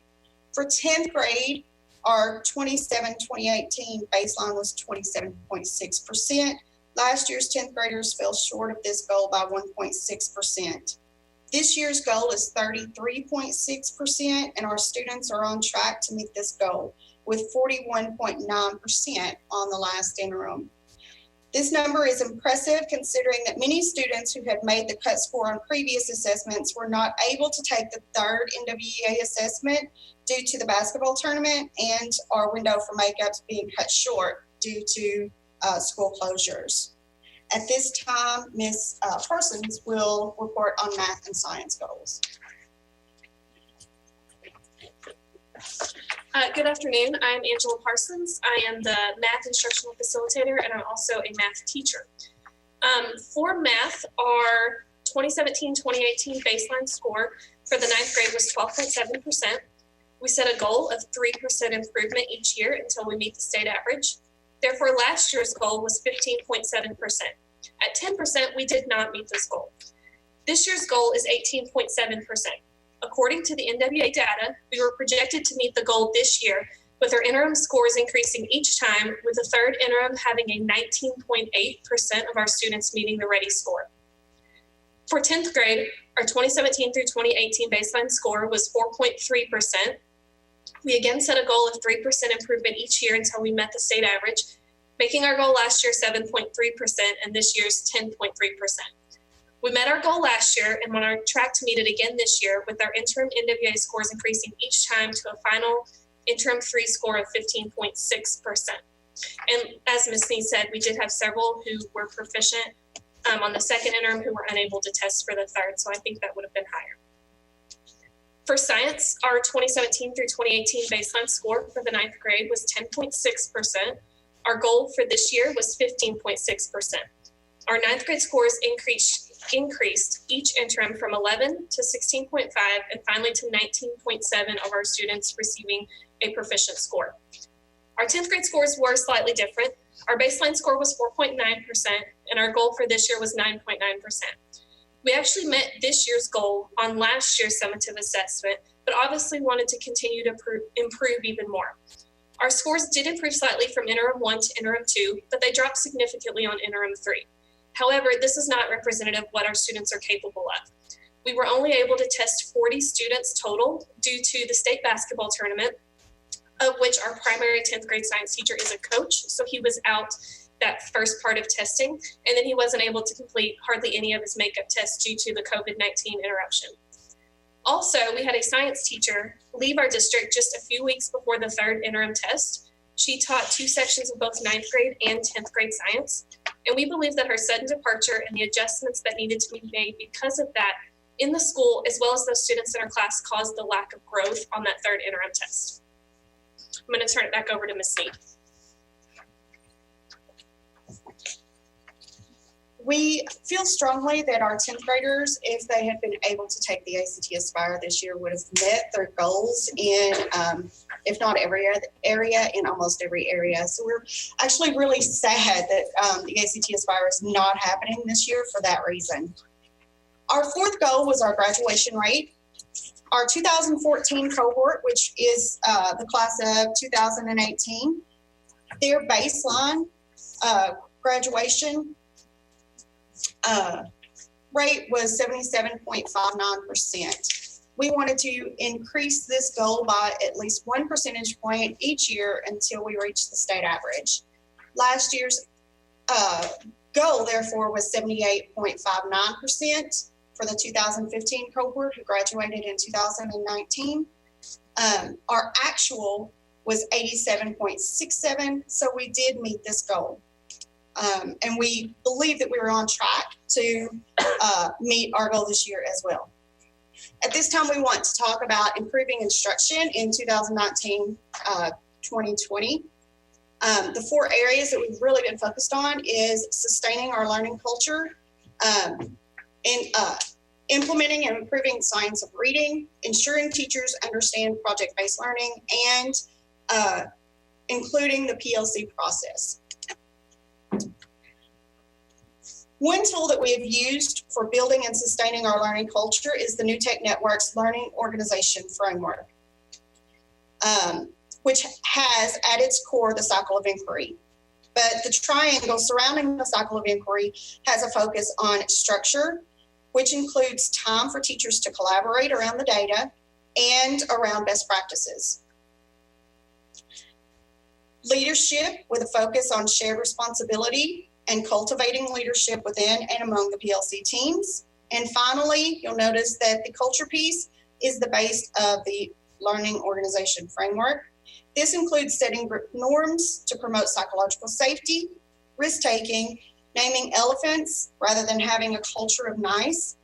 For 10th grade, our 2018 baseline was 27.6%. Last year's 10th graders fell short of this goal by 1.6%. This year's goal is 33.6%, and our students are on track to meet this goal with 41.9% on the last interim. This number is impressive considering that many students who had made the cut score on previous assessments were not able to take the 3rd NWEA assessment due to the basketball tournament and our window for makeups being cut short due to school closures. At this time, Ms. Parsons will report on math and science goals. Good afternoon. I'm Angela Parsons. I am the math instructional facilitator, and I'm also a math teacher. For math, our 2017-2018 baseline score for the 9th grade was 12.7%. We set a goal of 3% improvement each year until we meet the state average. Therefore, last year's goal was 15.7%. At 10%, we did not meet this goal. This year's goal is 18.7%. According to the NWA data, we were projected to meet the goal this year, with our interim scores increasing each time, with the 3rd interim having a 19.8% of our students meeting the ready score. For 10th grade, our 2017 through 2018 baseline score was 4.3%. We again set a goal of 3% improvement each year until we met the state average, making our goal last year 7.3% and this year's 10.3%. We met our goal last year and we're on track to meet it again this year, with our interim NWA scores increasing each time to a final interim 3 score of 15.6%. And as Ms. Nee said, we did have several who were proficient on the 2nd interim who were unable to test for the 3rd, so I think that would have been higher. For science, our 2017 through 2018 baseline score for the 9th grade was 10.6%. Our goal for this year was 15.6%. Our 9th grade scores increased each interim from 11 to 16.5 and finally to 19.7 of our students receiving a proficient score. Our 10th grade scores were slightly different. Our baseline score was 4.9% and our goal for this year was 9.9%. We actually met this year's goal on last year's summative assessment, but obviously wanted to continue to improve even more. Our scores did improve slightly from interim 1 to interim 2, but they dropped significantly on interim 3. However, this is not representative of what our students are capable of. We were only able to test 40 students total due to the state basketball tournament, of which our primary 10th grade science teacher is a coach, so he was out that first part of testing, and then he wasn't able to complete hardly any of his makeup tests due to the COVID-19 interruption. Also, we had a science teacher leave our district just a few weeks before the 3rd interim test. She taught 2 sections of both 9th grade and 10th grade science, and we believe that her sudden departure and the adjustments that needed to be made because of that in the school, as well as those students in our class, caused the lack of growth on that 3rd interim test. I'm going to turn it back over to Ms. Nee. We feel strongly that our 10th graders, if they had been able to take the ACT Aspire this year, would have met their goals in, if not every area, in almost every area. So we're actually really sad that the ACT Aspire is not happening this year for that reason. Our 4th goal was our graduation rate. Our 2014 cohort, which is the class of 2018, their baseline graduation rate was 77.59%. We wanted to increase this goal by at least 1 percentage point each year until we reach the state average. Last year's goal, therefore, was 78.59% for the 2015 cohort who graduated in 2019. Our actual was 87.67, so we did meet this goal. And we believe that we were on track to meet our goal this year as well. At this time, we want to talk about improving instruction in 2019-2020. The 4 areas that we've really been focused on is sustaining our learning culture, implementing and improving science of reading, ensuring teachers understand project-based learning, and including the PLC process. One tool that we have used for building and sustaining our learning culture is the New Tech Network's Learning Organization Framework, which has at its core the cycle of inquiry. But the triangle surrounding the cycle of inquiry has a focus on structure, which includes time for teachers to collaborate around the data and around best practices. Leadership with a focus on shared responsibility and cultivating leadership within and among the PLC teams. And finally, you'll notice that the culture piece is the base of the Learning Organization Framework. This includes setting group norms to promote psychological safety, risk-taking, naming elephants rather than having a culture of nice,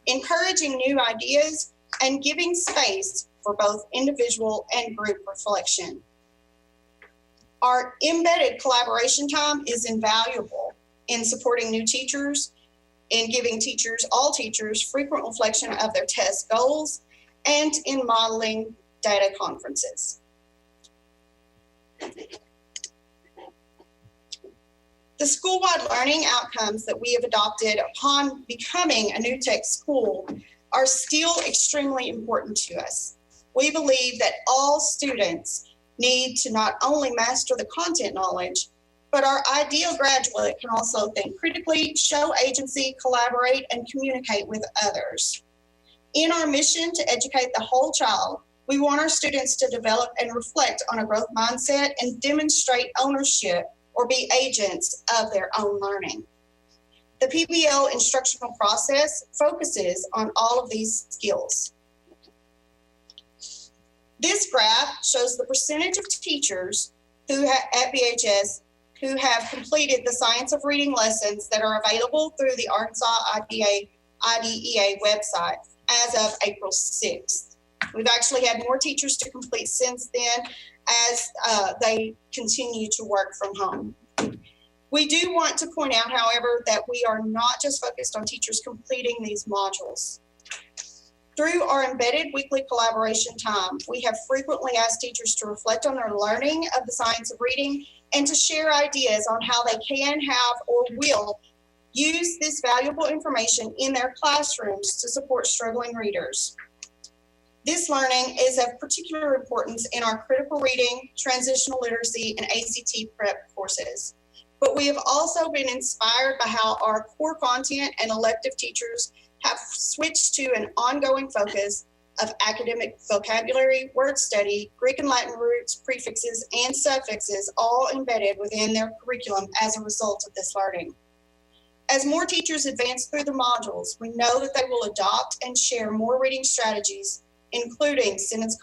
encouraging new ideas, and giving space for both individual and group reflection. Our embedded collaboration time is invaluable in supporting new teachers, in giving teachers, all teachers, frequent reflection of their test goals, and in modeling data conferences. The school-wide learning outcomes that we have adopted upon becoming a New Tech school are still extremely important to us. We believe that all students need to not only master the content knowledge, but our ideal graduate can also think critically, show agency, collaborate, and communicate with others. In our mission to educate the whole child, we want our students to develop and reflect on a growth mindset and demonstrate ownership or be agents of their own learning. The PBL instructional process focuses on all of these skills. This graph shows the percentage of teachers who at BHS who have completed the science of reading lessons that are available through the Arkansas IDEA website as of April 6th. We've actually had more teachers to complete since then as they continue to work from home. We do want to point out, however, that we are not just focused on teachers completing these modules. Through our embedded weekly collaboration time, we have frequently asked teachers to reflect on their learning of the science of reading and to share ideas on how they can, have, or will use this valuable information in their classrooms to support struggling readers. This learning is of particular importance in our critical reading, transitional literacy, and ACT prep courses. But we have also been inspired by how our core content and elective teachers have switched to an ongoing focus of academic vocabulary, word study, Greek and Latin roots, prefixes, and suffixes, all embedded within their curriculum as a result of this learning. As more teachers advance through the modules, we know that they will adopt and share more reading strategies, including sentence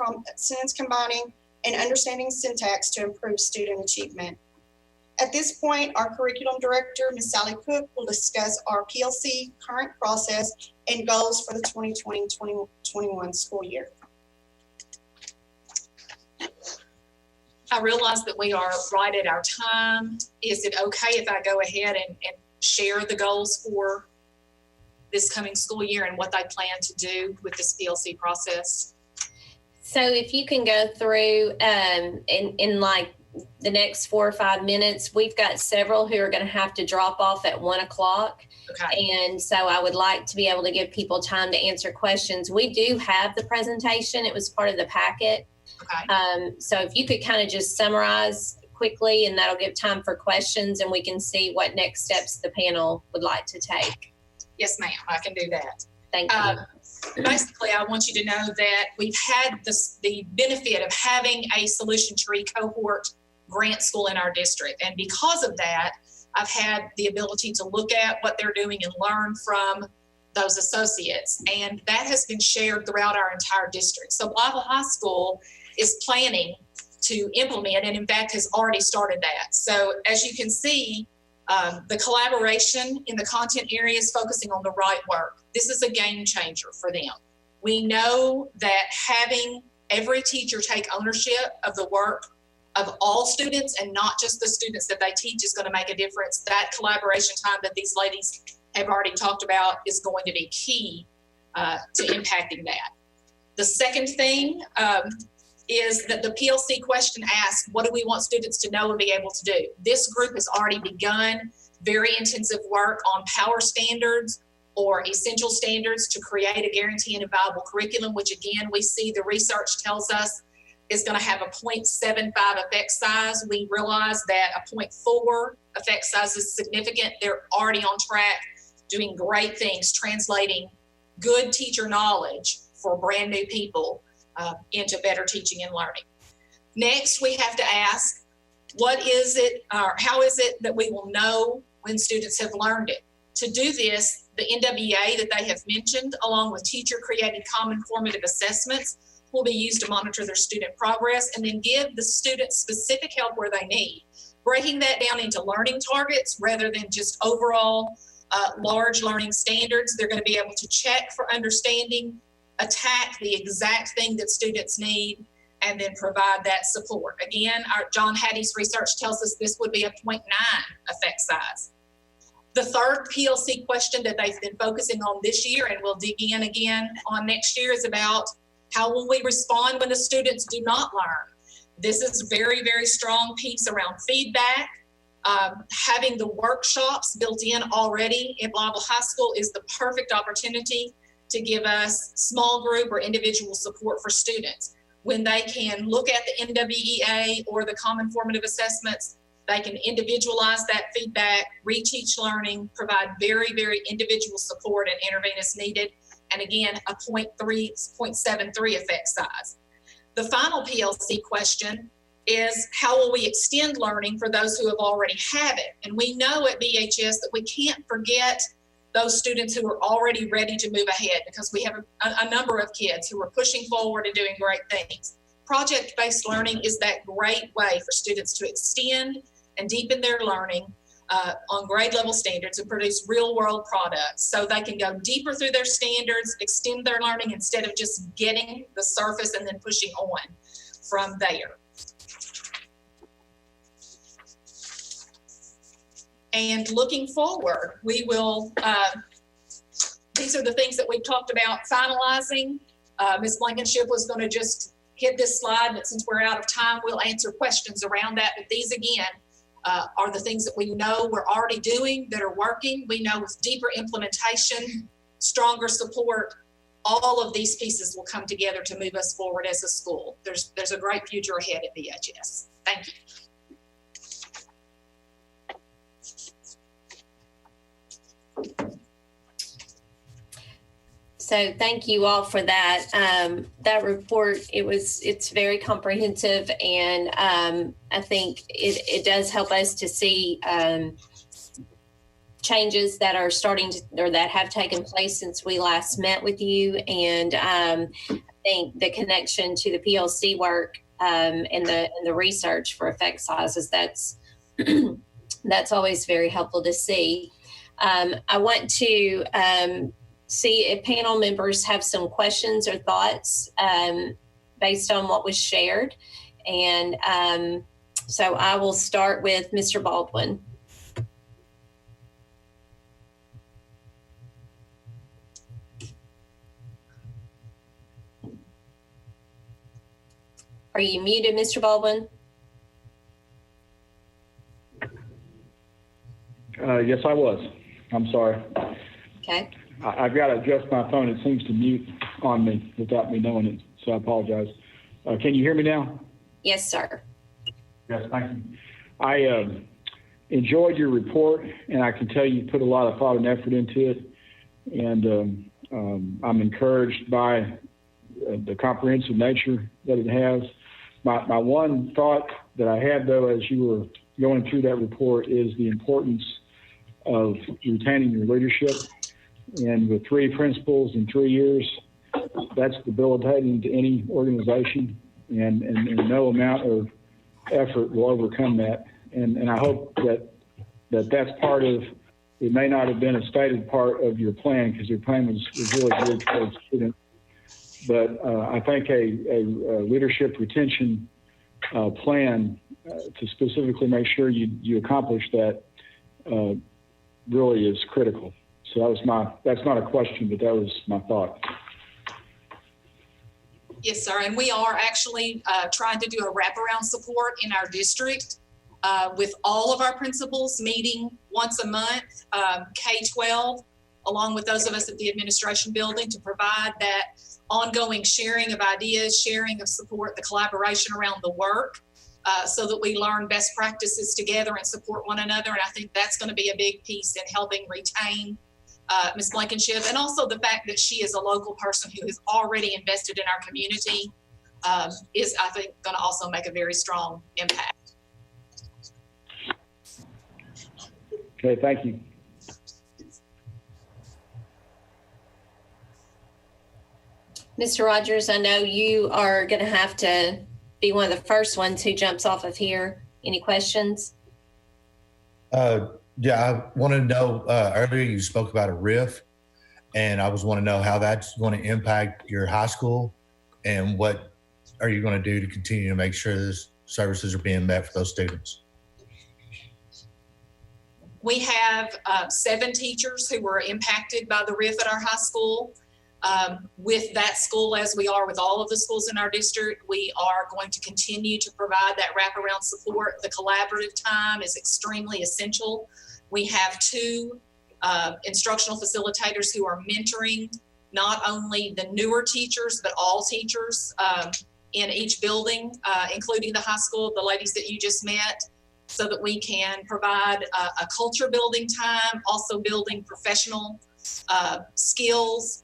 combining and understanding syntax to improve student achievement. At this point, our curriculum director, Ms. Sally Cook, will discuss our PLC current process and goals for the 2020-2021 school year. I realize that we are right at our time. Is it okay if I go ahead and share the goals for this coming school year and what they plan to do with this PLC process? So if you can go through in like the next 4 or 5 minutes, we've got several who are going to have to drop off at 1 o'clock. Okay. And so I would like to be able to give people time to answer questions. We do have the presentation. It was part of the packet. Okay. So if you could kind of just summarize quickly, and that'll give time for questions, and we can see what next steps the panel would like to take. Yes, ma'am, I can do that. Thank you. Basically, I want you to know that we've had the benefit of having a solution tree cohort grant school in our district. And because of that, I've had the ability to look at what they're doing and learn from those associates. And that has been shared throughout our entire district. So Blytheville High School is planning to implement, and in fact has already started that. So as you can see, the collaboration in the content area is focusing on the right work. This is a game changer for them. We know that having every teacher take ownership of the work of all students and not just the students that they teach is going to make a difference. That collaboration time that these ladies have already talked about is going to be key to impacting that. The second thing is that the PLC question asks, what do we want students to know and be able to do? This group has already begun very intensive work on power standards or essential standards to create a guaranteed and viable curriculum, which again, we see the research tells us is going to have a 0.75 effect size. We realize that a 0.4 effect size is significant. They're already on track, doing great things, translating good teacher knowledge for brand new people into better teaching and learning. Next, we have to ask, what is it, or how is it that we will know when students have learned it? To do this, the NWA that they have mentioned, along with teacher-created common formative assessments, will be used to monitor their student progress and then give the students specific help where they need. Breaking that down into learning targets rather than just overall large learning standards, they're going to be able to check for understanding, attack the exact thing that students need, and then provide that support. Again, our John Hattie's research tells us this would be a 0.9 effect size. The third PLC question that they've been focusing on this year, and we'll dig in again on next year, is about how will we respond when the students do not learn? This is a very, very strong piece around feedback. Having the workshops built in already in Blytheville High School is the perfect opportunity to give us small group or individual support for students. When they can look at the NWEA or the common formative assessments, they can individualize that feedback, reteach learning, provide very, very individual support and intervene as needed. And again, a 0.73 effect size. The final PLC question is, how will we extend learning for those who have already had it? And we know at BHS that we can't forget those students who are already ready to move ahead, because we have a number of kids who are pushing forward and doing great things. Project-based learning is that great way for students to extend and deepen their learning on grade level standards and produce real world products, so they can go deeper through their standards, extend their learning instead of just getting the surface and then pushing on from there. And looking forward, we will, these are the things that we've talked about finalizing. Ms. Blankenship was going to just hit this slide, but since we're out of time, we'll answer questions around that. But these again, are the things that we know we're already doing that are working. We know with deeper implementation, stronger support, all of these pieces will come together to move us forward as a school. There's a great future ahead at BHS. Thank you. So thank you all for that. That report, it's very comprehensive, and I think it does help us to see changes that are starting to, or that have taken place since we last met with you. And I think the connection to the PLC work and the research for effect sizes, that's always very helpful to see. I want to see if panel members have some questions or thoughts based on what was shared. And so I will start with Mr. Baldwin. Are you muted, Mr. Baldwin? Yes, I was. I'm sorry. Okay. I've got to adjust my phone. It seems to mute on me without me knowing it, so I apologize. Can you hear me now? Yes, sir. Yes, thank you. I enjoyed your report, and I can tell you put a lot of thought and effort into it, and I'm encouraged by the comprehensive nature that it has. My one thought that I had, though, as you were going through that report, is the importance of retaining your leadership. And with 3 principals in 3 years, that's debilitating to any organization, and no amount of effort will overcome that. And I hope that's part of, it may not have been a stated part of your plan, because your plan was really geared towards students. But I think a leadership retention plan to specifically make sure you accomplish that really is critical. So that's not a question, but that was my thought. Yes, sir. And we are actually trying to do a wraparound support in our district with all of our principals meeting once a month, K-12, along with those of us at the administration building, to provide that ongoing sharing of ideas, sharing of support, the collaboration around the work, so that we learn best practices together and support one another. And I think that's going to be a big piece in helping retain Ms. Blankenship, and also the fact that she is a local person who has already invested in our community is, I think, going to also make a very strong impact. Okay, thank you. Mr. Rogers, I know you are going to have to be one of the first ones who jumps off of here. Any questions? Yeah, I wanted to know, earlier you spoke about a RIF, and I was want to know how that's going to impact your high school, and what are you going to do to continue to make sure those services are being met for those students? We have 7 teachers who were impacted by the RIF at our high school. With that school, as we are with all of the schools in our district, we are going to continue to provide that wraparound support. The collaborative time is extremely essential. We have 2 instructional facilitators who are mentoring not only the newer teachers, but all teachers in each building, including the high school, the ladies that you just met, so that we can provide a culture building time, also building professional skills,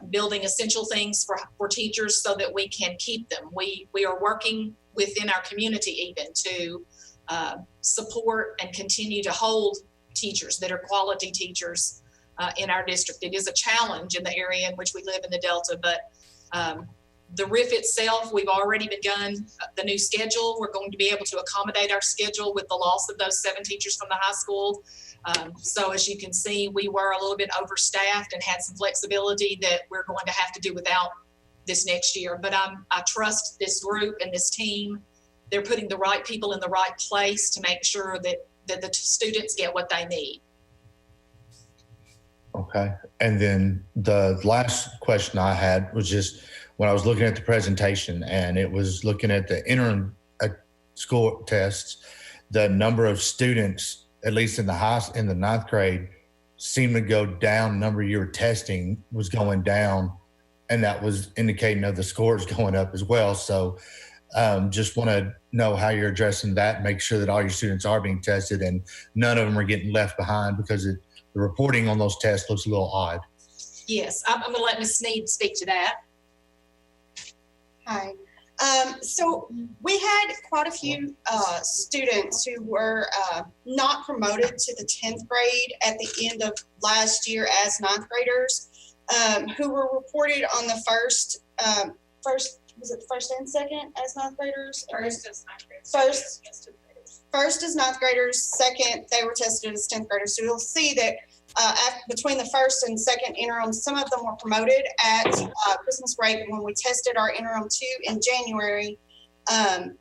building essential things for teachers so that we can keep them. We are working within our community even to support and continue to hold teachers that are quality teachers in our district. It is a challenge in the area in which we live in the Delta, but the RIF itself, we've already begun the new schedule. We're going to be able to accommodate our schedule with the loss of those 7 teachers from the high school. So as you can see, we were a little bit overstaffed and had some flexibility that we're going to have to do without this next year. But I trust this group and this team. They're putting the right people in the right place to make sure that the students get what they need. Okay. And then the last question I had was just when I was looking at the presentation, and it was looking at the interim school tests, the number of students, at least in the 9th grade, seemed to go down. Number you were testing was going down, and that was indicating of the scores going up as well. So just want to know how you're addressing that, make sure that all your students are being tested and none of them are getting left behind, because the reporting on those tests looks a little odd. Yes, I'm going to let Ms. Sneed speak to that. Hi. So we had quite a few students who were not promoted to the 10th grade at the end of last year as 9th graders, who were reported on the first, was it the first and second as 9th graders? First as 9th graders. First as 9th graders, second they were tested as 10th graders. So you'll see that between the first and second interim, some of them were promoted at Christmas break. When we tested our interim 2 in January, then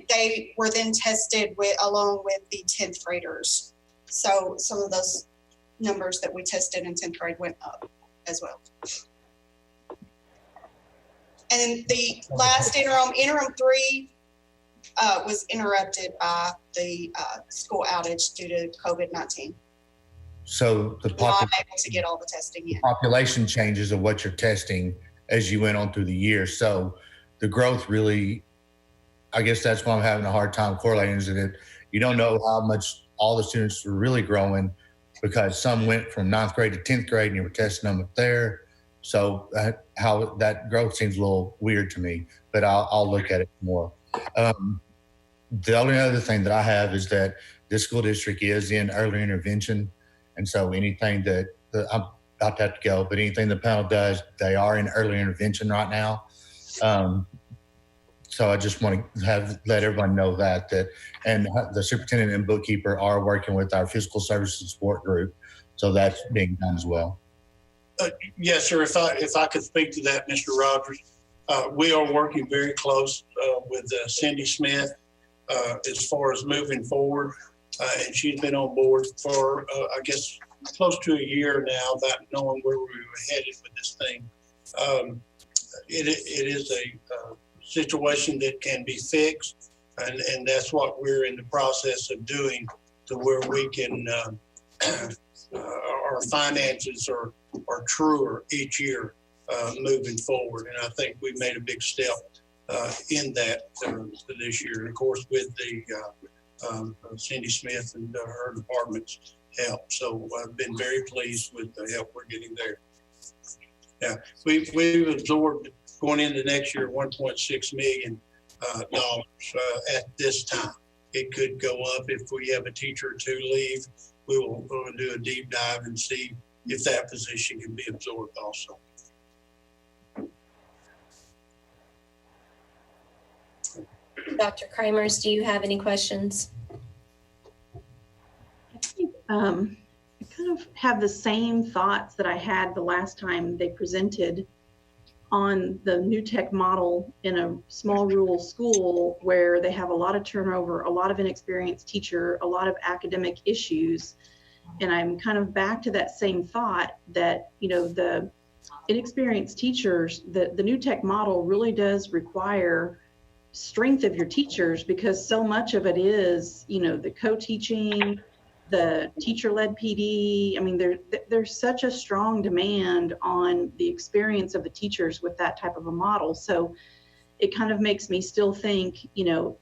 they were then tested along with the 10th graders. So some of those numbers that we tested in 10th grade went up as well. And then the last interim 3, was interrupted by the school outage due to COVID-19. So the not able to get all the testing in. population changes of what you're testing as you went on through the year. So the growth really, I guess that's why I'm having a hard time correlating, is that you don't know how much all the students were really growing, because some went from 9th grade to 10th grade and you were testing them up there. So how that growth seems a little weird to me, but I'll look at it more. The only other thing that I have is that this school district is in early intervention. And so anything that about to have to go, but anything the panel does, they are in early intervention right now. So I just want to let everyone know that, and the superintendent and bookkeeper are working with our physical services support group. So that's being done as well. Yes, sir. If I could speak to that, Mr. Rogers, we are working very close with Cindy Smith as far as moving forward. And she's been on board for, I guess, close to a year now, about knowing where we were headed with this thing. It is a situation that can be fixed, and that's what we're in the process of doing, to where we can our finances are truer each year moving forward. And I think we've made a big step in that this year, and of course with the Cindy Smith and her department's help. So I've been very pleased with the help we're getting there. Yeah, we've absorbed going into next year $1.6 million at this time. It could go up if we have a teacher or two leave. We'll do a deep dive and see if that position can be absorbed also. Dr. Kramers, do you have any questions? I think I kind of have the same thoughts that I had the last time they presented on the new tech model in a small rural school where they have a lot of turnover, a lot of inexperienced teacher, a lot of academic issues. And I'm kind of back to that same thought that, you know, the inexperienced teachers, the new tech model really does require strength of your teachers, because so much of it is, you know, the co-teaching, the teacher-led PD. I mean, there's such a strong demand on the experience of the teachers with that type of a model. So it kind of makes me still think, you know,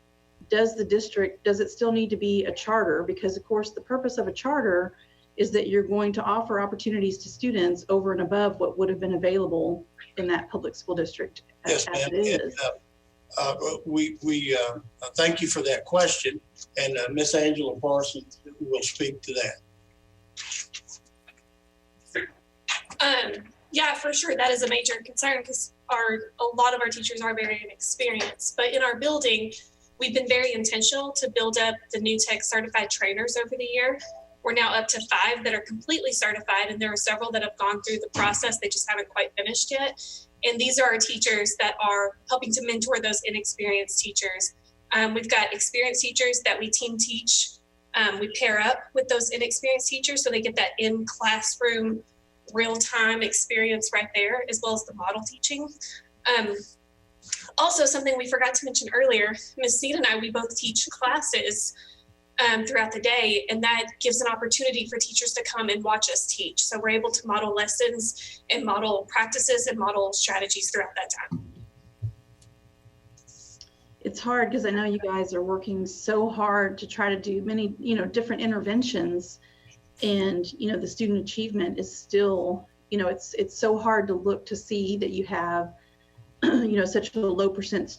does it still need to be a charter? Because of course the purpose of a charter is that you're going to offer opportunities to students over and above what would have been available in that public school district as it is. We thank you for that question, and Miss Angela Parsons will speak to that. Yeah, for sure, that is a major concern, because a lot of our teachers are very inexperienced. But in our building, we've been very intentional to build up the new tech certified trainers over the year. We're now up to 5 that are completely certified, and there are several that have gone through the process. They just haven't quite finished yet. And these are our teachers that are helping to mentor those inexperienced teachers. We've got experienced teachers that we team teach. We pair up with those inexperienced teachers so they get that in-classroom, real-time experience right there, as well as the model teaching. Also, something we forgot to mention earlier, Ms. Seed and I, we both teach classes throughout the day, and that gives an opportunity for teachers to come and watch us teach. So we're able to model lessons and model practices and model strategies throughout that time. It's hard because I know you guys are working so hard to try to do many, you know, different interventions, and, you know, the student achievement is still, you know, it's so hard to look to see that you have, you know, such a low percent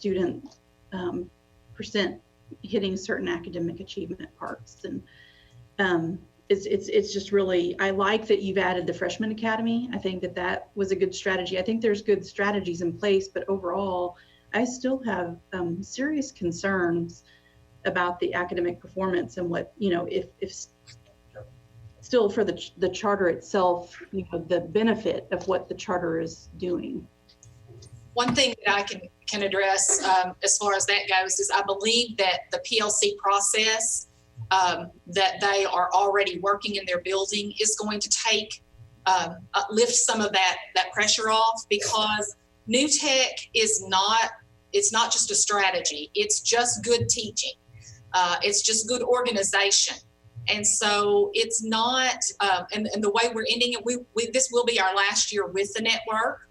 hitting certain academic achievement parts. And it's just really, I like that you've added the freshman academy. I think that was a good strategy. I think there's good strategies in place, but overall, I still have serious concerns about the academic performance and what, you know, if still for the charter itself, you know, the benefit of what the charter is doing. One thing that I can address as far as that goes is I believe that the PLC process that they are already working in their building is going to take lift some of that pressure off, because new tech is not just a strategy. It's just good teaching. It's just good organization. And so it's not, and the way we're ending it, this will be our last year with the network.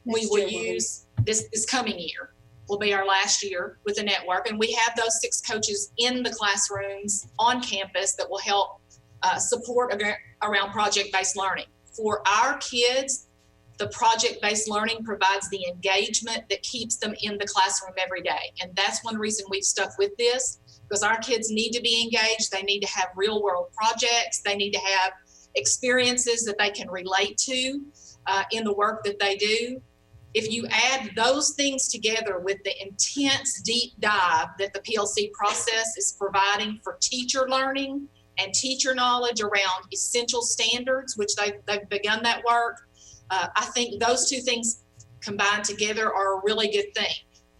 We will use this coming year will be our last year with the network. And we have those 6 coaches in the classrooms on campus that will help support around project-based learning. For our kids, the project-based learning provides the engagement that keeps them in the classroom every day. And that's one reason we've stuck with this, because our kids need to be engaged. They need to have real-world projects. They need to have experiences that they can relate to in the work that they do. If you add those things together with the intense deep dive that the PLC process is providing for teacher learning and teacher knowledge around essential standards, which they've begun that work, I think those two things combined together are a really good thing.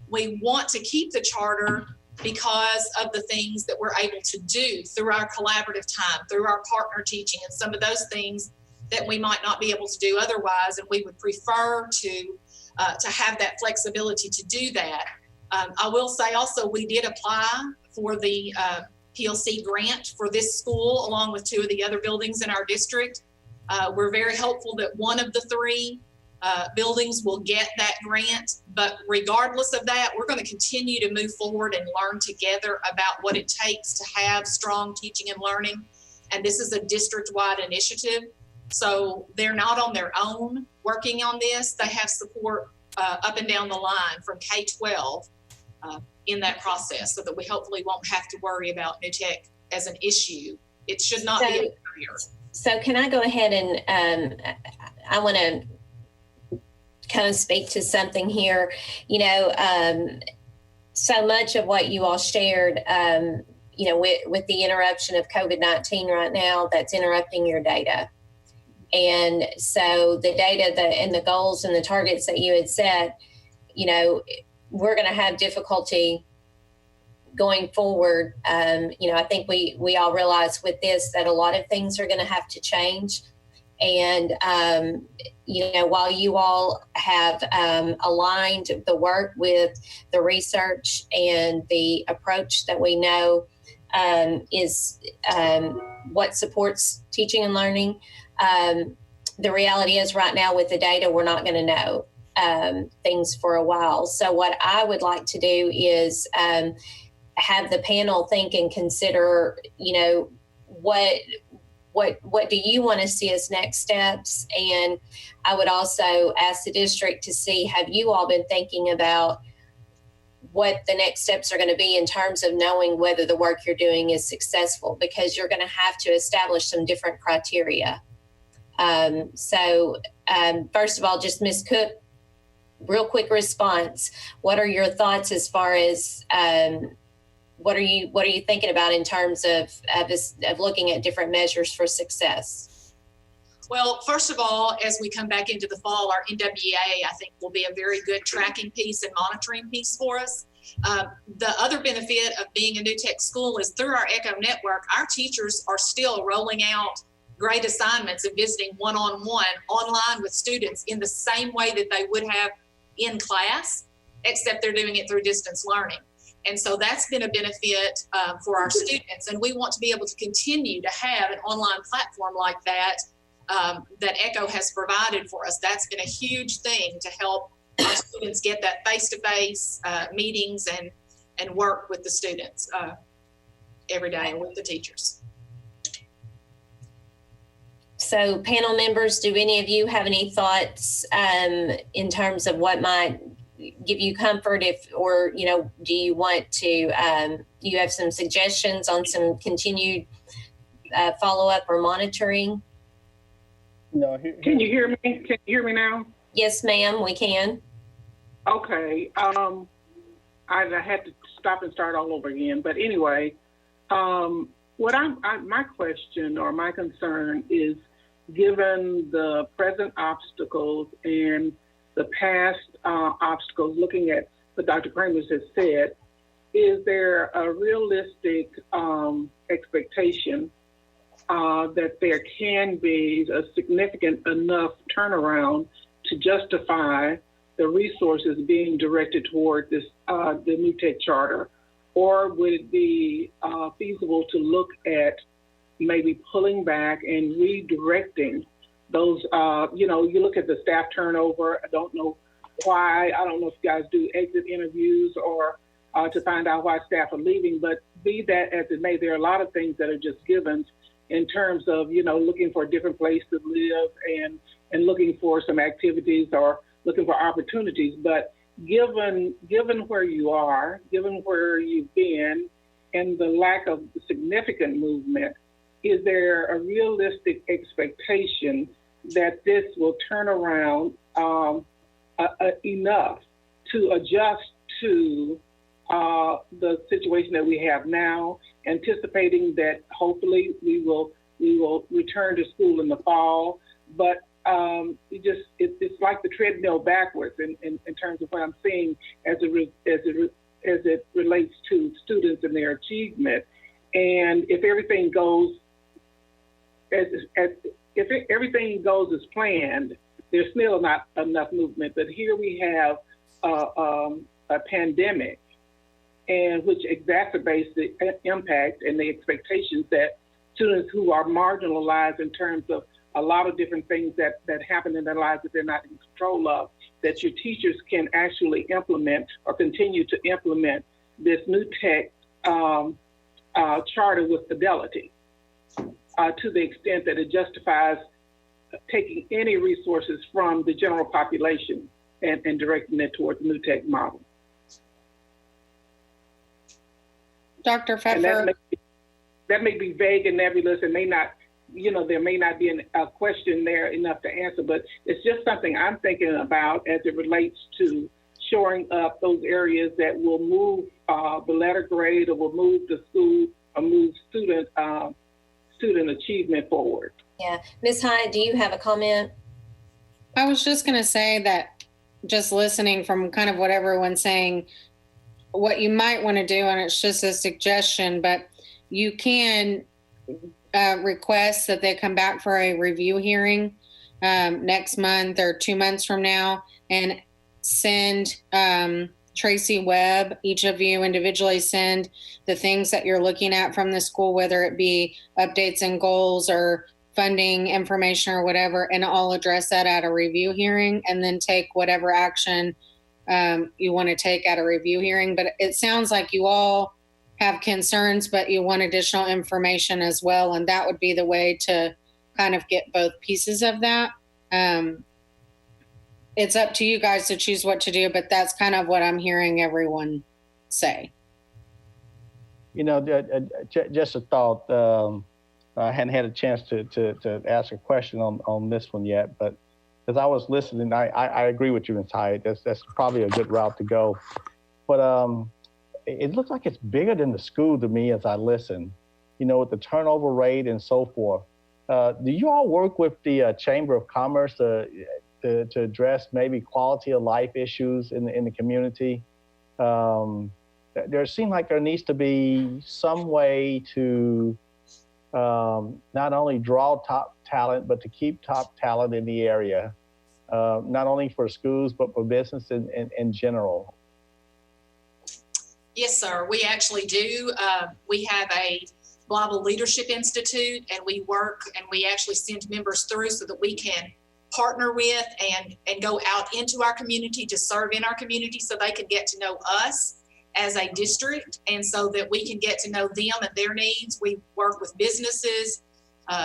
We want to keep the charter because of the things that we're able to do through our collaborative time, through our partner teaching, and some of those things that we might not be able to do otherwise, and we would prefer to have that flexibility to do that. I will say also we did apply for the PLC grant for this school along with two of the other buildings in our district. We're very hopeful that one of the three buildings will get that grant, but regardless of that, we're going to continue to move forward and learn together about what it takes to have strong teaching and learning. And this is a district-wide initiative, so they're not on their own working on this. They have support up and down the line from K-12 in that process, so that we hopefully won't have to worry about new tech as an issue. It should not be a barrier. So can I go ahead and I want to kind of speak to something here. You know, so much of what you all shared, you know, with the interruption of COVID-19 right now, that's interrupting your data. And so the data and the goals and the targets that you had set, you know, we're going to have difficulty going forward. You know, I think we all realize with this that a lot of things are going to have to change. And, you know, while you all have aligned the work with the research and the approach that we know is what supports teaching and learning, the reality is right now with the data, we're not going to know things for a while. So what I would like to do is have the panel think and consider, you know, what do you want to see as next steps? And I would also ask the district to see, have you all been thinking about what the next steps are going to be in terms of knowing whether the work you're doing is successful? Because you're going to have to establish some different criteria. So first of all, just Ms. Cook, real quick response. What are your thoughts as far as what are you thinking about in terms of looking at different measures for success? Well, first of all, as we come back into the fall, our NWEA, I think, will be a very good tracking piece and monitoring piece for us. The other benefit of being a new tech school is through our ECHO network, our teachers are still rolling out grade assignments and visiting one-on-one online with students in the same way that they would have in class, except they're doing it through distance learning. And so that's been a benefit for our students. And we want to be able to continue to have an online platform like that, that ECHO has provided for us. That's been a huge thing to help our students get that face-to-face meetings and work with the students every day and with the teachers. So panel members, do any of you have any thoughts in terms of what might give you comfort or, you know, do you want to, you have some suggestions on some continued follow-up or monitoring? No. Can you hear me? Can you hear me now? Yes, ma'am, we can. Okay. I had to stop and start all over again. But anyway, my question or my concern is, given the present obstacles and the past obstacles, looking at what Dr. Kramer has said, is there a realistic expectation that there can be a significant enough turnaround to justify the resources being directed toward this the new tech charter? Or would it be feasible to look at maybe pulling back and redirecting those, you know, you look at the staff turnover. I don't know why. I don't know if you guys do exit interviews or to find out why staff are leaving, but be that as it may, there are a lot of things that are just givens in terms of, you know, looking for a different place to live and looking for some activities or looking for opportunities. But given where you are, given where you've been, and the lack of significant movement, is there a realistic expectation that this will turn around enough to adjust to the situation that we have now, anticipating that hopefully we will return to school in the fall, but it's like the treadmill backwards in terms of what I'm seeing as it relates to students and their achievement. And if everything goes as planned, there's still not enough movement. But here we have a pandemic, and which exacerbates the impact and the expectations that students who are marginalized in terms of a lot of different things that happen in their lives that they're not in control of, that your teachers can actually implement or continue to implement this new tech charter with fidelity to the extent that it justifies taking any resources from the general population and directing it towards the new tech model. Dr. Pfeffer. That may be vague and nebulous and may not, there may not be a question there enough to answer, but it's just something I'm thinking about as it relates to shoring up those areas that will move the letter grade or will move the school or move student achievement forward. Yeah. Ms. Hyatt, do you have a comment? I was just going to say that just listening from kind of what everyone's saying, what you might want to do, and it's just a suggestion, but you can request that they come back for a review hearing next month or 2 months from now, and send Tracy Webb, each of you individually send the things that you're looking at from the school, whether it be updates and goals or funding information or whatever, and I'll address that at a review hearing, and then take whatever action you want to take at a review hearing. But it sounds like you all have concerns, but you want additional information as well, and that would be the way to kind of get both pieces of that. It's up to you guys to choose what to do, but that's kind of what I'm hearing everyone say. Just a thought. I hadn't had a chance to ask a question on this one yet, but as I was listening, I agree with you, Ms. Hyatt. That's probably a good route to go. But it looks like it's bigger than the school to me as I listen, with the turnover rate and so forth. Do you all work with the Chamber of Commerce to address maybe quality of life issues in the community? There seems like there needs to be some way to not only draw top talent, but to keep top talent in the area, not only for schools, but for business in general. Yes, sir. We actually do. We have a Global Leadership Institute, and we work and we actually send members through so that we can partner with and go out into our community to serve in our community so they can get to know us as a district, and so that we can get to know them and their needs. We work with businesses,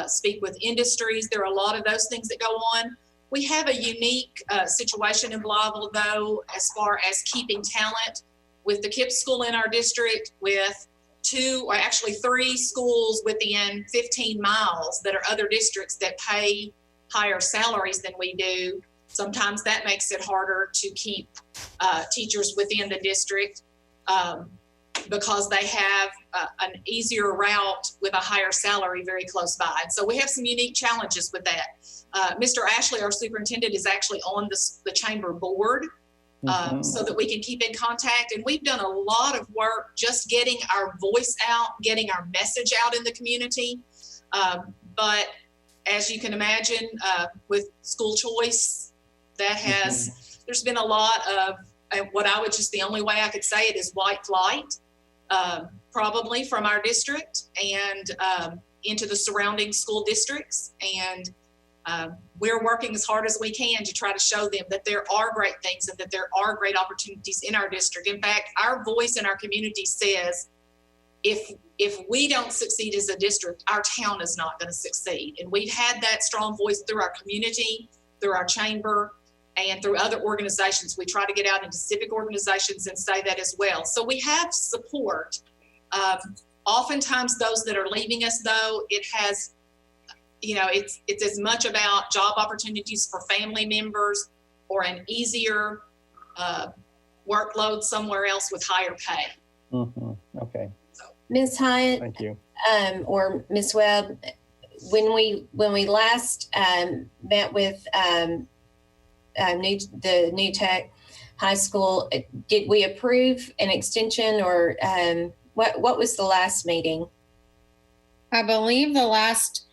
speak with industries. There are a lot of those things that go on. We have a unique situation in Blytheville, though, as far as keeping talent with the KIPP school in our district, with 2 or actually 3 schools within 15 miles that are other districts that pay higher salaries than we do. Sometimes that makes it harder to keep teachers within the district because they have an easier route with a higher salary very close by. And so we have some unique challenges with that. Mr. Ashley, our superintendent, is actually on the chamber board so that we can keep in contact. And we've done a lot of work just getting our voice out, getting our message out in the community. But as you can imagine, with school choice, that has, there's been a lot of what I would just, the only way I could say it is white flight, probably from our district and into the surrounding school districts. And we're working as hard as we can to try to show them that there are great things and that there are great opportunities in our district. In fact, our voice in our community says, if we don't succeed as a district, our town is not going to succeed. And we've had that strong voice through our community, through our chamber, and through other organizations. We try to get out into civic organizations and say that as well. So we have support Oftentimes those that are leaving us, though, it has, it's as much about job opportunities for family members or an easier workload somewhere else with higher pay. Mm-hmm. Okay. Ms. Hyatt, Thank you. or Ms. Webb, when we last met with the New Tech High School, did we approve an extension, or what was the last meeting? I believe the last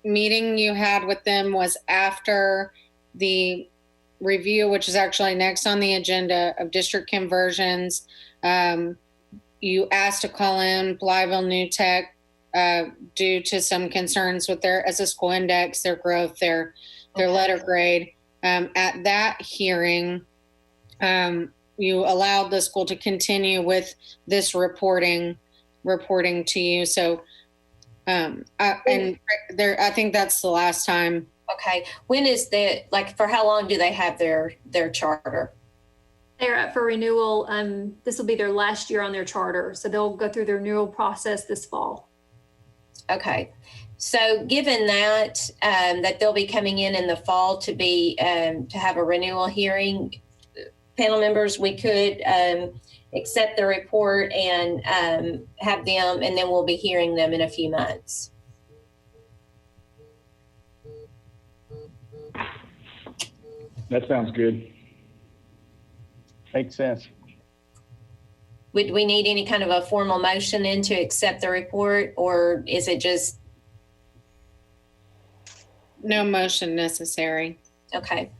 meeting you had with them was after the review, which is actually next on the agenda, of district conversions. You asked to call in Blytheville New Tech due to some concerns with their as a school index, their growth, their letter grade. At that hearing, you allowed the school to continue with this reporting to you. So, I think that's the last time. Okay. When is for how long do they have their charter? They're up for renewal. This will be their last year on their charter. So they'll go through the renewal process this fall. Okay. So given that, that they'll be coming in the fall to be, to have a renewal hearing, panel members, we could accept the report and have them, and then we'll be hearing them in a few months. That sounds good. Makes sense. Would we need any kind of a formal motion then to accept the report, or is it just? No motion necessary. Okay.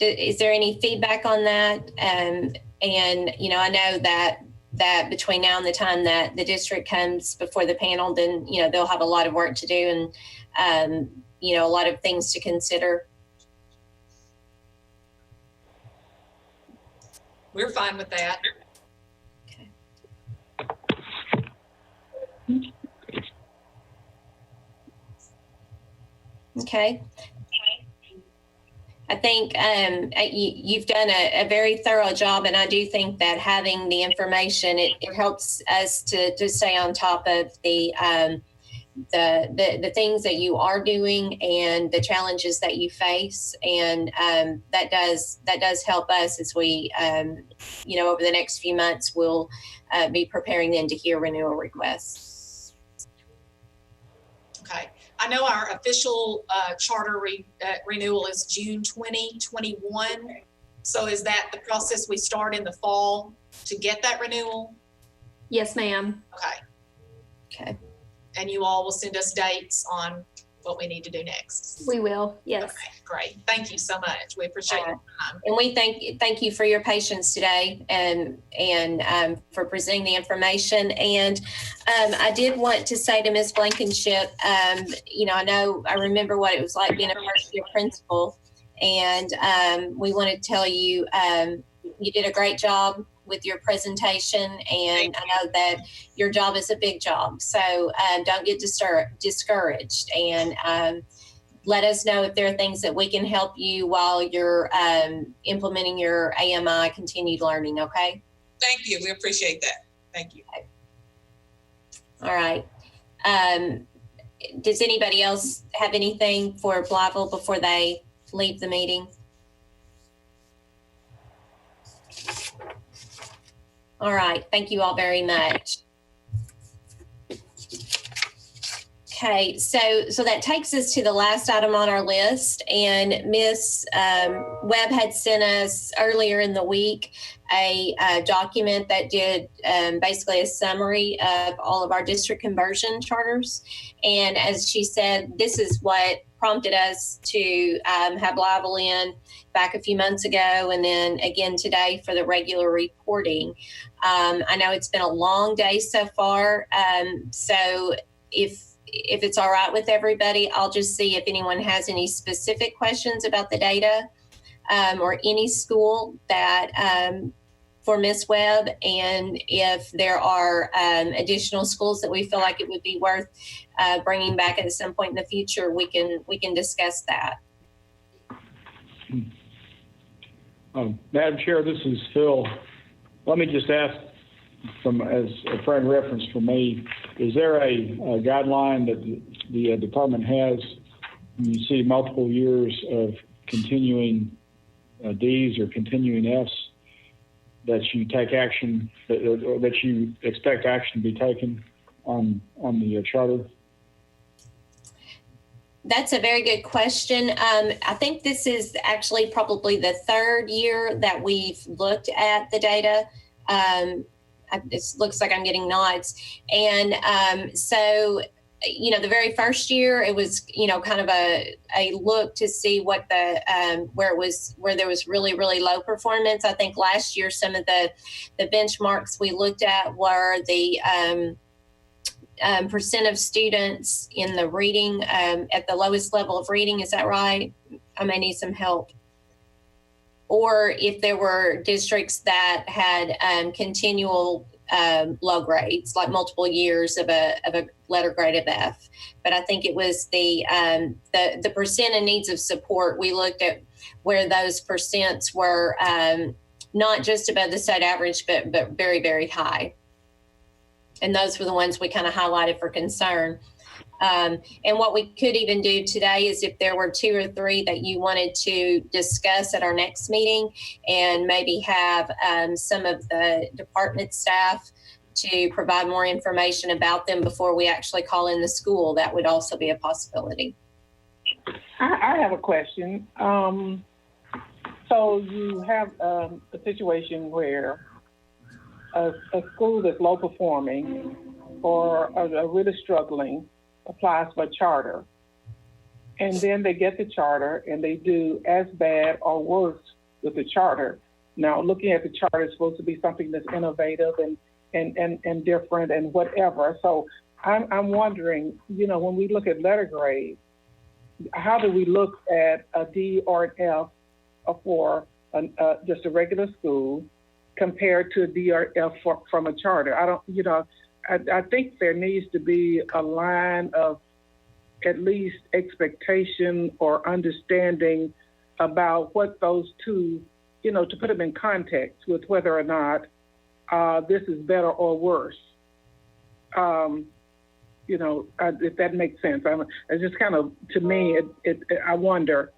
Is there any feedback on that? And I know that between now and the time that the district comes before the panel, then, they'll have a lot of work to do and, a lot of things to consider. We're fine with that. Okay. Okay. I think you've done a very thorough job, and I do think that having the information, it helps us to stay on top of the things that you are doing and the challenges that you face, and that does help us as we over the next few months we'll be preparing then to hear renewal requests. Okay. I know our official charter renewal is June 2021. So is that the process we start in the fall to get that renewal? Yes, ma'am. Okay. Okay. And you all will send us dates on what we need to do next. We will. Yes. Okay, great. Thank you so much. We appreciate your time. And we thank you for your patience today and for presenting the information. And I did want to say to Ms. Blankenship, I remember what it was like being a first-year principal, and we want to tell you you did a great job with your presentation, and I know that your job is a big job. So don't get discouraged, and let us know if there are things that we can help you while you're implementing your AMI continued learning, okay? Thank you. We appreciate that. Thank you. Okay. All right. Does anybody else have anything for Blytheville before they leave the meeting? All right. Thank you all very much. Okay, so that takes us to the last item on our list, and Ms. Webb had sent us earlier in the week a document that did basically a summary of all of our district conversion charters. And as she said, this is what prompted us to have Blytheville in back a few months ago, and then again today for the regular reporting. I know it's been a long day so far, so if it's all right with everybody, I'll just see if anyone has any specific questions about the data or any school that for Ms. Webb, and if there are additional schools that we feel like it would be worth bringing back at some point in the future, we can discuss that. Madam Chair, this is Phil. Let me just ask as a frame of reference for me, is there a guideline that the department has when you see multiple years of continuing Ds or continuing Fs that you take action, or that you expect action to be taken on the charter? That's a very good question. I think this is actually probably the third year that we've looked at the data. It looks like I'm getting nods. And so, the very first year it was, kind of a look to see what the where there was really, really low performance. I think last year some of the benchmarks we looked at were the percent of students in the reading at the lowest level of reading. Is that right? I may need some help. Or if there were districts that had continual low grades, like multiple years of a letter grade of F. But I think it was the percent in needs of support. We looked at where those percents were not just above the state average, but very, very high. And those were the ones we kind of highlighted for concern. And what we could even do today is if there were 2 or 3 that you wanted to discuss at our next meeting, and maybe have some of the department staff to provide more information about them before we actually call in the school, that would also be a possibility. I have a question. So you have a situation where a school that's low performing or are really struggling applies for a charter, and then they get the charter and they do as bad or worse with the charter. Now, looking at the charter is supposed to be something that's innovative and different and whatever. So I'm wondering, when we look at letter grade, how do we look at a D or an F for just a regular school compared to a D or F from a charter? I think there needs to be a line of at least expectation or understanding about what those two, to put them in context with whether or not this is better or worse. If that makes sense. It's just kind of, to me, I wonder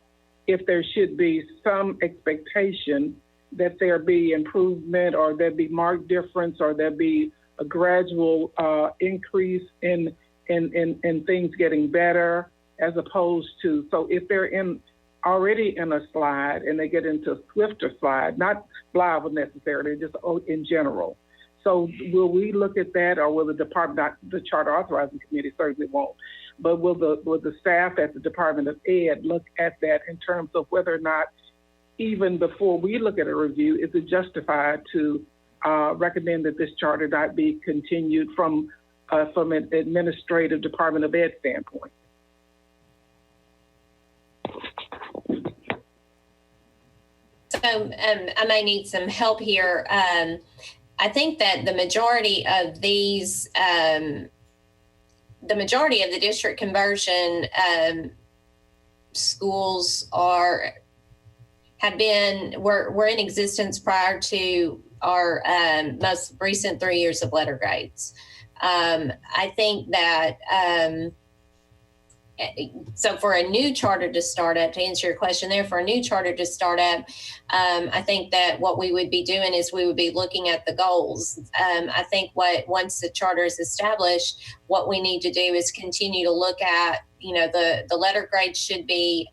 if there should be some expectation that there be improvement, or there be marked difference, or there be a gradual increase in things getting better, as opposed to, so if they're already in a slide and they get into a swifter slide, not live necessarily, just in general. So will we look at that, or will the department, not the Charter Authorizing Committee certainly won't, but will the staff at the Department of Ed look at that in terms of whether or not, even before we look at a review, is it justified to recommend that this charter not be continued from an administrative Department of Ed standpoint? So I may need some help here. I think that the majority of these, the majority of the district conversion schools were in existence prior to our most recent 3 years of letter grades. I think that, so for a new charter to start up, to answer your question there, for a new charter to start up, I think that what we would be doing is we would be looking at the goals. I think once the charter is established, what we need to do is continue to look at, the letter grade should be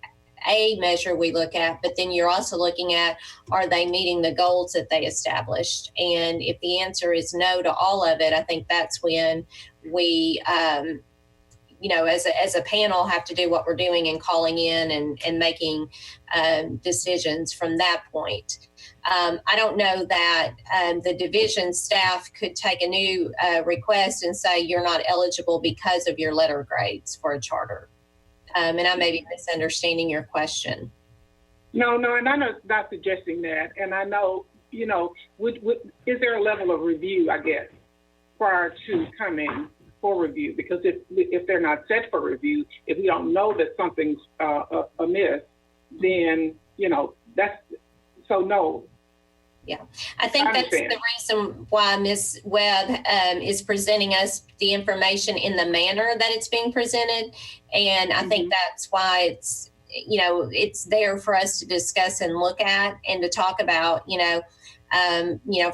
a measure we look at, but then you're also looking at, are they meeting the goals that they established? And if the answer is no to all of it, I think that's when we, as a panel, have to do what we're doing and calling in and making decisions from that point. I don't know that the division staff could take a new request and say you're not eligible because of your letter grades for a charter. And I may be misunderstanding your question. No, and I'm not suggesting that. And I know, is there a level of review, I guess, prior to coming for review? Because if they're not set for review, if we don't know that something's amiss, then, that's, so no. I think I that's understand. the reason why Ms. Webb is presenting us the information in the manner that it's being presented. And I think that's why it's, it's there for us to discuss and look at and to talk about,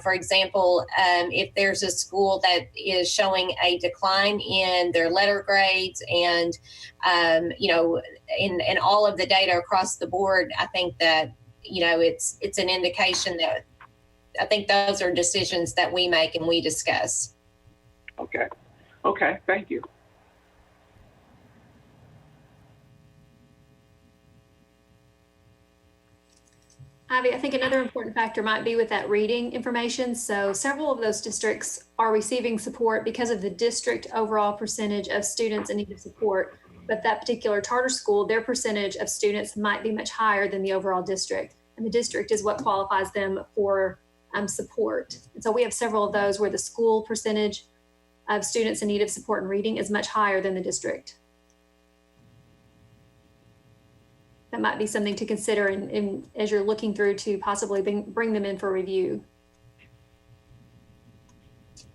for example, if there's a school that is showing a decline in their letter grades and, in all of the data across the board, I think that, it's an indication that I think those are decisions that we make and we discuss. Okay, thank you. Ivy, I think another important factor might be with that reading information. So several of those districts are receiving support because of the district overall percentage of students in need of support. But that particular charter school, their percentage of students might be much higher than the overall district. And the district is what qualifies them for support. And so we have several of those where the school percentage of students in need of support in reading is much higher than the district. That might be something to consider as you're looking through to possibly bring them in for review.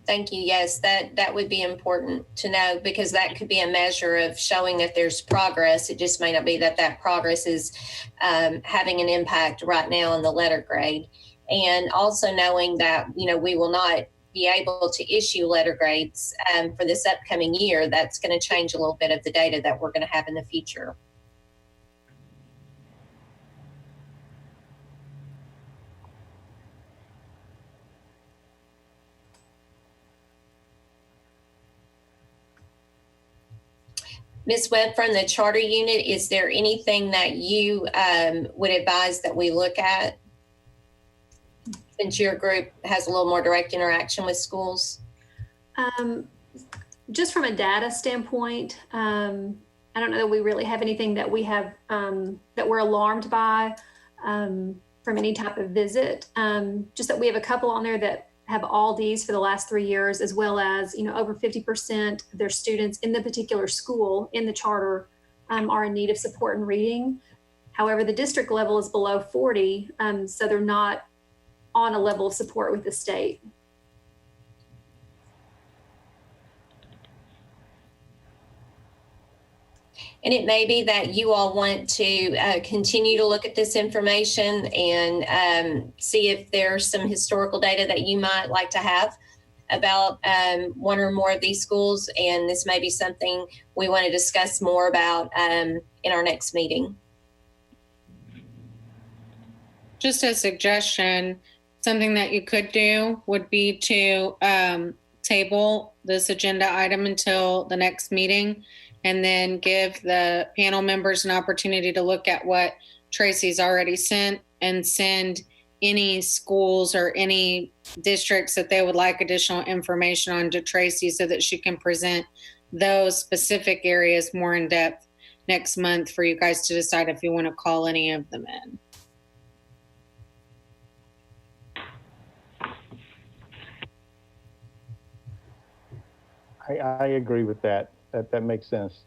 Thank you. Yes, that would be important to know, because that could be a measure of showing that there's progress. It just may not be that progress is having an impact right now on the letter grade. And also knowing that, we will not be able to issue letter grades for this upcoming year. That's going to change a little bit of the data that we're going to have in the future. Ms. Webb, from the charter unit, is there anything that you would advise that we look at, since your group has a little more direct interaction with schools? Just from a data standpoint, I don't know that we really have anything that we have that we're alarmed by from any type of visit. Just that we have a couple on there that have all Ds for the last 3 years, as well as, over 50% of their students in the particular school in the charter are in need of support in reading. However, the district level is below 40, so they're not on a level of support with the state. And it may be that you all want to continue to look at this information and see if there's some historical data that you might like to have about one or more of these schools. And this may be something we want to discuss more about in our next meeting. Just a suggestion, something that you could do would be to table this agenda item until the next meeting, and then give the panel members an opportunity to look at what Tracy's already sent and send any schools or any districts that they would like additional information on to Tracy, so that she can present those specific areas more in depth next month for you guys to decide if you want to call any of them in. I agree with that. That makes sense.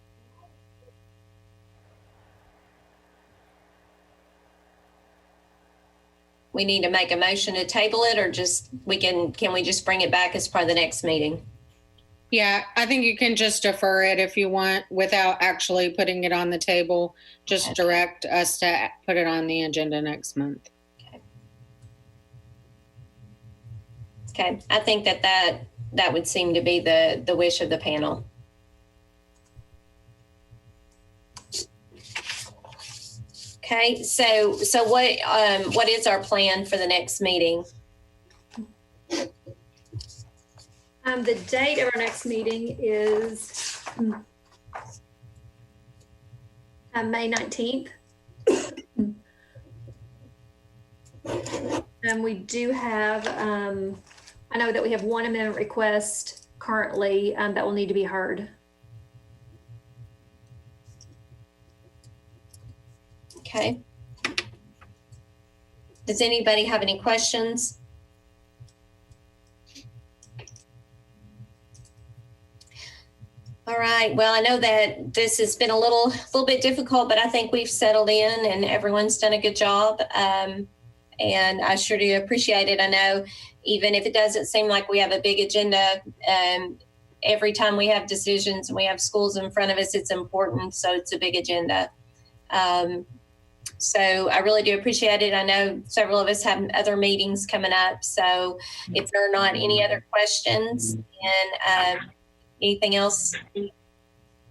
We need to make a motion to table it, or just can we just bring it back as part of the next meeting? Yeah, I think you can just defer it if you want, without actually putting it on the table. Just direct us to put it on the agenda next month. Okay. I think that would seem to be the wish of the panel. Okay, so what is our plan for the next meeting? The date of our next meeting is May 19th. And we do have, I know that we have one amendment request currently that will need to be heard. Okay. Does anybody have any questions? All right. Well, I know that this has been a little bit difficult, but I think we've settled in and everyone's done a good job. and I sure do appreciate it. I know even if it doesn't seem like we have a big agenda, every time we have decisions and we have schools in front of us, it's important. So it's a big agenda. So I really do appreciate it. I know several of us have other meetings coming up. So if there are not any other questions and anything else.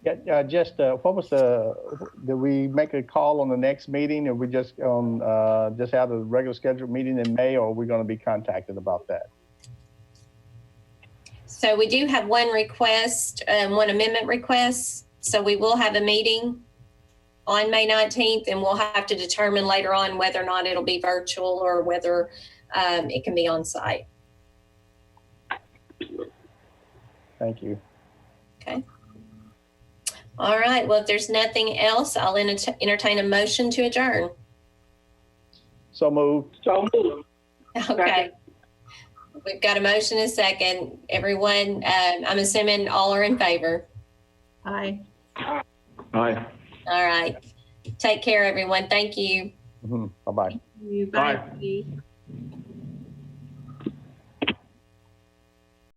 Yeah, what was did we make a call on the next meeting, or we just just have a regular scheduled meeting in May, or are we going to be contacted about that? So we do have one request, one amendment request. So we will have a meeting on May 19th, and we'll have to determine later on whether or not it'll be virtual or whether it can be on site. Thank you. Okay. All right. Well, if there's nothing else, I'll entertain a motion to adjourn. So moved. So moved. Okay. We've got a motion and a second. Everyone, I'm assuming all are in favor. Aye. Aye. All right. Take care, everyone. Thank you. Bye-bye. Bye.